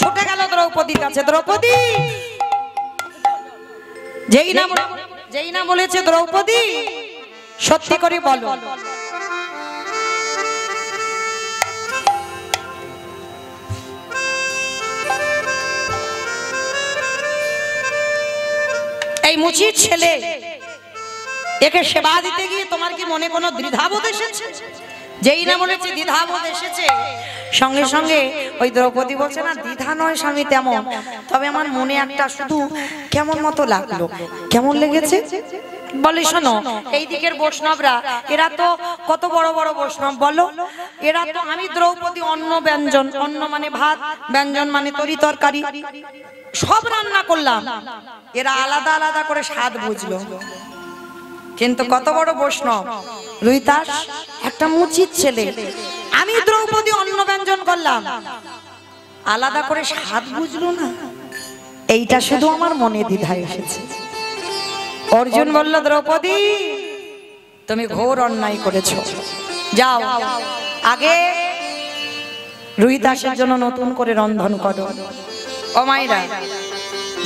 ছুটে গেল দ্রৌপদীর কাছে। দ্রৌপদী, যেই না বলেছে দ্রৌপদী সত্যি করে বলো, এই মুচির ছেলে একে সেবা দিতে গিয়ে তোমার কি মনে কোনো দ্বিধাবোধ এসেছে? যেই না বলেছে দ্বিধাবোধ এসেছে, সঙ্গে সঙ্গে ওই দ্রৌপদী বলছে না দ্বিধা নয় স্বামী তেমন, তবে আমার মনে একটা শুধু কেমন মতো লাগলো। কেমন লেগেছে? বলে শোনো, এই দিকের বৈষ্ণবরা এরা তো কত বড় বড় বৈষ্ণব বলো, এরা তো আমি দ্রৌপদী অন্ন ব্যঞ্জন, অন্ন মানে ভাত, ব্যঞ্জন মানে তরি তরকারি, সব রান্না করলাম, এরা আলাদা আলাদা করে স্বাদ বুঝলো। কিন্তু কত বড় বৈষ্ণব রুহিদাস একটা মুচিত ছেলে, আমি দ্রৌপদী অন্ন ব্যঞ্জন করলাম, আলাদা করে স্বাদ বুঝলো না। এইটা শুধু আমার মনে দ্বিধায় এসেছে। অর্জুন বলল, দ্রৌপদী তুমি ঘোর অন্যায় করেছো, যাও আগে রুহিদাসের জন্য নতুন করে রন্ধন করো। ও মাইরা,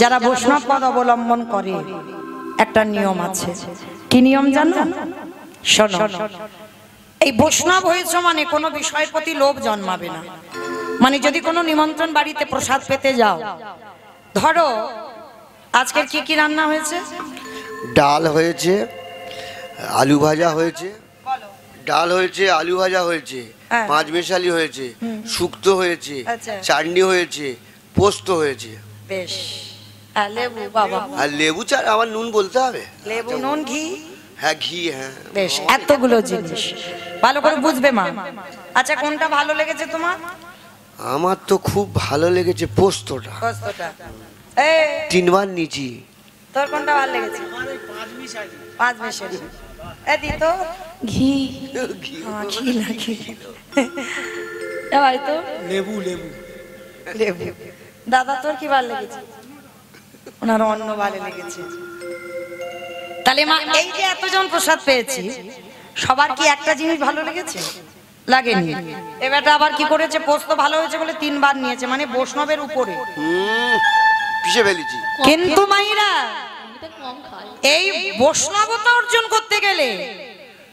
যারা বৈষ্ণব পদ অবলম্বন করে একটা নিয়ম আছে। কি নিয়ম জানো? শোনো, এই বৈষ্ণব হয়েছে মানে কোনো বিষয়ের প্রতি লোভ জন্মাবে না। মানে যদি কোনো নিমন্ত্রণ বাড়িতে প্রসাদ পেতে যাও, ধরো আজকের কি কি রান্না হয়েছে? ডাল হয়েছে, আলু ভাজা হয়েছে, ডাল হয়েছে, আলু ভাজা হয়েছে, হ্যাঁ। পাঁচ মেশালি হয়েছে, শুক্তো হয়েছে, আচ্ছা। চাটনি হয়েছে, পোস্ত হয়েছে, বেশ, আর লেবু বাবা, আর লেবু চার আবার নুন বলতে হবে। লেবু নুন ঘি, হ্যাঁ ঘি, হ্যাঁ। বেশ, এতগুলো জিনিস ভালো করে বুঝবে মা। আচ্ছা কোনটা ভালো লেগেছে তোমার? আমার তো খুব ভালো লেগেছে পোস্তটা, কষ্টটা। এই তিনবার নিচি। তোর কোনটা ভালো লেগেছে? পাঁচ মিশালি। এ দি তো ঘি, হ্যাঁ, ঘি লাগে। এ ভাই তো লেবু লেবু লেবু। দাদা তোর কি ভালো লেগেছে? ওনার অন্ন ভালো লেগেছে। তাহলে মা এই যে এতজন প্রসাদ পেয়েছি, সবার কি একটা জিনিস ভালো লেগেছে? লাগেনি। এবারটা আবার কি করেছে, পোস্ত ভালো হয়েছে বলে তিনবার নিয়েছে, মানে বৈষ্ণবের উপরে। পিষে ফেলেছি। কিন্তু মাইরা আমি তো কম খাই। এই বৈষ্ণবতা অর্জন করতে গেলে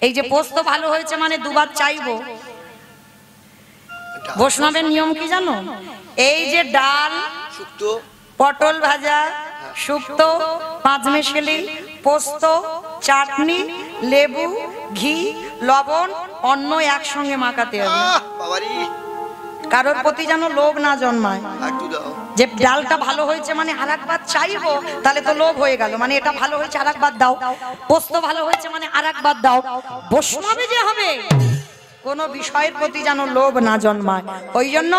এই যে পোস্ত ভালো হয়েছে মানে দুবার চাইবো। বৈষ্ণবের নিয়ম কি জানো? এই যে ডাল, শুক্তো, পটল ভাজা, শুক্তো, পাঁচমেশালি, পোস্ত, চাটনি, লেবু, ঘি, লবণ, অন্ন একসঙ্গে মাখাতে হবে। বাবারি, কারোর প্রতি যেন লোভ না জন্মায়। একটু দাও। যে ডালটা ভালো হয়েছে মানে আরেকবার চাইবো, তাহলে তো লোভ হয়ে গেল, মানে এটা ভালো হয়েছে আরেকবার দাও। পোস্ত ভালো হয়েছে মানে আরেকবার দাও। বৈষ্ণবে যে হবে কোনো বিষয়ের প্রতি যেন লোভ না জন্মায়। ওই জন্য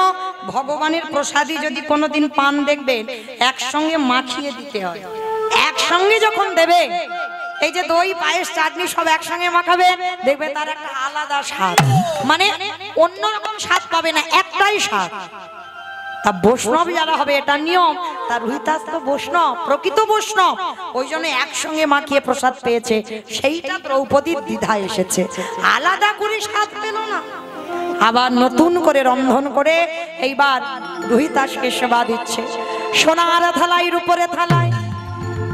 ভগবানের প্রসাদী যদি কোনোদিন পান দেখবেন, একসঙ্গে মাখিয়ে দিতে হয়। একসঙ্গে যখন দেবে, এই যে দই, পায়েস, চাটনি সব একসঙ্গে মাখাবে, দেখবে তার একটা আলাদা স্বাদ, মানে অন্যরকম স্বাদ পাবে না, একটাই স্বাদ। তা বৈষ্ণব যারা হবে এটা নিয়ম। তার রুহিদাস তো বৈষ্ণব, প্রকৃত বৈষ্ণব, ওই জন্য একসঙ্গে মাখিয়ে প্রসাদ পেয়েছে। সেইটা দ্রৌপদীর দ্বিধা এসেছে, আলাদা করে স্বাদ পেল না। আবার নতুন করে রন্ধন করে এইবার রুহিদাসকে সেবা দিচ্ছে। সোনার থালাই, রূপরে থালাই,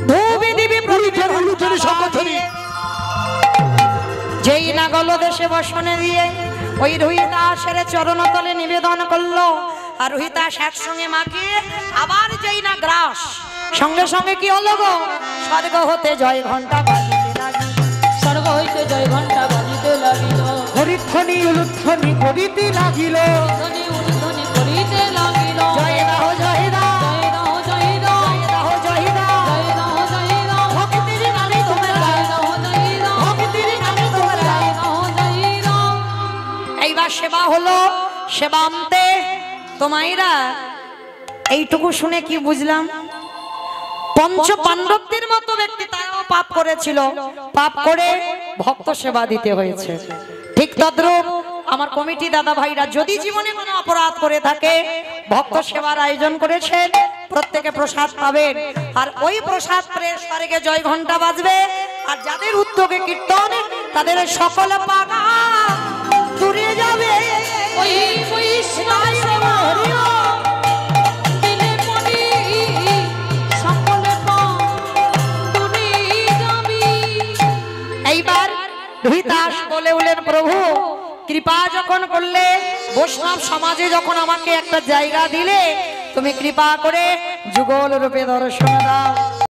ধূপে দিবি প্রদীপের উলুধ্বনি শঙ্খধ্বনি। যেই না গল দেশে বসনে দিয়ে ওই রুহিদাসের চরণ তলে নিবেদন করলো, আর রুহিদাস একসঙ্গে মাখিয়ে আবার যেই না গ্রাস, সঙ্গে সঙ্গে কি হলো গো, স্বর্গ হতে জয় ঘন্টা বাজিতে লাগিল। স্বর্গ হইতে জয় ঘন্টা বাজিতে লাগিল, হরিধ্বনি উলুধ্বনি করিতে লাগিল। ধ্বনি উলুধ্বনি করিতে লাগিল। জয় দাহ জয় দাহ, জয় দাও জয় দাও, জয় দাহ জয় দাহ, জয় দাও জয় দাও, ভক্তির নামে তোমরা, জয় দাও জয় দাও, ভক্তির নামে তোমরা। জয় দাও জয় দাও। এইবার সেবা হলো, সেবান্তে তোমাইরা এইটুকু শুনে কি বুঝলাম, পঞ্চ পাণ্ডবদের মতো ব্যক্তি তারাও পাপ করেছিল, পাপ করে ভক্ত সেবা দিতে হয়েছে। ঠিক তদ্রূপ আমার কমিটি দাদা ভাইরা যদি জীবনে কোনো অপরাধ করে থাকে, ভক্ত সেবার আয়োজন করেছেন, প্রত্যেকে প্রসাদ পাবেন, আর ওই প্রসাদ পেয়ে স্বর্গে জয় ঘন্টা বাজবে। আর যাদের উদ্যোগে কীর্তন, তাদের সকল পাপ দূরে যাবে। ওই বৈষ্ণব সেবা দিলে মনি সকলে পাপ দূরে যাবি। এইবার রুহিদাস বলে উঠলেন, প্রভু কৃপা যখন করলে, বৈষ্ণব সমাজে যখন আমাকে একটা জায়গা দিলে, তুমি কৃপা করে যুগল রূপে দর্শন দাও।